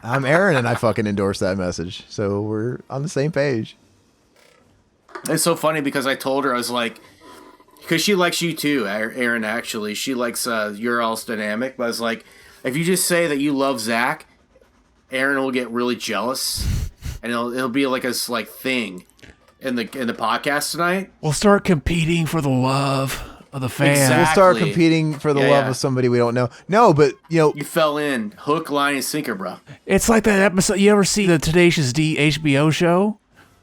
I'm Aaron, and I fucking endorse that message. So we're on the same page. It's so funny because I told her, I was like, because she likes you too, Aaron, actually. She likes your all's dynamic. But I was like, if you just say that you love Zach, Aaron will get really jealous. And it'll be like a thing in the podcast tonight. We'll start competing for the love of the fans. Exactly. We'll start competing for the love of somebody we don't know. No, but, you fell in. Hook, line, and sinker, bro. It's like that episode. You ever see the Tenacious D HBO show?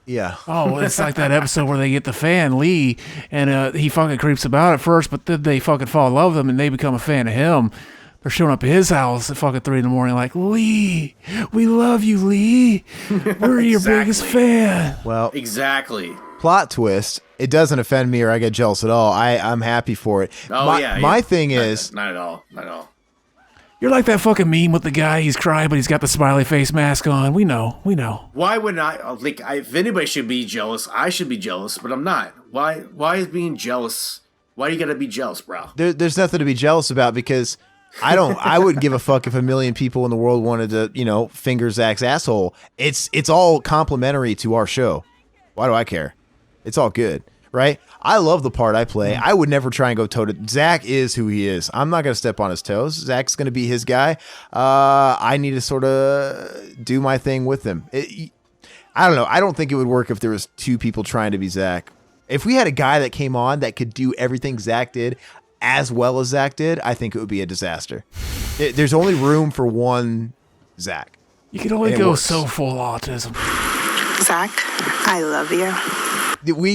Yeah. Oh, it's like that episode where they get the fan, Lee, and he fucking creeps about at first, but then they fucking fall in love with him and they become a fan of him. They're showing up at his house at fucking 3 a.m, like, Lee, we love you, Lee. We're your biggest fan. Well, exactly. Plot twist. It doesn't offend me or I get jealous at all. I'm happy for it. My thing is... Not at all. Not at all. You're like that fucking meme with the guy, he's crying, but he's got the smiley face mask on. We know. Why wouldn't I? Like, if anybody should be jealous, I should be jealous, but I'm not. Why is being jealous? Why do you gotta be jealous, bro? There's nothing to be jealous about because I wouldn't give a fuck if a million people in the world wanted to, finger Zach's asshole. It's all complimentary to our show. Why do I care? It's all good, right? I love the part I play. I would never try and go toe to. Zach is who he is. I'm not going to step on his toes. Zach's going to be his guy. I need to sort of do my thing with him. I don't know. I don't think it would work if there was 2 people trying to be Zach. If we had a guy that came on that could do everything Zach did as well as Zach did, I think it would be a disaster. There's only room for one Zach. You can only go so full autism. Zach, I love you.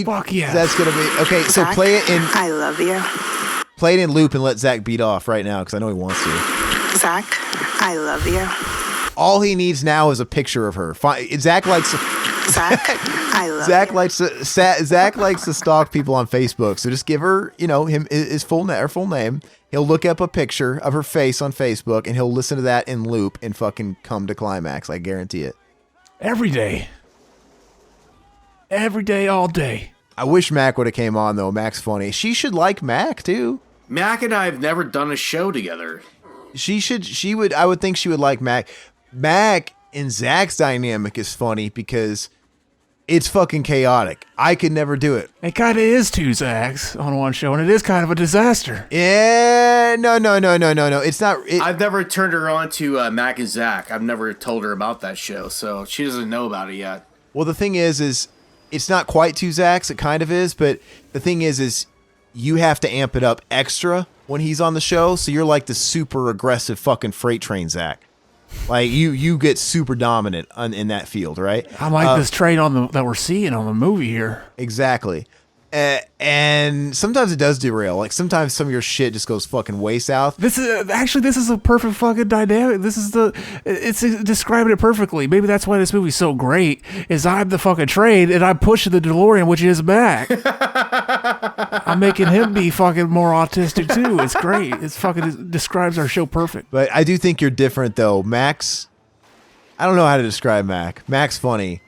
Fuck yeah. That's going to be... Okay, so Zach, play it in... I love you. Play it in loop and let Zach beat off right now because I know he wants to. Zach, I love you. All he needs now is a picture of her. Zach likes... Zach, I love you. Zach likes to stalk people on Facebook, so just give her, his full name. He'll look up a picture of her face on Facebook, and he'll listen to that in loop and fucking come to climax. I guarantee it. Every day, all day. I wish Mac would have came on though. Mac's funny. She should like Mac too. Mac and I have never done a show together. I would think she would like Mac. Mac and Zach's dynamic is funny because it's fucking chaotic. I could never do it. It kind of is 2 Zachs on one show, and it is kind of a disaster. Yeah, no. It's not. I've never turned her on to Mac and Zach. I've never told her about that show, so she doesn't know about it yet. Well, the thing is it's not quite 2 Zachs. It kind of is, but the thing is you have to amp it up extra when he's on the show. So you're like the super aggressive fucking freight train Zach. Like you get super dominant in that field, right? I like this train that we're seeing on the movie here. Exactly. And sometimes it does derail. Like sometimes some of your shit just goes fucking way south. This is a perfect fucking dynamic. It's describing it perfectly. Maybe that's why this movie's so great. Is I'm the fucking train and I'm pushing the DeLorean, which is Mac. I'm making him be fucking more autistic too. It's great. It describes our show perfect. But I do think you're different though. Max, I don't know how to describe Mac. Mac's funny.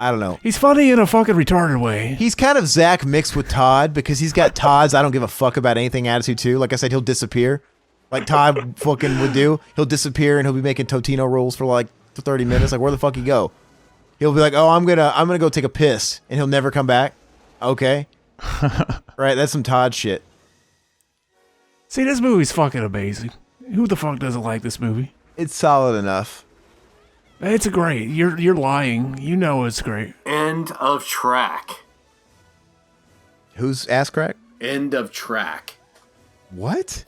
I don't know. He's funny in a fucking retarded way. He's kind of Zach mixed with Todd because he's got Todd's I don't give a fuck about anything attitude too. Like I said, he'll disappear. Like Todd fucking would do. He'll disappear and he'll be making Totino rolls for like 30 minutes. Like, where the fuck he go? He'll be like, oh, I'm gonna go take a piss, and he'll never come back. Okay. Right, that's some Todd shit. See, this movie's fucking amazing. Who the fuck doesn't like this movie? It's solid enough. It's great. You're lying. You know it's great. End of track. Who's ass crack? End of track. What?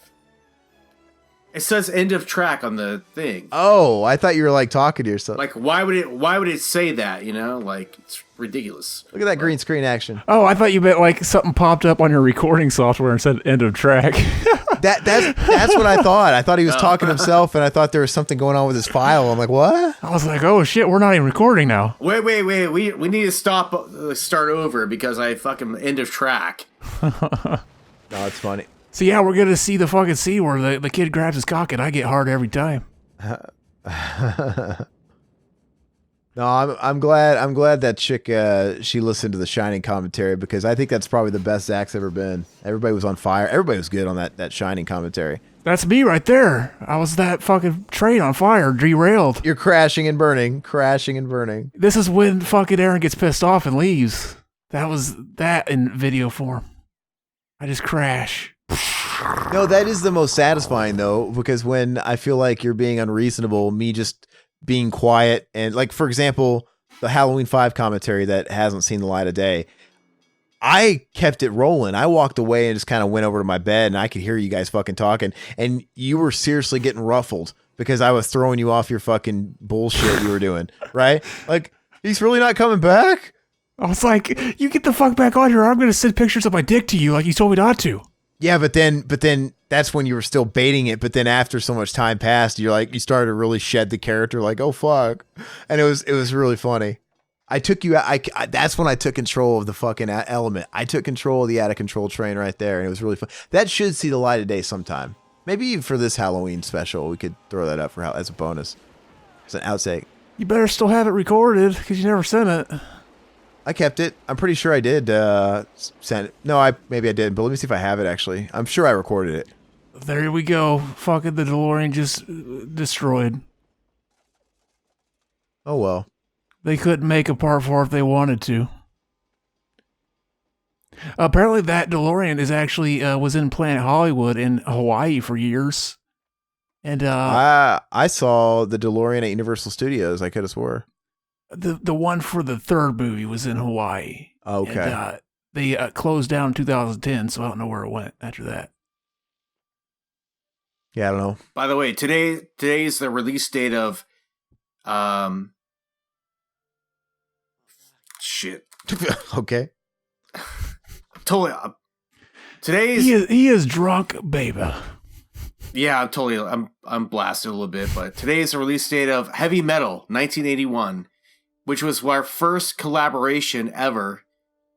It says end of track on the thing. Oh, I thought you were like talking to yourself. Like, why would it say that? You know, like, it's ridiculous. Look at that green screen action. Oh, I thought you meant like something popped up on your recording software and said end of track. That's what I thought. I thought he was talking to himself, and I thought there was something going on with his file. I'm like, what? I was like, oh shit, we're not even recording now. Wait. We need to start over because I fucking end of track. No, it's funny. So yeah, we're gonna see the fucking scene where the kid grabs his cock and I get hard every time. No, I'm glad that chick she listened to the Shining commentary because I think that's probably the best Zach's ever been. Everybody was on fire. Everybody was good on that Shining commentary. That's me right there. I was that fucking train on fire, derailed. You're crashing and burning. This is when fucking Aaron gets pissed off and leaves. That was that in video form. I just crash. No, that is the most satisfying though, because when I feel like you're being unreasonable, me just being quiet and like, for example, the Halloween 5 commentary that hasn't seen the light of day, I kept it rolling. I walked away and just kind of went over to my bed and I could hear you guys fucking talking and you were seriously getting ruffled because I was throwing you off your fucking bullshit you were doing, right? Like, he's really not coming back? I was like, you get the fuck back on here or I'm going to send pictures of my dick to you like you told me not to. Yeah, but then that's when you were still baiting it. But then after so much time passed, you started to really shed the character, like, oh fuck, and it was really funny. I took you. That's when I took control of the fucking element. I took control of the out of control train right there, and it was really fun. That should see the light of day sometime. Maybe even for this Halloween special, we could throw that up as a bonus, as an outtake. You better still have it recorded because you never sent it. I kept it. I'm pretty sure I did send it. No, maybe I did, but let me see if I have it actually. I'm sure I recorded it. There we go. Fucking the DeLorean just destroyed. Oh well. They couldn't make a part 4 if they wanted to. Apparently that DeLorean is actually was in Planet Hollywood in Hawaii for years. And I saw the DeLorean at Universal Studios. I could have swore. The one for the third movie was in Hawaii. Okay. And, they closed down in 2010, so I don't know where it went after that. Yeah, I don't know. By the way, today's the release date of shit. Okay. Totally. Today's he is drunk, baby. Yeah, I'm blasted a little bit, but today's the release date of Heavy Metal 1981, which was our first collaboration ever.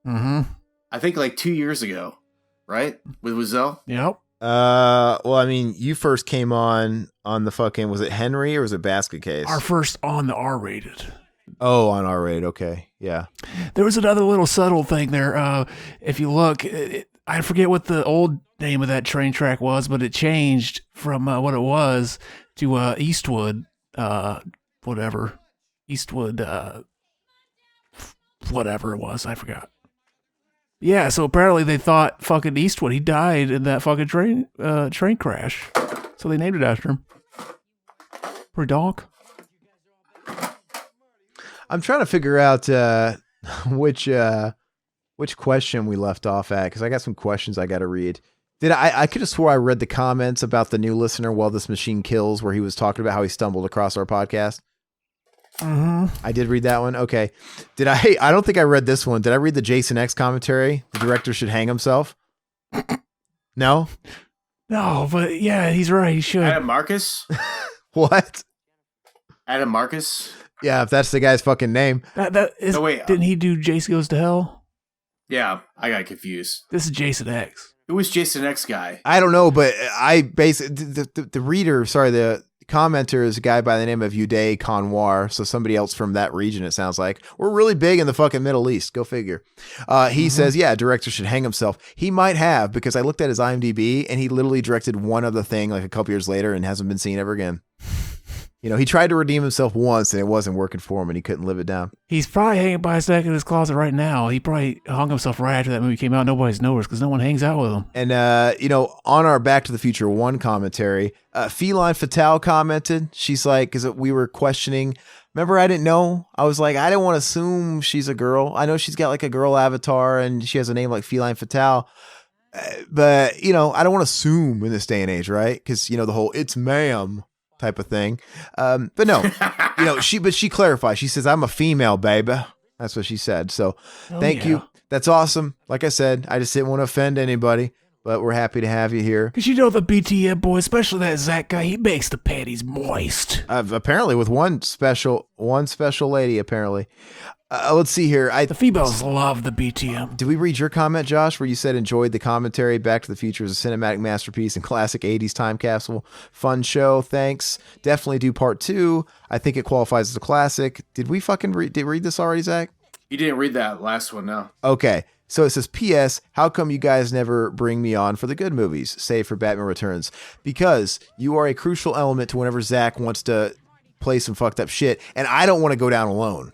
Mm-hmm. I think like 2 years ago, right? With Wazell? Yep. Well, I mean, you first came on the fucking, was it Henry or was it Basket Case? Our first on the R-rated. Oh, on R-rated. Okay. Yeah. There was another little subtle thing there. If you look, I forget what the old name of that train track was, but it changed from what it was to Eastwood, whatever. Eastwood, whatever it was. I forgot. Yeah, so apparently they thought fucking Eastwood, he died in that fucking train crash. So they named it after him. Pretty donk. I'm trying to figure out which question we left off at, because I got some questions I got to read. I could have swore I read the comments about the new listener, While This Machine Kills, where he was talking about how he stumbled across our podcast. Mm-hmm. I did read that one. Okay. I don't think I read this one. Did I read the Jason X commentary? The director should hang himself? No? No, but yeah, he's right. He should. Adam Marcus? What? Adam Marcus? Yeah, if that's the guy's fucking name. That is. Oh, wait, didn't he do Jason Goes to Hell? Yeah, I got confused. This is Jason X. Who was Jason X guy? I don't know, but I basically the reader, sorry, the commenter is a guy by the name of Uday Kanwar, so somebody else from that region, it sounds like. We're really big in the fucking Middle East. Go figure. He says, yeah, director should hang himself. He might have, because I looked at his IMDb, and he literally directed one other thing like a couple years later and hasn't been seen ever again. You know, he tried to redeem himself once, and it wasn't working for him, and he couldn't live it down. He's probably hanging by his neck in his closet right now. He probably hung himself right after that movie came out. Nobody's noticed because no one hangs out with him. And, you know, on our Back to the Future 1 commentary, Feline Fatale commented. She's like, because we were questioning. Remember, I didn't know. I was like, I didn't want to assume she's a girl. I know she's got like a girl avatar, and she has a name like Feline Fatale. But, you know, I don't want to assume in this day and age, right? Because, you know, the whole it's ma'am type of thing. But no, you know, she clarified. She says, I'm a female, baby. That's what she said. So thank you. That's awesome. Like I said, I just didn't want to offend anybody, but we're happy to have you here. Because you know the BTM boy, especially that Zach guy, he makes the panties moist. Apparently with one special lady, apparently. Let's see here. The females love the BTM. Did we read your comment, Josh, where you said enjoyed the commentary? Back to the Future is a cinematic masterpiece and classic 80s time capsule. Fun show. Thanks. Definitely do part 2. I think it qualifies as a classic. Did we fucking read this already, Zach? You didn't read that last one, no. Okay. So it says, P.S. How come you guys never bring me on for the good movies, save for Batman Returns? Because you are a crucial element to whenever Zach wants to play some fucked up shit, and I don't want to go down alone.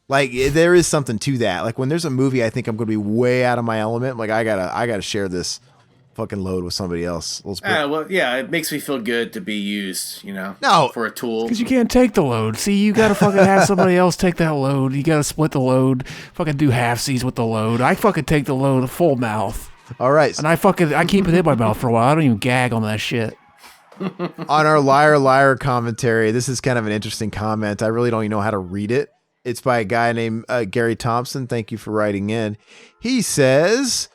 Like, there is something to that. Like, when there's a movie I think I'm going to be way out of my element, like, I gotta share this fucking load with somebody else. Well, yeah, it makes me feel good to be used, you know, for a tool. Because you can't take the load. See, you got to fucking have somebody else take that load. You got to split the load, fucking do half-seas with the load. I fucking take the load full mouth. All right. And I keep it in my mouth for a while. I don't even gag on that shit. On our Liar commentary, this is kind of an interesting comment. I really don't even know how to read it. It's by a guy named Gary Thompson. Thank you for writing in. He says,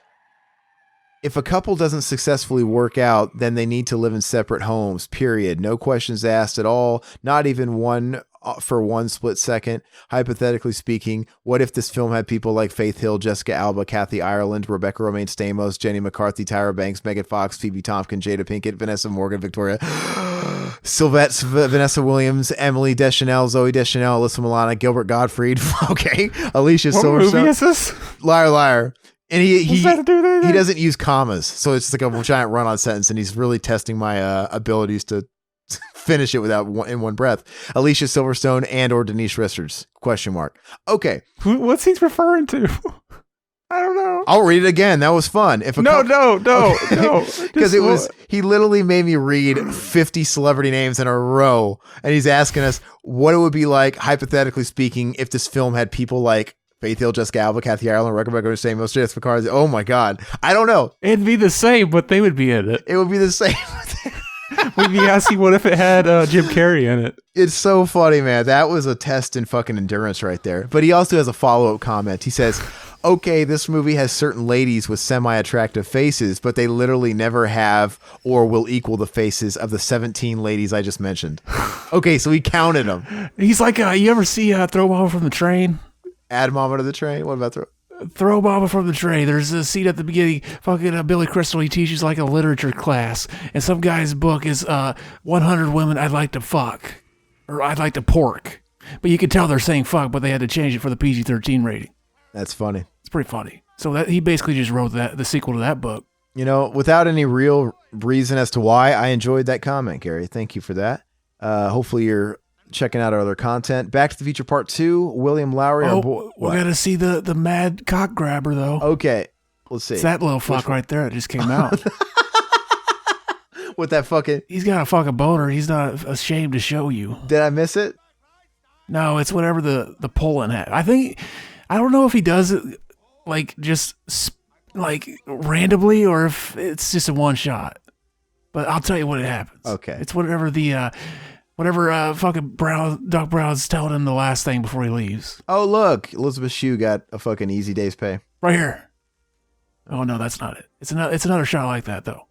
if a couple doesn't successfully work out, then they need to live in separate homes, period. No questions asked at all. Not even one for one split second. Hypothetically speaking, what if this film had people like Faith Hill, Jessica Alba, Kathy Ireland, Rebecca Romaine Stamos, Jenny McCarthy, Tyra Banks, Megan Fox, Phoebe Tompkins, Jada Pinkett, Vanessa Morgan, Victoria Sylvette, Vanessa Williams, Emily Deschanel, Zoe Deschanel, Alyssa Milano, Gilbert Gottfried, okay, Alicia Silverstone. What movie is this? Liar. And he doesn't use commas, so it's like a giant run-on sentence, and he's really testing my abilities to finish it in one breath. Alicia Silverstone and or Denise Richards? ? Okay. What's he referring to? I don't know. I'll read it again. That was fun. No. Because he literally made me read 50 celebrity names in a row, and he's asking us what it would be like, hypothetically speaking, if this film had people like Faith Hill, Jessica Alba, Kathy Ireland, Rebecca Stamos, Jessica McCarthy. Oh my God. I don't know. It'd be the same, but they would be in it. It would be the same. We'd be asking what if it had Jim Carrey in it. It's so funny, man. That was a test in fucking endurance right there. But he also has a follow-up comment. He says, okay, this movie has certain ladies with semi-attractive faces, but they literally never have or will equal the faces of the 17 ladies I just mentioned. Okay, so he counted them. He's like, you ever see Throw Mama from the Train? Add Mama to the Train? What about Throw Mama from the Train? There's a scene at the beginning, fucking Billy Crystal, he teaches like a literature class, and some guy's book is 100 Women I'd Like to Fuck, or I'd Like to Pork. But you can tell they're saying fuck, but they had to change it for the PG-13 rating. That's funny. It's pretty funny. So that he basically just wrote the sequel to that book. You know, without any real reason as to why, I enjoyed that comment, Gary. Thank you for that. Hopefully you're checking out our other content. Back to the Future Part 2, William Lowry. We got to see the mad cock grabber, though. Okay, let's see. It's that little fuck right there that just came out. With that fucking... He's got a fucking boner. He's not ashamed to show you. Did I miss it? No, it's whatever the Poland had. I don't know if he does it like just like randomly or if it's just a one shot. But I'll tell you what it happens. Okay. It's whatever fucking Doc Brown's telling him the last thing before he leaves. Oh, look. Elizabeth Shue got a fucking easy day's pay. Right here. Oh, no, that's not it. It's another shot like that, though.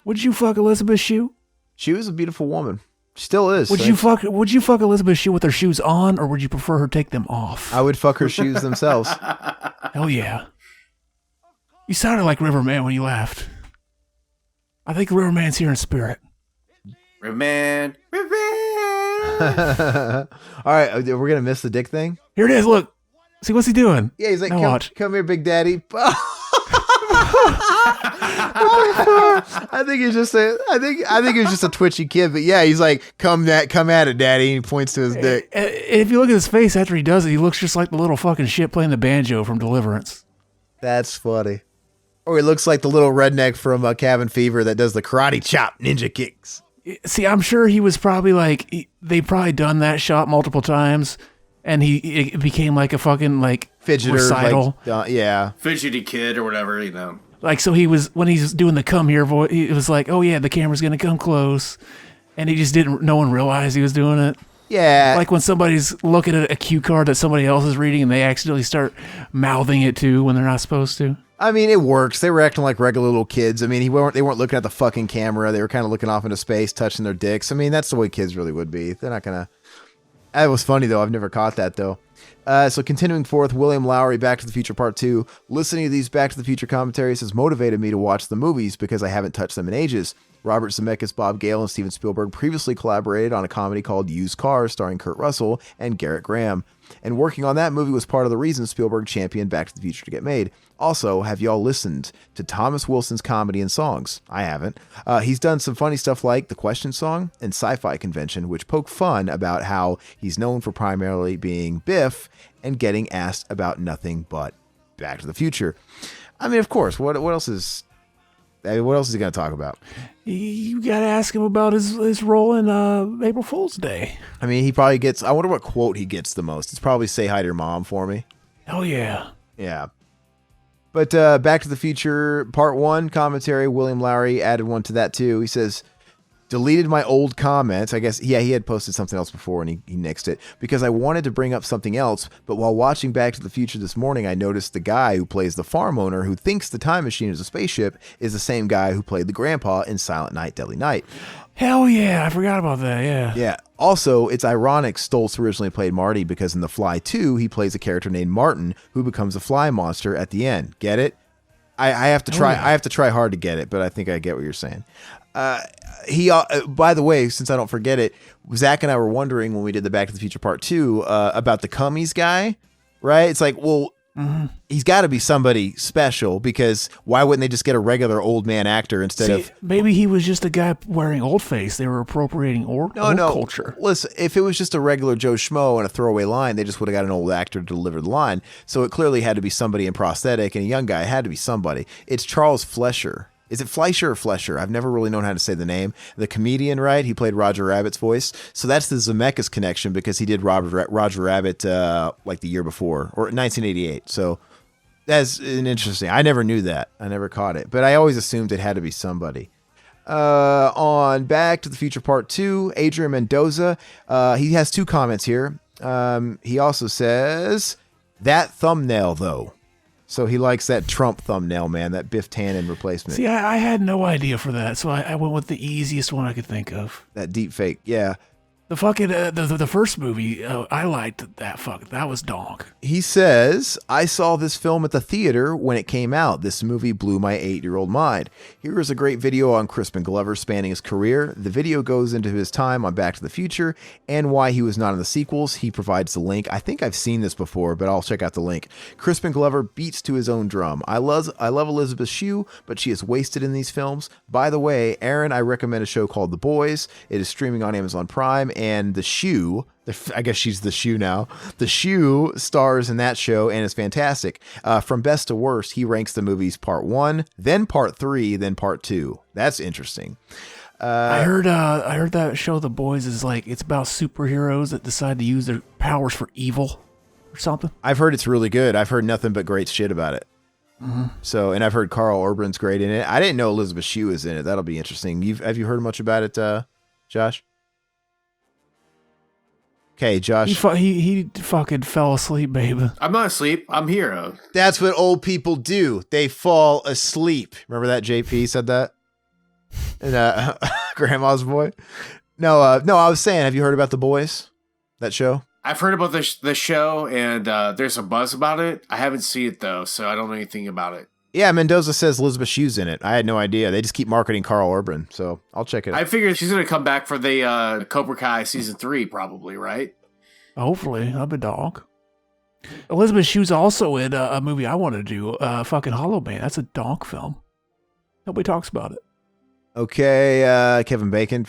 Would you fuck Elizabeth Shue? She was a beautiful woman. She still is. Would you fuck Elizabeth Shue with her shoes on, or would you prefer her take them off? I would fuck her shoes themselves. Hell yeah. You sounded like Riverman when you laughed. I think Riverman's here in spirit. Remand. All right, we're gonna miss the dick thing. Here it is. Look, see what's he doing? Yeah, he's like, Now watch. come here, Big Daddy. I think he's just a twitchy kid, but yeah, he's like, come at it, Daddy. And he points to his dick. If you look at his face after he does it, he looks just like the little fucking shit playing the banjo from Deliverance. That's funny. Or he looks like the little redneck from Cabin Fever that does the karate chop ninja kicks. See, I'm sure he was probably like, they probably done that shot multiple times, and it became like a fucking like fidgeter recital. Like, yeah, fidgety kid or whatever, you know. Like, so he was, when he's doing the come here voice, it was like, oh yeah, the camera's gonna come close, and he just no one realized he was doing it. Yeah. Like when somebody's looking at a cue card that somebody else is reading and they accidentally start mouthing it too when they're not supposed to. I mean, it works. They were acting like regular little kids. I mean, they weren't looking at the fucking camera. They were kind of looking off into space, touching their dicks. I mean, that's the way kids really would be. They're not gonna. That was funny though. I've never caught that though. So continuing forth, William Lowry, Back to the Future Part 2. Listening to these Back to the Future commentaries has motivated me to watch the movies because I haven't touched them in ages. Robert Zemeckis, Bob Gale, and Steven Spielberg previously collaborated on a comedy called Used Cars starring Kurt Russell and Garrett Graham. And working on that movie was part of the reason Spielberg championed Back to the Future to get made. Also, have y'all listened to Thomas Wilson's comedy and songs? I haven't. He's done some funny stuff like The Question Song and Sci-Fi Convention, which poke fun about how he's known for primarily being Biff and getting asked about nothing but Back to the Future. I mean, of course, what else is he going to talk about? You got to ask him about his role in April Fool's Day. I mean, he probably gets, I wonder what quote he gets the most. It's probably "Say hi to your mom for me." Oh, yeah. Yeah. But Back to the Future Part 1 commentary, William Lowry added one to that too. He says, deleted my old comments. I guess, yeah, he had posted something else before and he nixed it because I wanted to bring up something else. But while watching Back to the Future this morning, I noticed the guy who plays the farm owner who thinks the time machine is a spaceship is the same guy who played the grandpa in Silent Night, Deadly Night. Hell yeah, I forgot about that, yeah. Yeah. Also, it's ironic Stoltz originally played Marty because in The Fly 2, he plays a character named Martin who becomes a fly monster at the end. Get it? I have to try. I have to try hard to get it, but I think I get what you're saying. He, by the way, since I don't forget it, Zach and I were wondering when we did the Back to the Future Part 2 about the Cummies guy, right? It's like, well, he's got to be somebody special because why wouldn't they just get a regular old man actor instead of... Maybe he was just a guy wearing old face. They were appropriating old culture. Listen, if it was just a regular Joe Schmo and a throwaway line, they just would have got an old actor to deliver the line. So it clearly had to be somebody in prosthetic, and a young guy had to be somebody. It's Charles Flesher. Is it Fleischer or Flesher? I've never really known how to say the name. The comedian, right? He played Roger Rabbit's voice. So that's the Zemeckis connection because he did Roger Rabbit like the year before, or 1988. So that's an interesting. I never knew that. I never caught it. But I always assumed it had to be somebody. On Back to the Future Part 2, Adrian Mendoza, he has two comments here. He also says, that thumbnail, though. So he likes that Trump thumbnail, man, that Biff Tannen replacement. See, I had no idea for that, so I went with the easiest one I could think of. That deep fake, yeah. The fucking the first movie, I liked that. That was donk. He says, I saw this film at the theater when it came out. This movie blew my 8-year-old mind. Here is a great video on Crispin Glover spanning his career. The video goes into his time on Back to the Future and why he was not in the sequels. He provides the link. I think I've seen this before, but I'll check out the link. Crispin Glover beats to his own drum. I love Elizabeth Shue, but she is wasted in these films. By the way, Aaron, I recommend a show called The Boys. It is streaming on Amazon Prime. And the Shoe, I guess she's the Shoe now. The Shoe stars in that show and is fantastic. From best to worst, he ranks the movies Part 1, then Part 3, then Part 2. That's interesting. I heard that show The Boys is like it's about superheroes that decide to use their powers for evil or something. I've heard it's really good. I've heard nothing but great shit about it. Mm-hmm. So, and I've heard Carl Urban's great in it. I didn't know Elizabeth Shue is in it. That'll be interesting. Have you heard much about it, Josh? Okay, Josh. He fucking fell asleep, baby. I'm not asleep. I'm here. That's what old people do. They fall asleep. Remember that JP said that? In Grandma's Boy? No, I was saying, have you heard about The Boys? That show? I've heard about the show, and there's a buzz about it. I haven't seen it, though, so I don't know anything about it. Yeah, Mendoza says Elizabeth Shue's in it. I had no idea. They just keep marketing Carl Urban, so I'll check it out. I figured she's going to come back for the Cobra Kai season 3, probably, right? Hopefully, I'm a dog. Elizabeth Shue's also in a movie I want to do, fucking Hollow Man. That's a dog film. Nobody talks about it. Okay, Kevin Bacon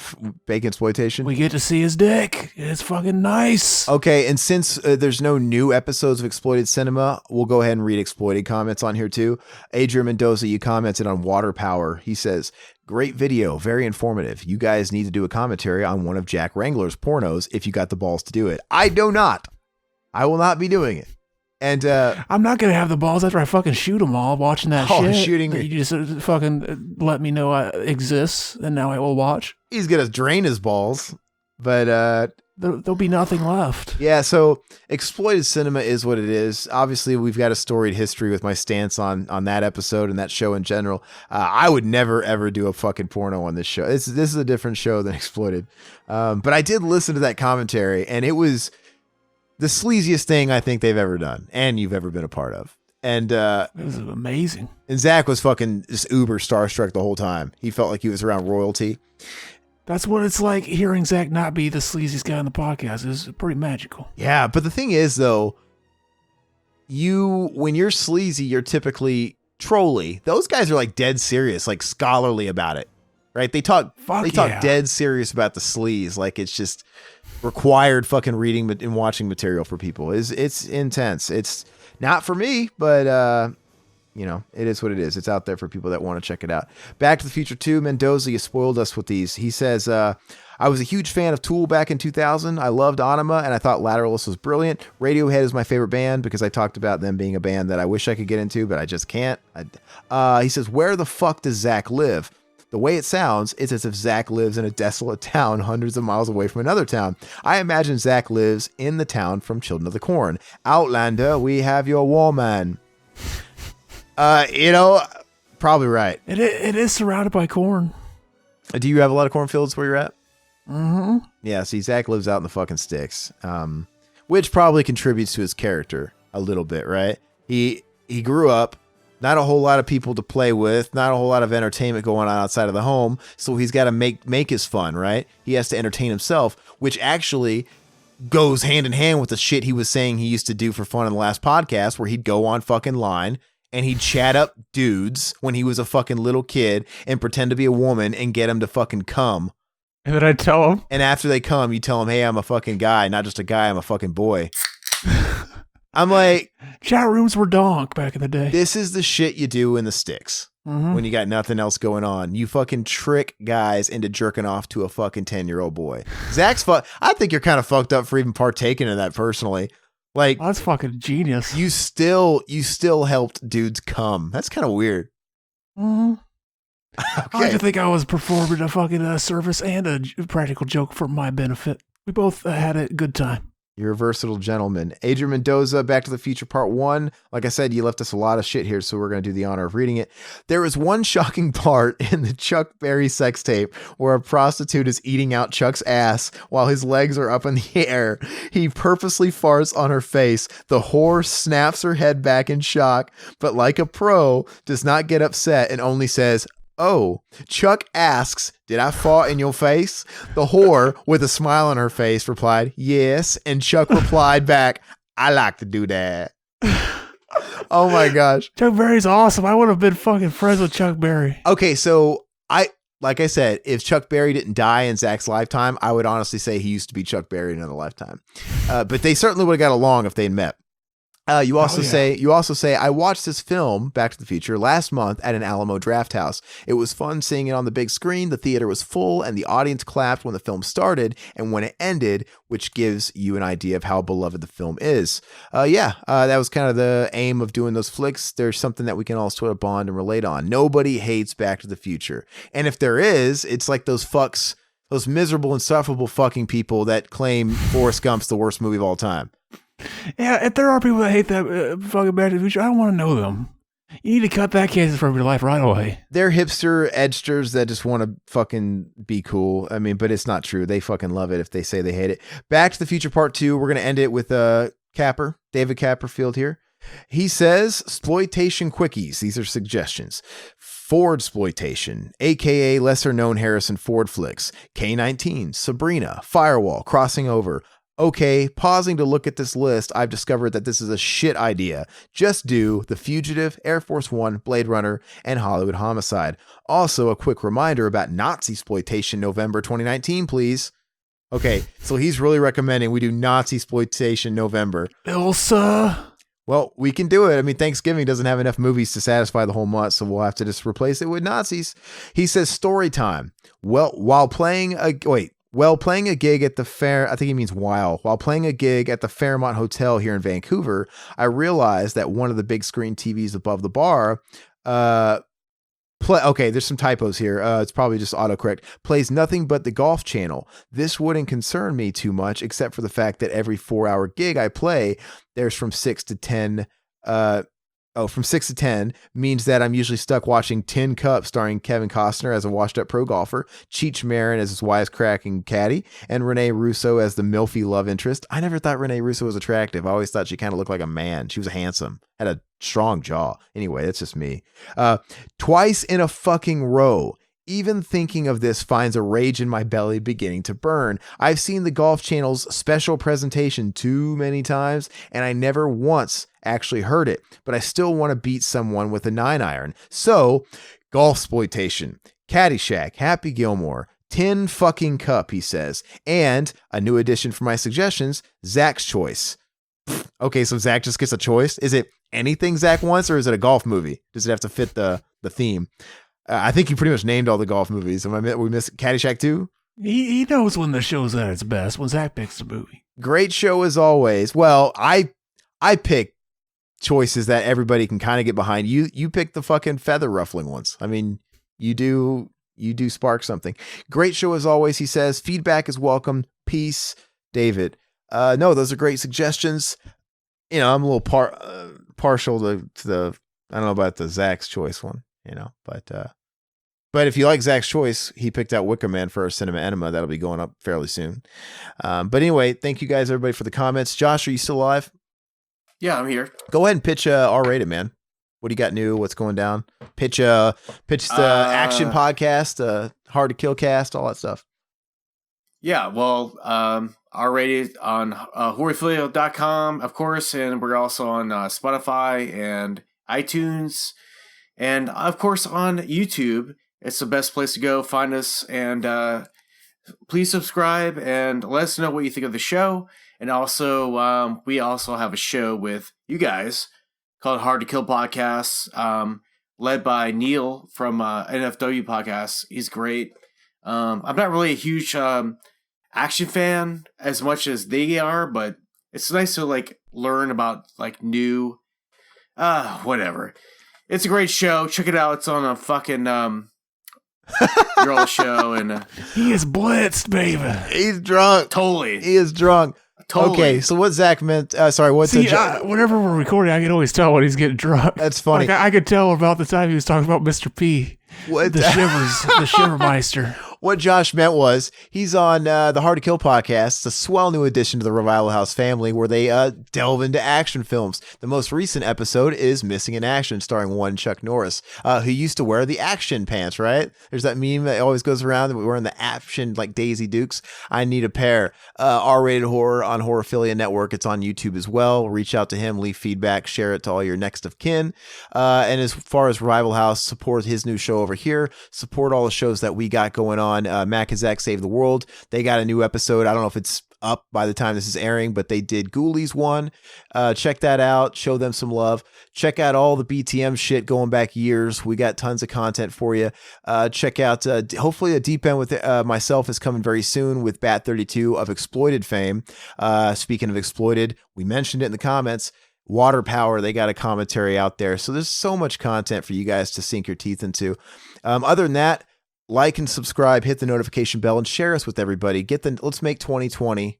exploitation. We get to see his dick. It's fucking nice. Okay, and since there's no new episodes of Exploited Cinema, we'll go ahead and read exploited comments on here too. Adrian Mendoza, you commented on Water Power. He says, great video, very informative. You guys need to do a commentary on one of Jack Wrangler's pornos if you got the balls to do it. I do not. I will not be doing it. And I'm not gonna have the balls after I fucking shoot them all watching that shit. Shooting! You just fucking let me know I exist, and now I will watch. He's gonna drain his balls, but there'll be nothing left. Yeah. So Exploited Cinema is what it is. Obviously, we've got a storied history with my stance on that episode and that show in general. I would never ever do a fucking porno on this show. This is a different show than Exploited. But I did listen to that commentary, and it was the sleaziest thing I think they've ever done and you've ever been a part of. And it was amazing. And Zach was fucking just uber starstruck the whole time. He felt like he was around royalty. That's what it's like hearing Zach not be the sleaziest guy on the podcast. It's pretty magical. Yeah, but the thing is though, when you're sleazy, you're typically trolly. Those guys are like dead serious, like scholarly about it. Right? They talk dead serious about the sleaze. Like it's just required fucking reading and watching material for people. It's intense. It's not for me, but it is what it is. It's out there for people that want to check it out. Back to the Future 2, Mendoza, you spoiled us with these. He says, I was a huge fan of Tool back in 2000. I loved Anima, and I thought Lateralus was brilliant. Radiohead is my favorite band because I talked about them being a band that I wish I could get into, but I just can't. He says, where the fuck does Zach live? The way it sounds, it's as if Zach lives in a desolate town hundreds of miles away from another town. I imagine Zach lives in the town from Children of the Corn. Outlander, we have your war man. Probably right. It is surrounded by corn. Do you have a lot of cornfields where you're at? Mm-hmm. Yeah, see, Zach lives out in the fucking sticks, which probably contributes to his character a little bit, right? He grew up. Not a whole lot of people to play with, not a whole lot of entertainment going on outside of the home. So he's got to make his fun, right? He has to entertain himself, which actually goes hand in hand with the shit he was saying he used to do for fun in the last podcast, where he'd go on fucking line and he'd chat up dudes when he was a fucking little kid and pretend to be a woman and get them to fucking come. And then I'd tell him. And after they come, you tell them, hey, I'm a fucking guy, not just a guy, I'm a fucking boy. I'm like, chat rooms were donk back in the day. This is the shit you do in the sticks when you got nothing else going on. You fucking trick guys into jerking off to a fucking 10-year-old boy. Zach's I think you're kind of fucked up for even partaking in that personally. Like, that's fucking genius. You still helped dudes come. That's kind of weird. Mm-hmm. Okay. I like to think I was performing a fucking service and a practical joke for my benefit. We both had a good time. You're a versatile gentleman. Adrian Mendoza, Back to the Future Part 1. Like I said, you left us a lot of shit here, so we're going to do the honor of reading it. There is one shocking part in the Chuck Berry sex tape where a prostitute is eating out Chuck's ass while his legs are up in the air. He purposely farts on her face. The whore snaps her head back in shock, but like a pro, does not get upset and only says, oh. Chuck asks, did I fart in your face? The whore, with a smile on her face, replied, yes. And Chuck replied back, I like to do that. Oh my gosh. Chuck Berry's awesome. I would have been fucking friends with Chuck Berry. Okay, so like I said, if Chuck Berry didn't die in Zach's lifetime, I would honestly say he used to be Chuck Berry in another lifetime. But they certainly would have got along if they'd met. You also say, I watched this film, Back to the Future, last month at an Alamo Draft House. It was fun seeing it on the big screen. The theater was full and the audience clapped when the film started and when it ended, which gives you an idea of how beloved the film is. That was kind of the aim of doing those flicks. There's something that we can all sort of bond and relate on. Nobody hates Back to the Future. And if there is, it's like those fucks, those miserable, insufferable fucking people that claim Forrest Gump's the worst movie of all time. Yeah, if there are people that hate that fucking Back to the Future, I don't want to know them. You need to cut that case from your life right away. They're hipster edgesters that just want to fucking be cool. I mean, but it's not true. They fucking love it if they say they hate it. Back to the Future Part 2. We're going to end it with Capper, David Capperfield here. He says, exploitation quickies. These are suggestions. Ford exploitation, aka lesser known Harrison Ford flicks, K-19, Sabrina, Firewall, Crossing Over. Okay, pausing to look at this list, I've discovered that this is a shit idea. Just do The Fugitive, Air Force One, Blade Runner, and Hollywood Homicide. Also, a quick reminder about Nazi exploitation November 2019, please. Okay, so he's really recommending we do Nazi exploitation November. Elsa. Well, we can do it. I mean, Thanksgiving doesn't have enough movies to satisfy the whole month, so we'll have to just replace it with Nazis. He says story time. While playing a gig at the fair, I think he means while playing a gig at the Fairmont Hotel here in Vancouver, I realized that one of the big screen TVs above the bar, okay, there's some typos here. It's probably just autocorrect. Plays nothing but the golf channel. This wouldn't concern me too much, except for the fact that every 4-hour gig I play, there's from 6 to 10. From 6 to 10 means that I'm usually stuck watching Tin Cup starring Kevin Costner as a washed-up pro golfer, Cheech Marin as his wisecracking caddy, and Renee Russo as the milfy love interest. I never thought Renee Russo was attractive. I always thought she kind of looked like a man. She was handsome, had a strong jaw. Anyway, that's just me. Twice in a fucking row. Even thinking of this finds a rage in my belly beginning to burn. I've seen the Golf Channel's special presentation too many times, and I never once actually heard it, but I still want to beat someone with a 9-iron. So, golf exploitation, Caddyshack, Happy Gilmore, Tin fucking Cup, he says, and a new addition for my suggestions, Zach's Choice. Okay, so Zach just gets a choice. Is it anything Zach wants, or is it a golf movie? Does it have to fit the theme? I think you pretty much named all the golf movies. We missed Caddyshack 2? He knows when the show's at its best, when Zach picks the movie. Great show as always. Well, I pick choices that everybody can kind of get behind. You pick the fucking feather ruffling ones. I mean, you do spark something. Great show as always, he says. Feedback is welcome. Peace, David. No, those are great suggestions. You know, I'm a little partial to the, I don't know about the Zach's Choice one, you know, but if you like Zach's Choice, he picked out Wicker Man for our Cinema Enema. That'll be going up fairly soon. But anyway, thank you guys, everybody, for the comments. Josh, are you still alive? Yeah, I'm here. Go ahead and pitch R-rated, man. What do you got new? What's going down? Pitch the action podcast, Hard to Kill cast, all that stuff. Yeah, well, R-rated on horrorphilio.com, of course, and we're also on Spotify and iTunes, and of course on YouTube. It's the best place to go. Find us, and please subscribe and let us know what you think of the show. And also, we also have a show with you guys called Hard to Kill Podcast, led by Neil from NFW Podcast. He's great. I'm not really a huge action fan as much as they are, but it's nice to like learn about like new whatever. It's a great show. Check it out. It's on a fucking girl show, and he is blitzed, baby. He's drunk. Totally. He is drunk. Totally. Okay, so what Zach meant, whenever we're recording, I can always tell when he's getting drunk. That's funny. Like, I could tell about the time he was talking about Mr. P. What? The Shivers, the Shivermeister. What Josh meant was he's on the Hard to Kill podcast. It's a swell new addition to the Revival House family where they delve into action films. The most recent episode is Missing in Action, starring one Chuck Norris, who used to wear the action pants, right? There's that meme that always goes around that we're wearing the action like Daisy Dukes. I need a pair. R-rated horror on Horrorphilia Network. It's on YouTube as well. Reach out to him, leave feedback, share it to all your next of kin. And as far as Revival House, support his new show over here. Support all the shows that we got going on. Mac and Zach Save the World. They got a new episode. I don't know if it's up by the time this is airing, but they did Ghoulies one. Check that out. Show them some love. Check out all the BTM shit going back years. We got tons of content for you. Check out, hopefully a deep end with myself is coming very soon with Bat 32 of Exploited fame. Speaking of Exploited, we mentioned it in the comments. Water Power, they got a commentary out there. So there's so much content for you guys to sink your teeth into. Other than that, like and subscribe, hit the notification bell, and share us with everybody. Let's make 2020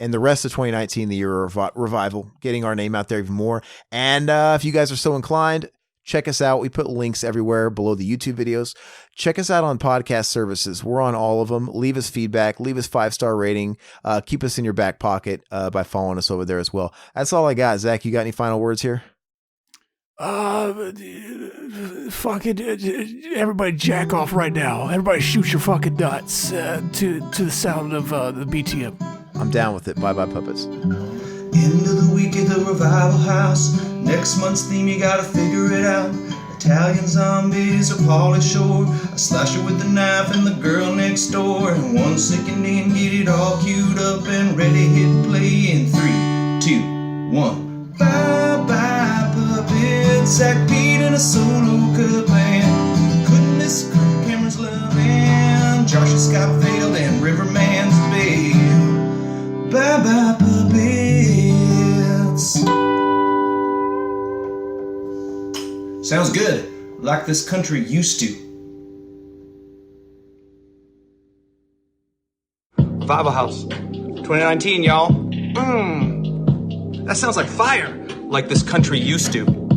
and the rest of 2019 the year of revival, getting our name out there even more. And if you guys are so inclined, check us out. We put links everywhere below the YouTube videos. Check us out on podcast services. We're on all of them. Leave us feedback. Leave us 5-star rating. Keep us in your back pocket by following us over there as well. That's all I got. Zach, you got any final words here? Fucking everybody jack off right now. Everybody shoot your fucking nuts to the sound of the BTM. I'm down with it. Bye bye puppets. End of the week at the Revival House. Next month's theme, you gotta figure it out. Italian zombies or Pauly Shore. A slasher with a knife and the girl next door. And 1 second in, get it all queued up and ready, hit play in 3, 2, 1. Bye bye puppets. Zach Pete in a solo cut band. Couldn't miss Cameron's loving. Josh and Scott failed and Riverman's bail. Bye bye puppets. Sounds good, like this country used to. Revival House, 2019, y'all. That sounds like fire, like this country used to.